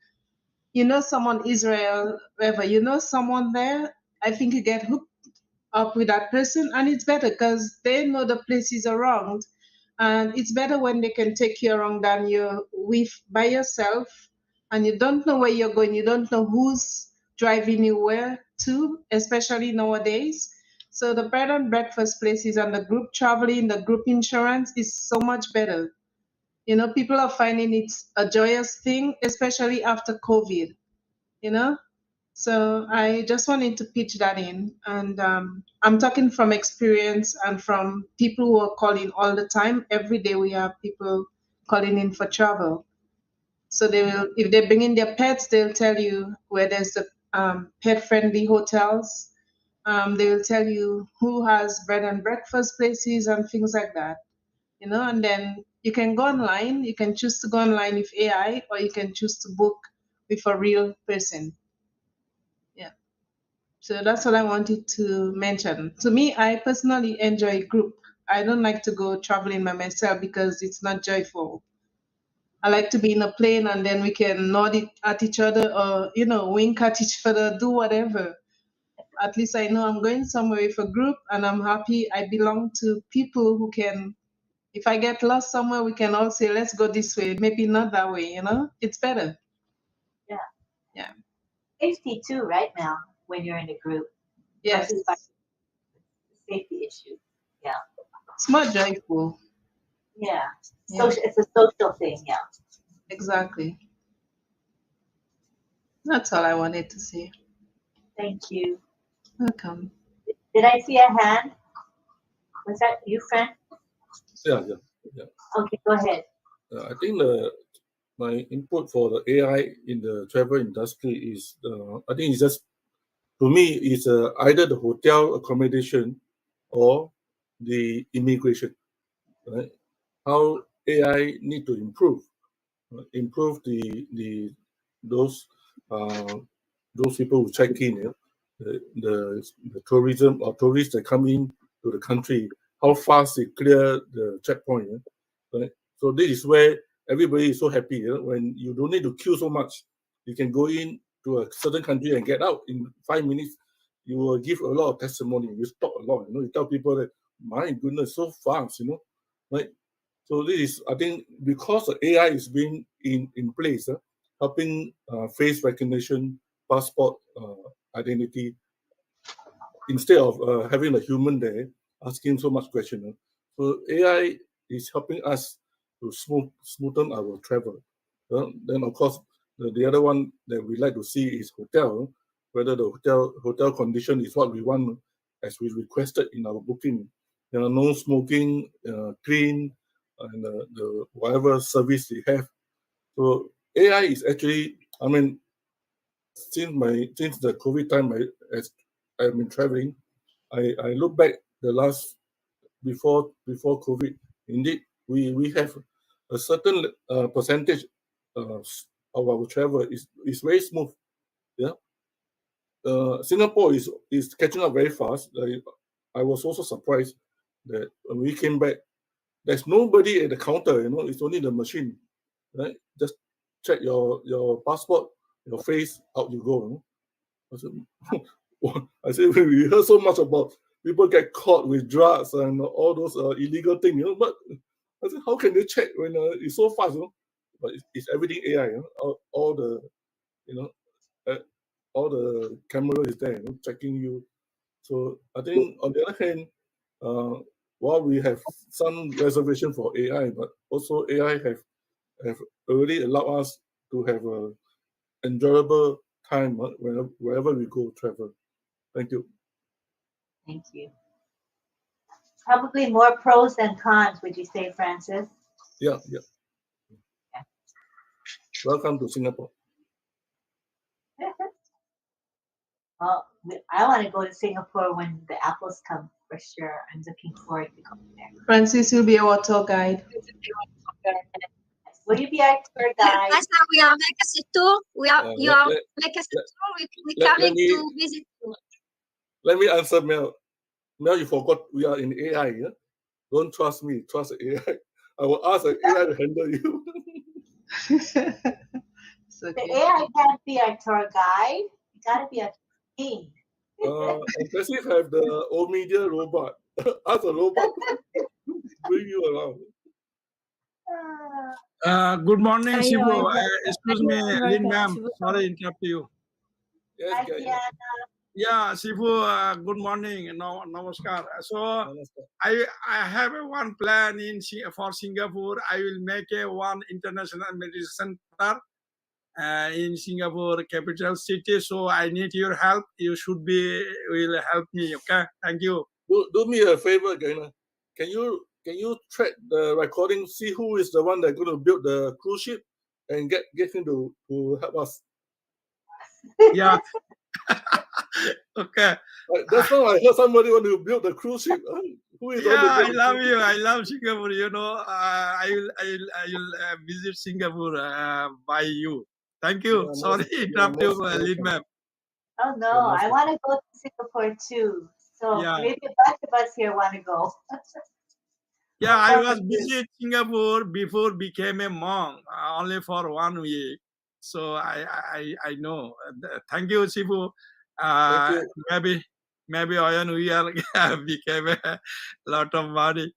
Someone, Israel, wherever, someone there, I think you get hooked up with that person, and it's better because they know the places around. And it's better when they can take you around than you're by yourself and you don't know where you're going. You don't know who's driving you where to, especially nowadays. So the bed and breakfast places and the group traveling, the group insurance is so much better. People are finding it's a joyous thing, especially after COVID, So I just wanted to pitch that in. And I'm talking from experience and from people who are calling all the time. Every day we have people calling in for travel. So if they bring in their pets, they'll tell you where there's the pet-friendly hotels. They will tell you who has bed and breakfast places and things like that. And then you can go online. You can choose to go online with AI, or you can choose to book with a real person. Yeah. So that's what I wanted to mention. To me, I personally enjoy group. I don't like to go traveling by myself because it's not joyful. I like to be in a plane and then we can nod at each other or, wink at each other, do whatever. At least I know I'm going somewhere with a group and I'm happy I belong to people who can, if I get lost somewhere, we can all say, let's go this way, maybe not that way, It's better. Yeah. Yeah. Safety too, right, Mel, when you're in a group. Yes. Safety issue. Yeah. It's more joyful. Yeah. Yeah. It's a social thing, yeah. Exactly. That's all I wanted to say. Thank you. Welcome. Did I see a hand? Was that you, friend? Yeah. Okay, go ahead. I think my input for the AI in the travel industry is, I think it's just, to me, it's either the hotel accommodation or the immigration, right? How AI need to improve those people who check in, the tourism or tourists that come in to the country, how fast they clear the checkpoint, right? So this is where everybody is so happy, when you don't need to queue so much. You can go in to a certain country and get out in 5 minutes. you will give a lot of testimony. You talk a lot. You tell people that, my goodness, so fast. Right. So this is, I think, because the AI is being in place, helping face recognition, passport identity, instead of having a human there asking so much question. So AI is helping us to smoothen our travel. Then of course the other one that we like to see is hotel, whether the hotel condition is what we want as we requested in our booking. No smoking, clean, and the whatever service they have. So AI is actually, I mean, since the COVID time, as I've been traveling, I look back the last before COVID. Indeed, we have a certain percentage of our travel is very smooth. Yeah. Singapore is catching up very fast. I was also surprised that when we came back, there's nobody at the counter. It's only the machine, right? Just check your passport, your face, out you go. I said we heard so much about people get caught with drugs and all those illegal things, but I said, how can they check when it's so fast? But it's everything AI. All the all the camera is there, checking you. So I think on the other hand, while we have some reservation for AI, but also AI have already allowed us to have a enjoyable time wherever we go travel. Thank you. Thank you. Probably more pros than cons, would you say, Francis? Yeah. Welcome to Singapore. Well, I want to go to Singapore when the apples come for sure. I'm looking forward to going there. Francis will be our tour guide. Will you be our tour guide? Last time we are make us a tour. You are make us a tour. We coming to visit you. Let me answer Mel. Mel, you forgot we are in AI. Yeah? Don't trust me. Trust AI. I will ask the AI to handle you. The AI can't be our tour guide. You got to be a team. ONPASSIVE have the Omedia robot. Ask a robot bring you around. Good morning, Sibu. Excuse me, Lynn ma'am. Sorry to interrupt you. Yes, yeah, Sibu. Good morning. Namaskar. So I have one plan for Singapore. I will make one international medicine center in Singapore capital city. So I need your help. You will help me. Okay, thank you. Do me a favor, Gaina. Can you track the recording? See who is the one that's going to build the cruise ship, and get him to help us. Yeah. Okay. That's how I heard somebody want to build the cruise ship. Who is I love you. I love Singapore. I will visit Singapore by you. Thank you. Yeah, sorry, interrupt you, Lynn ma'am. Oh no, I want to go to Singapore too. So maybe a bunch of us here want to go. Yeah, I was visit Singapore before became a monk, only for 1 week. So I know. Thank you, Sibu. Maybe when we are became a lot of money.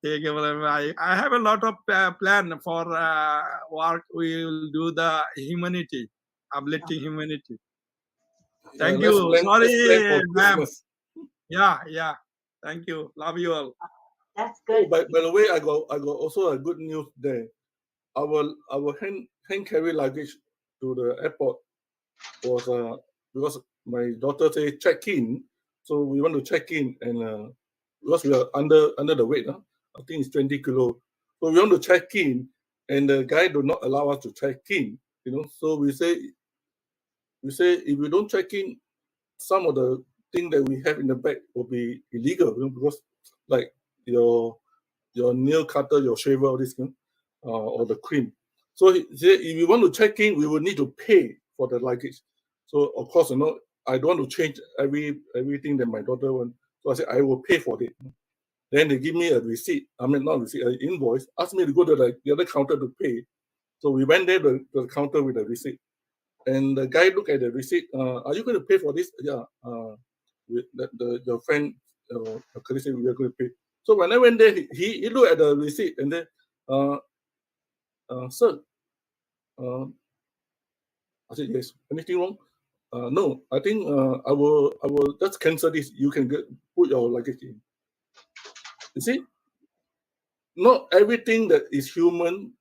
I have a lot of plan for work. We will do the humanity, uplifting humanity. Thank you. Sorry, ma'am. Yeah. Thank you. Love you all. That's good. By the way, I got also a good news there. Our hand carry luggage to the airport was because my daughter say check in, so we want to check in, and because we are under the weight, I think it's 20 kilo. So we want to check in, and the guy do not allow us to check in. So we say if we don't check in, some of the thing that we have in the bag will be illegal, because like your nail cutter, your shaver, all this, or the cream. So he said, if you want to check in, we will need to pay for the luggage. So of course, I don't want to change everything that my daughter wants. So I said, I will pay for it. Then they give me a receipt. I mean, not receipt, an invoice. Asked me to go to the other counter to pay. So we went there to the counter with the receipt. And the guy looked at the receipt. Are you going to pay for this? Yeah. with your friend, your colleague said we are going to pay. So when I went there, he looked at the receipt and then, sir, I said, yes, anything wrong? No, I think I will just cancel this. You can put your luggage in. You see, not everything that is human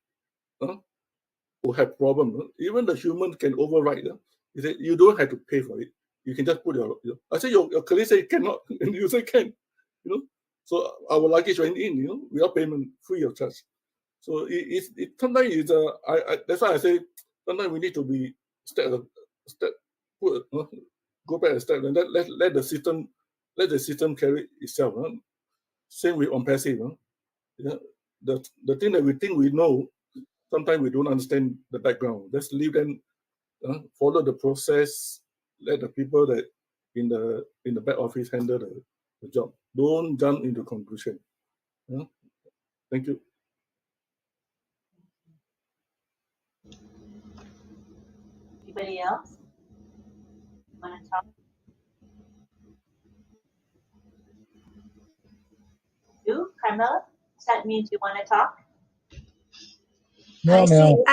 will have problem. Even the human can override. He said, you don't have to pay for it. You can just put your I said, your colleague said cannot, and you say can. So our luggage went in, without payment, free of charge. So it sometimes it's that's why I say sometimes we need to be go back a step and let the system carry itself. Same with ONPASSIVE. The thing that we think we know, sometimes we don't understand the background. Let's leave them follow the process. Let the people that in the back office handle the job. Don't jump into conclusion. Thank you. Anybody else want to talk? You, Carmela? Does that mean you want to talk? No, no.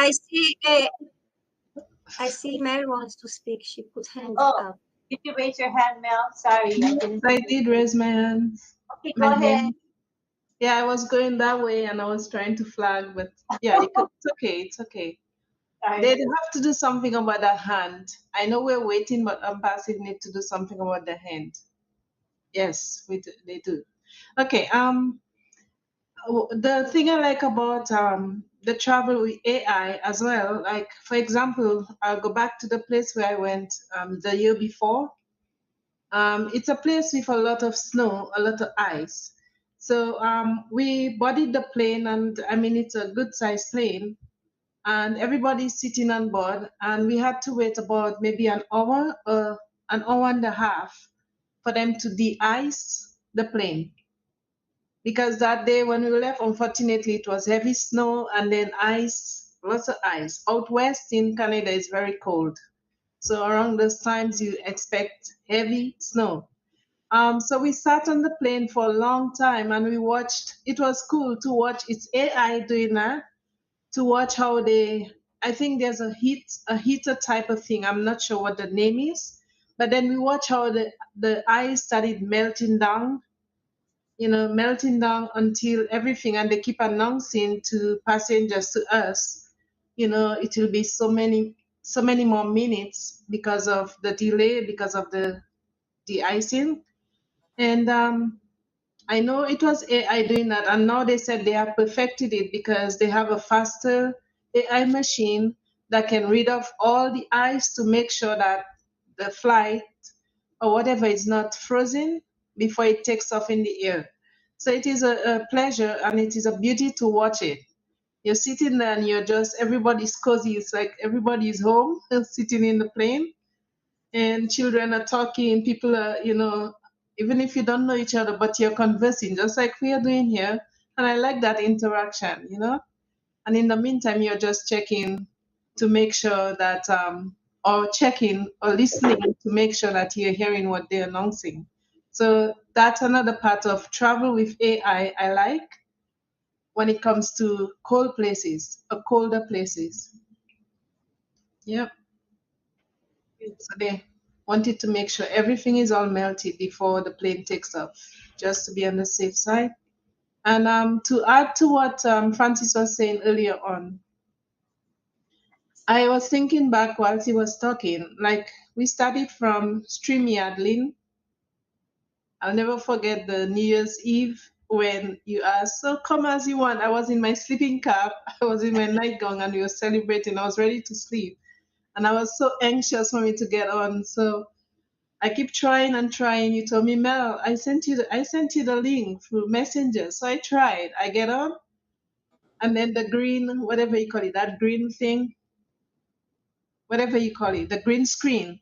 I see Mel wants to speak. She put hands Oh, up. did you raise your hand, Mel? Sorry, I didn't. I did raise my hand. Okay, go ahead. Yeah, I was going that way and I was trying to flag, but yeah, it's okay. It's okay. Sorry. They have to do something about that hand. I know we're waiting, but ONPASSIVE need to do something about the hand. Yes, they do. Okay. The thing I like about the travel with AI as well, like for example, I'll go back to the place where I went the year before. It's a place with a lot of snow, a lot of ice. So we boarded the plane, and I mean, it's a good sized plane, and everybody's sitting on board, and we had to wait about maybe an hour and a half for them to de-ice the plane. Because that day when we left, unfortunately, it was heavy snow and then ice, lots of ice. Out west in Canada, it's very cold. So around those times, you expect heavy snow. So we sat on the plane for a long time and we watched. It was cool to watch. It's AI doing that, to watch how I think there's a heater type of thing. I'm not sure what the name is, but then we watch how the ice started melting down, melting down until everything, and they keep announcing to passengers, to us, it will be so many more minutes because of the delay, because of the de-icing. And I know it was AI doing that, and now they said they have perfected it because they have a faster AI machine that can read off all the ice to make sure that the flight or whatever is not frozen before it takes off in the air. So it is a pleasure and it is a beauty to watch it. You're sitting there and everybody's cozy. It's like everybody's home, sitting in the plane, and children are talking. People are, even if you don't know each other, but you're conversing just like we are doing here. And I like that interaction, And in the meantime, you're just checking to make sure that, or checking or listening to make sure that you're hearing what they're announcing. So that's another part of travel with AI I like when it comes to cold places or colder places. Yep. So they wanted to make sure everything is all melted before the plane takes off, just to be on the safe side. And to add to what Francis was saying earlier on, I was thinking back while he was talking, like we started from StreamYard, Lynn. I'll never forget the New Year's Eve when you asked, so come as you want. I was in my sleeping cap, I was in my nightgown, and we were celebrating. I was ready to sleep. And I was so anxious for me to get on. So I keep trying and trying. You told me, Mel, I sent you the link through Messenger. So I tried. I get on, and then the green, whatever you call it, that green thing, whatever you call it, the green screen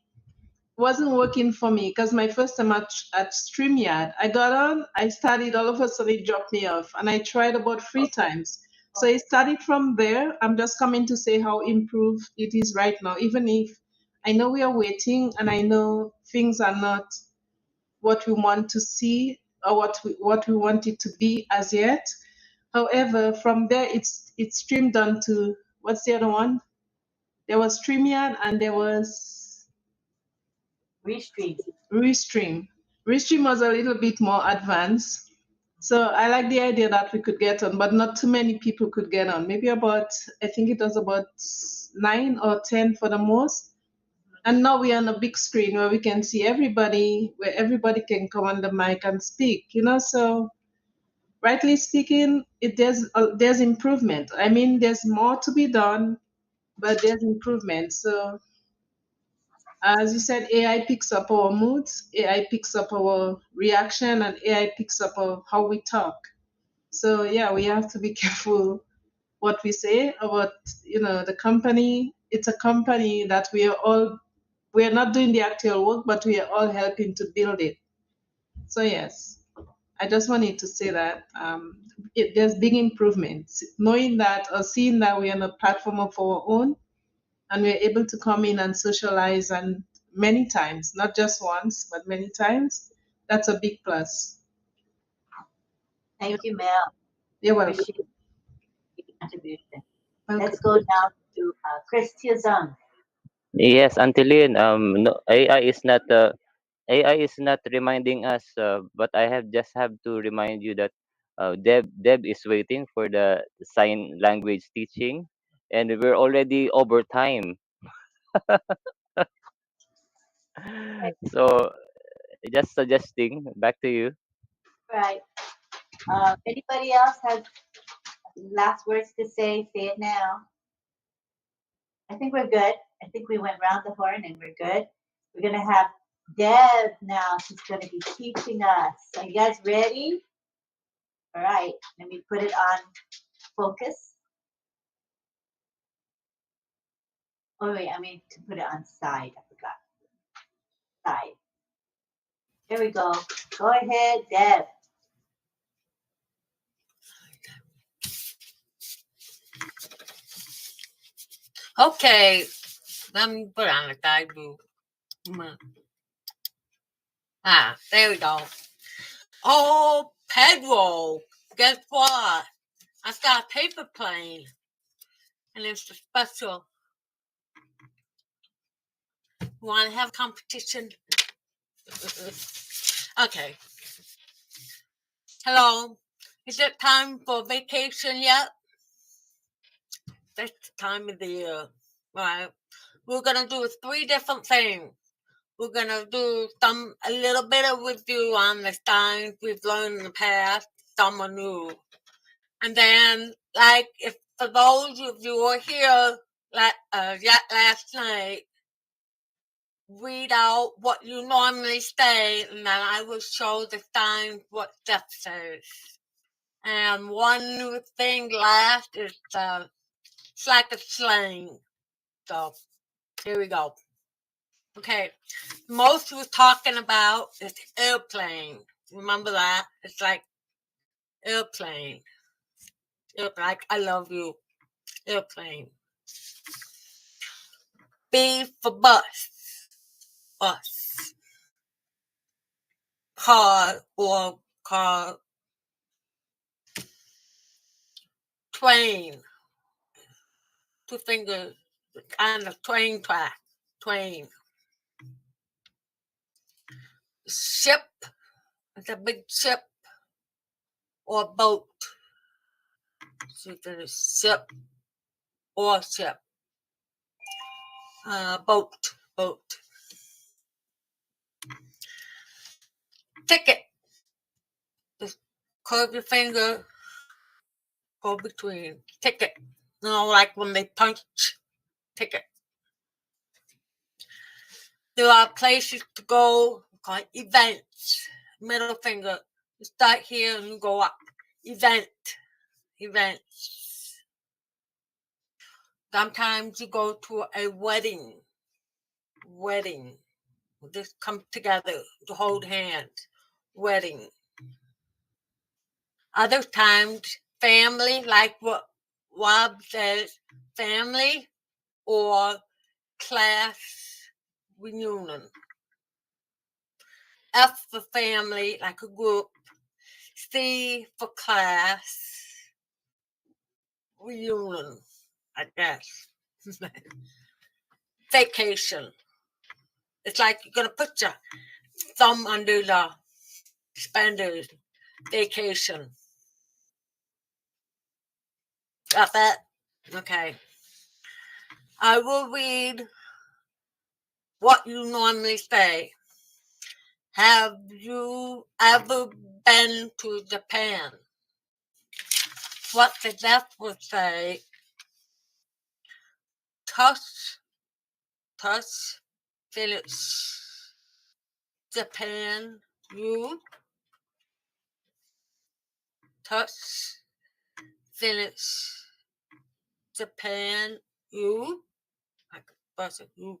wasn't working for me because my first time at StreamYard, I got on, I started, all of a sudden it dropped me off, and I tried about 3 times. So it started from there. I'm just coming to say how improved it is right now, even if I know we are waiting and I know things are not what we want to see or what we want it to be as yet. However, from there it's streamed onto, what's the other one? There was StreamYard and there was Restream. Restream. Restream was a little bit more advanced. So I like the idea that we could get on, but not too many people could get on. Maybe about, I think it was about 9 or 10 for the most. And now we're on a big screen where we can see everybody, where everybody can come on the mic and speak, you know. So rightly speaking, there's improvement. I mean, there's more to be done, but there's improvement. So as you said, AI picks up our moods, AI picks up our reaction, and AI picks up how we talk. So yeah, we have to be careful what we say about, you know, the company. It's a company that we're not doing the actual work, but we are all helping to build it. So yes, I just wanted to say that there's big improvements. Knowing that or seeing that we're on a platform of our own, and we're able to come in and socialize, and many times, not just once, but many times, that's a big plus. Thank you, Mel. You're welcome. Appreciate your contribution. Let's go now to Chris Tiazung. Yes, Auntie Lynn, no, AI is not reminding us, but I have to remind you that Deb is waiting for the sign language teaching, and we're already over time. So just suggesting. Back to you. Right. Anybody else have last words to say? Say it now. I think we're good. I think we went round the horn and we're good. We're going to have Deb now. She's going to be teaching us. Are you guys ready? All right. Let me put it on focus. Oh, wait. I mean to put it on side. I forgot. Side. There we go. Go ahead, Deb. Okay, let me put on a side view. There we go. Oh, Pedro, guess what? I've got a paper plane, and it's a special. Want to have competition? Okay. Hello. Is it time for vacation yet? That's the time of the year, right? We're gonna do 3 different things. We're gonna do a little bit of review on the signs we've learned in the past, some are new, and then, like, if for those of you who are here last night, read out what you normally say, and then I will show the signs what Steph says. And one new thing last is it's like a slang. So here we go. Okay, most we're talking about is airplane. Remember that? It's like airplane. Like I love you. Airplane. B for bus. Bus. Car or car. Train. 2 fingers on the train track. Train. Ship. It's a big ship or boat. So it's ship or ship. Boat. Ticket. Just curve your finger. Go between. Ticket. You know, like when they punch. Ticket. There are places to go called events. Middle finger. You start here and you go up. Events. Sometimes you go to a wedding. We'll just come together to hold hands. Wedding. Other times, family, like what Rob says, family or class reunion. F for family, like a group. C for class. Reunion, I guess. Vacation. It's like you're going to put your thumb under the suspenders. Vacation. Got that? Okay. I will read what you normally say. Have you ever been to Japan? What the deaf would say, touch, finish. Japan, you, touch, finish. Japan, you, like a person, you.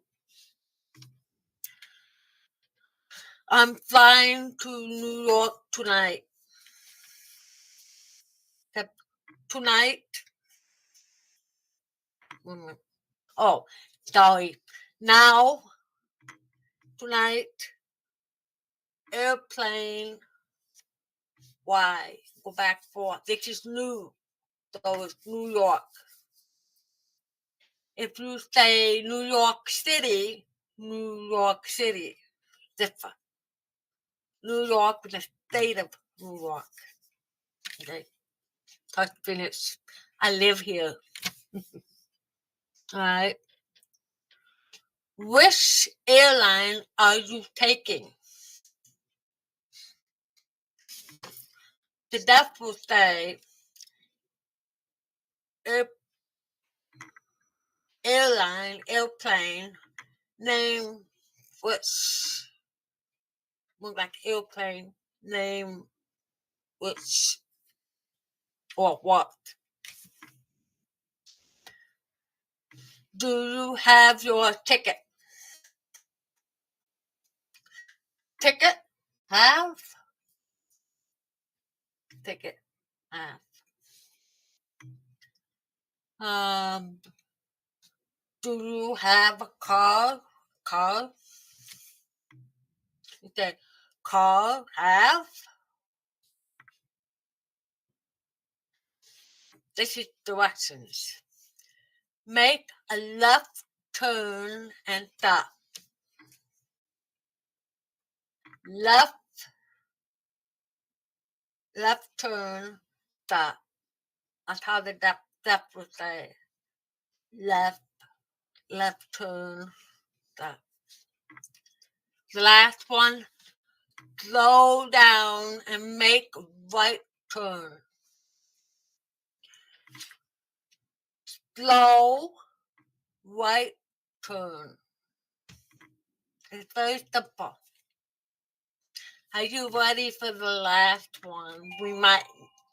I'm flying to New York tonight. Tonight. Oh, sorry. Now, tonight, airplane, why? Go back forth. This is new. So it's New York. If you say New York City, different. New York is the state of New York. Okay. Touch finish. I live here. All right. Which airline are you taking? The deaf will say airplane, name which, look like airplane, name which, or what. Do you have your ticket? Ticket? Have? Ticket. Have. Do you have a car? Car? Okay. Car, have. This is directions. Make a left turn and stop. Left turn, stop. That's how the deaf would say. Left turn, stop. The last one, slow down and make right turn. Slow right turn. It's very simple. Are you ready for the last one? We might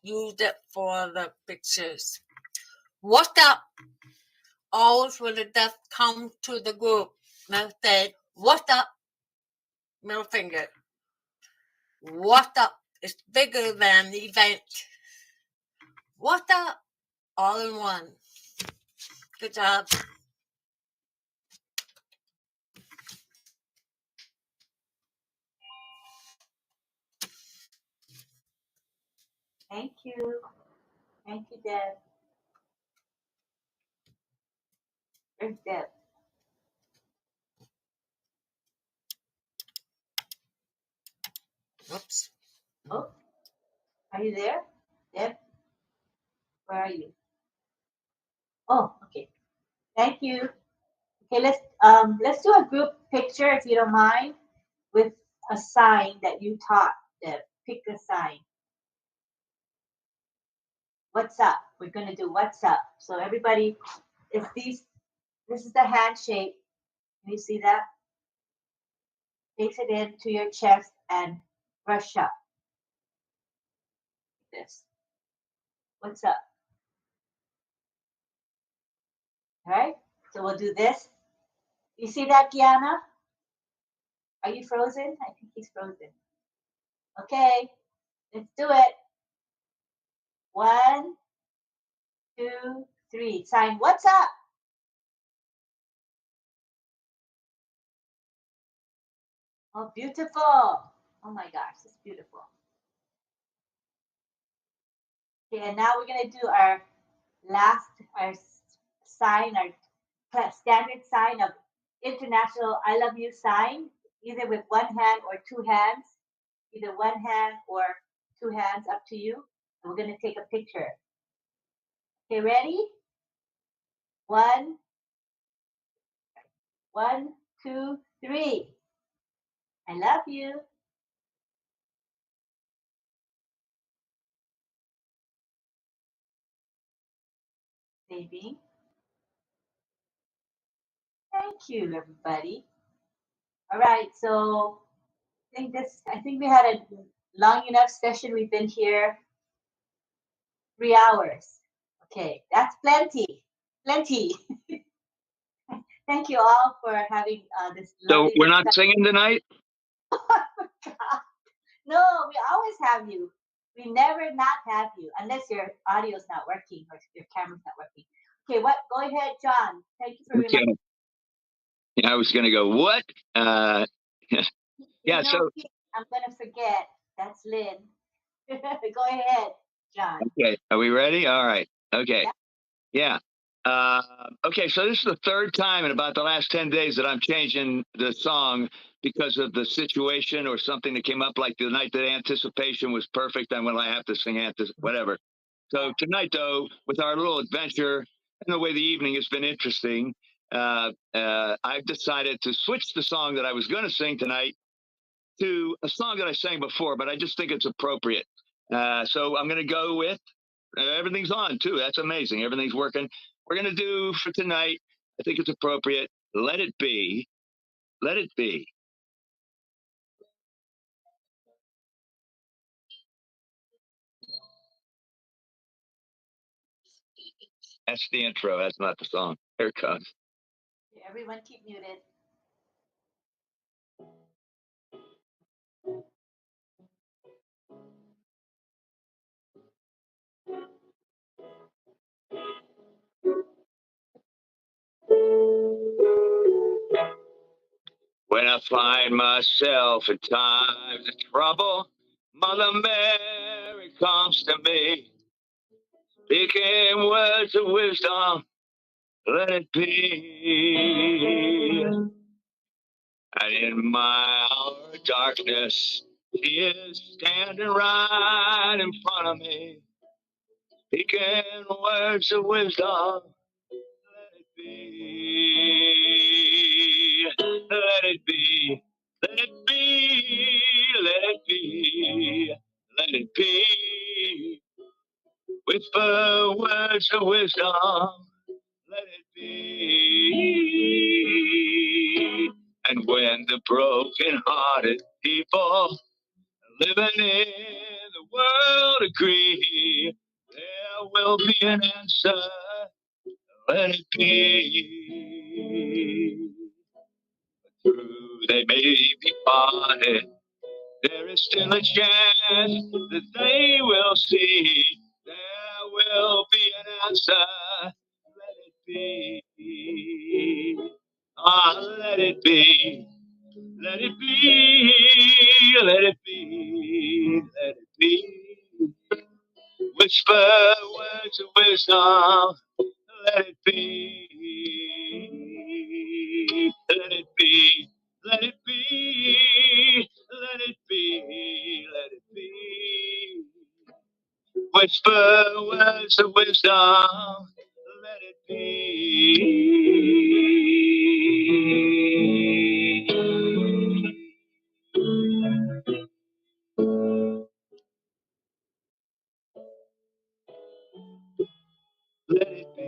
use it for the pictures. What's up? Always when the deaf come to the group, they'll say, what's up? Middle finger. What's up? It's bigger than the event. What's up? All in one. Good job. Thank you. Thank you, Deb. Where's Deb? Oops. Oh, are you there? Deb? Where are you? Oh, okay. Thank you. Okay, let's do a group picture if you don't mind, with a sign that you taught. Deb, pick a sign. What's up? We're gonna do what's up. So everybody, this is the handshake. Can you see that? Face it into your chest and brush up. This. What's up? All right. So we'll do this. You see that, Kiana? Are you frozen? I think he's frozen. Okay. Let's do it. 1, 2, 3. Sign. What's up? Oh, beautiful. Oh my gosh, it's beautiful. Okay, and now we're gonna do our sign, our standard sign of international I love you sign, either with one hand or two hands, either one hand or two hands, up to you. And we're gonna take a picture. Okay, ready? One, 2, 3. I love you. Saving. Thank you, everybody. All right, so I think we had a long enough session. We've been here 3 hours. Okay, that's plenty. Plenty. Thank you all for having this. So we're not singing tonight? No, we always have you. We never not have you unless your audio's not working or your camera's not working. Okay, what? Go ahead, John. Thank you for reminding. Yeah, I was going to go, what? Yeah, so. I'm going to forget. That's Lynn. Go ahead, John. Okay, are we ready? All right. Okay. Yeah. Okay, so this is the third time in about the last 10 days that I'm changing the song because of the situation or something that came up, like the night that Anticipation was perfect, and when I have to sing whatever. So tonight, though, with our little adventure and the way the evening has been interesting, I've decided to switch the song that I was going to sing tonight to a song that I sang before, but I just think it's appropriate. So I'm going to go with, everything's on too. That's amazing. Everything's working. We're going to do for tonight, I think it's appropriate, Let It Be. Let It Be. That's the intro. That's not the song. Here it comes. Everyone keep muted. When I find myself in times of trouble, Mother Mary comes to me, speaking words of wisdom, let it be. And in my hour of darkness, He is standing right in front of me, speaking words of wisdom, let it be. Let it be. Let it be. Let it be. Let it be. Whisper words of wisdom, let it be. And when the broken-hearted people living in the world agree, there will be an answer, let it be. Through they may be parted, there is still a chance that they will see. There will be an answer, let it be. Ah, let it be. Let it be. Let it be. Let it be. Whisper words of wisdom, let it be. Let it be. Let it be. Let it be. Let it be. Whisper words of wisdom, let it be. Let it be.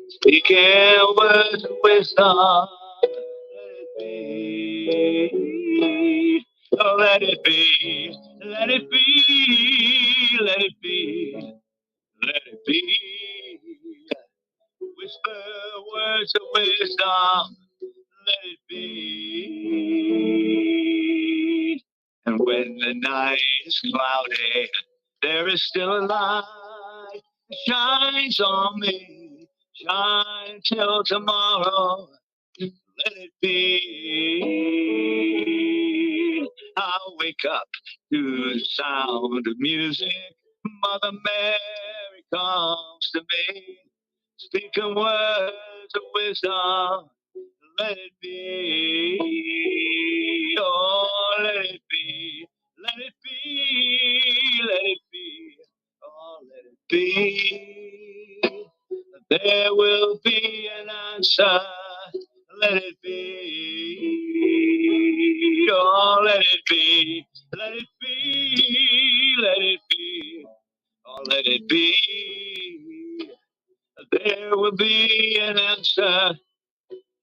Speaking words of wisdom, let it be. Oh, let it be. Let it be. Let it be. Let it be. Whisper words of wisdom, let it be. And when the night is cloudy, there is still a light that shines on me. Shine till tomorrow, let it be. I'll wake up to the sound of music. Mother Mary comes to me, speaking words of wisdom. Let it be. Oh, let it be. Let it be. Let it be. Oh, let it be. There will be an answer. Let it be. Oh, let it be. Let it be. Let it be. Oh, let it be. There will be an answer.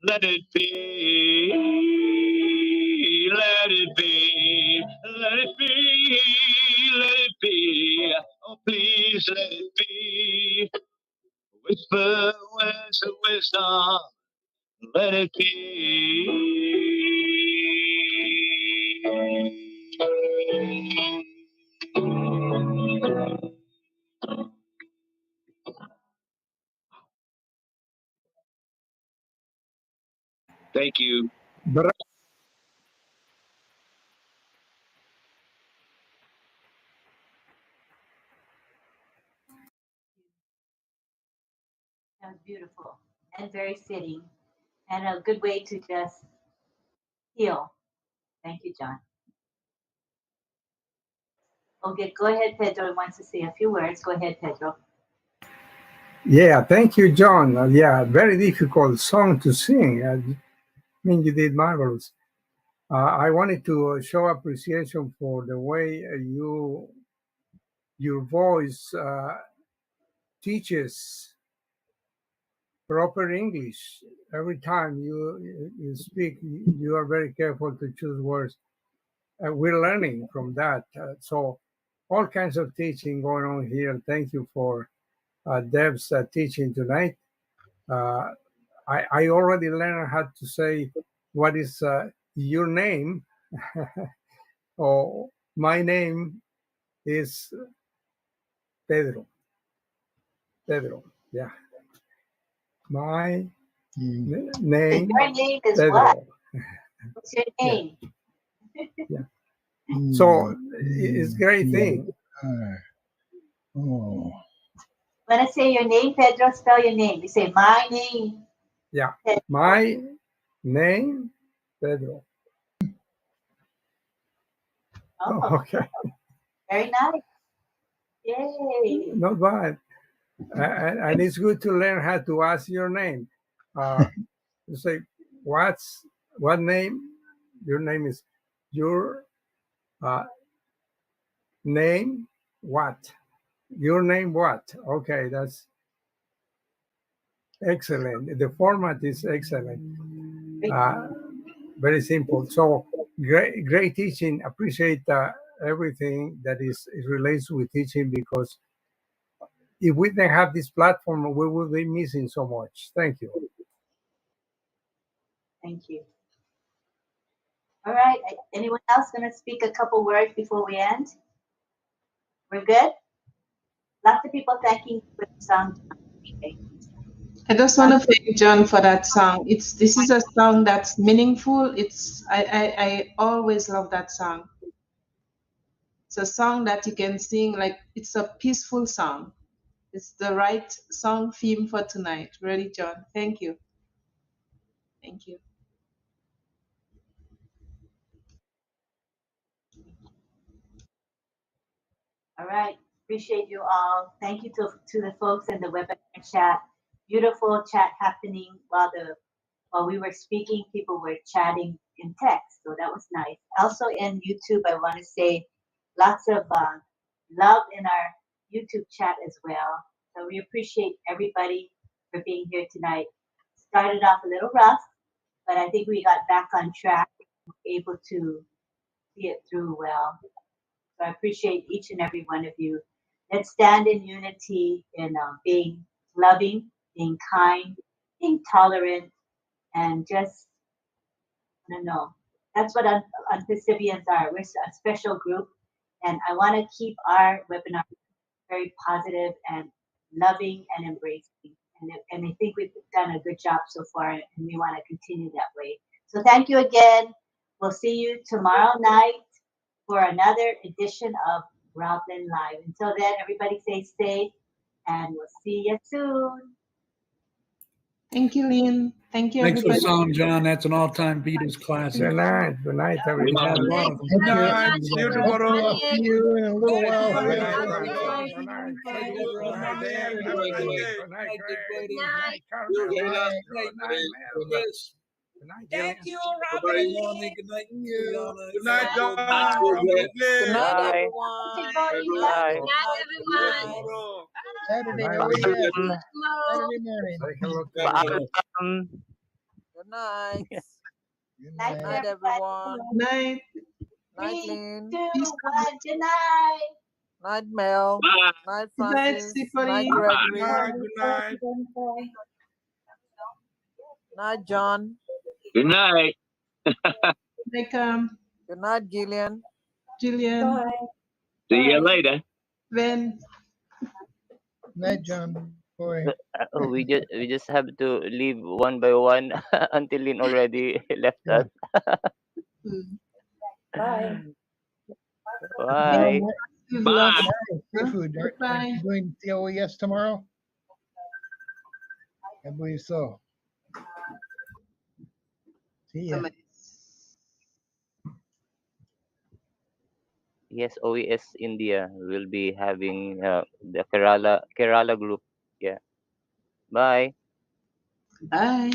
Let it be. Let it be. Let it be. Let it be. Oh, please let it be. Whisper words of wisdom. Let it be. Thank you. That was beautiful and very fitting, and a good way to just heal. Thank you, John. Okay, go ahead, Pedro wants to say a few words. Go ahead, Pedro. Yeah, thank you, John. Yeah, very difficult song to sing. I mean, you did marvelous. I wanted to show appreciation for the way your voice teaches proper English. Every time you speak, you are very careful to choose words. We're learning from that. So all kinds of teaching going on here. Thank you for Deb's teaching tonight. I already learned how to say what is your name. Or my name is Pedro. Pedro, yeah. My name Your name is Pedro. what? What's your name? Yeah. So it's a great thing. Oh. When I say your name, Pedro, spell your name. You say my name. Yeah. Pedro. My name Pedro. Oh, Okay. very nice. Yay. Not bad. And it's good to learn how to ask your name. You say, what name? Your name is your name what? Your name what? Okay, that's excellent. The format is excellent. Very simple. So great teaching. Appreciate everything that is relates with teaching, because if we didn't have this platform, we would be missing so much. Thank you. Thank you. All right. Anyone else going to speak a couple words before we end? We're good? Lots of people thanking for the song. I just want to thank John for that song. This is a song that's meaningful. I always love that song. It's a song that you can sing, like it's a peaceful song. It's the right song theme for tonight. Really, John. Thank you. Thank you. All right. Appreciate you all. Thank you to the folks in the webinar chat. Beautiful chat happening while we were speaking. People were chatting in text, so that was nice. Also in YouTube, I want to say lots of love in our YouTube chat as well. So we appreciate everybody for being here tonight. Started off a little rough, but I think we got back on track, able to see it through well. So I appreciate each and every one of you. let's stand in unity in being loving, being kind, being tolerant, and just, I don't know, that's what Unpassivians are. We're a special group, and I want to keep our webinar very positive and loving and embracing. And I think we've done a good job so far, and we want to continue that way. So thank you again. We'll see you tomorrow night for another edition of RobLynn Live. Until then, everybody stay safe, and we'll see you soon. Thank you, Lynn. Thank you, Thanks for the everybody. song, John. That's an all-time Beatles classic. Good night. Good night, everybody. We've had a lot of them. Good night. See you tomorrow. I'll see you in a little while. Good Fred. night, Good Francis. Good night. Good morning. Have a nice day. Good night, Greg. Good Good night. night, Carmen. Good night. Good night, Mel. Good night, Thank Jillian. you, Good Robin. morning. Good night. Good night, John. Bye. Good night, Bye. everyone. Good Bye. night, everyone. Tomorrow. Saturday, Good oh night. yeah, Tomorrow. Saturday morning. Say hello to Paalam. Good night. Good Night, night. Night, everyone. Night. Night, 3, Lynn. 2, 1. Good night. Night, Mel. Night, Good night, Francis. Stephanie. Night, Good Gregory. night. Good night. Night, John. Good night. Welcome, Good night, Gillian. Jillian, See you later. Ben. Night, John. Boy. We just have to leave one by one until Lynn already left Yeah. us. Bye. Bye. You've Bye. lost. Seafood. Aren't Goodbye. you doing the OES tomorrow? I believe so. See ya. Yes, OES India will be having the Kerala group. Yeah. Bye. Bye.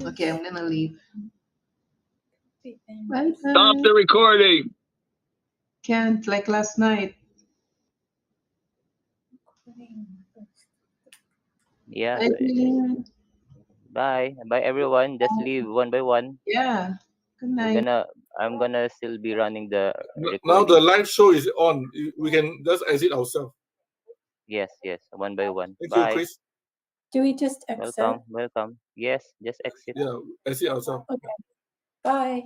Okay, I'm gonna leave. Bye Stop bye. the recording. Can't like last night. Yeah. Bye, Jillian. Bye. Bye everyone. Just leave one by one. Yeah. Good We're night. I'm gonna still be running the Now the recording. live show is on. We can just exit ourselves. Yes, one by one. Thank you, Bye. Chris. Do we just exit? Welcome. Yes, just exit. Yeah, exit ourselves. Okay. Bye.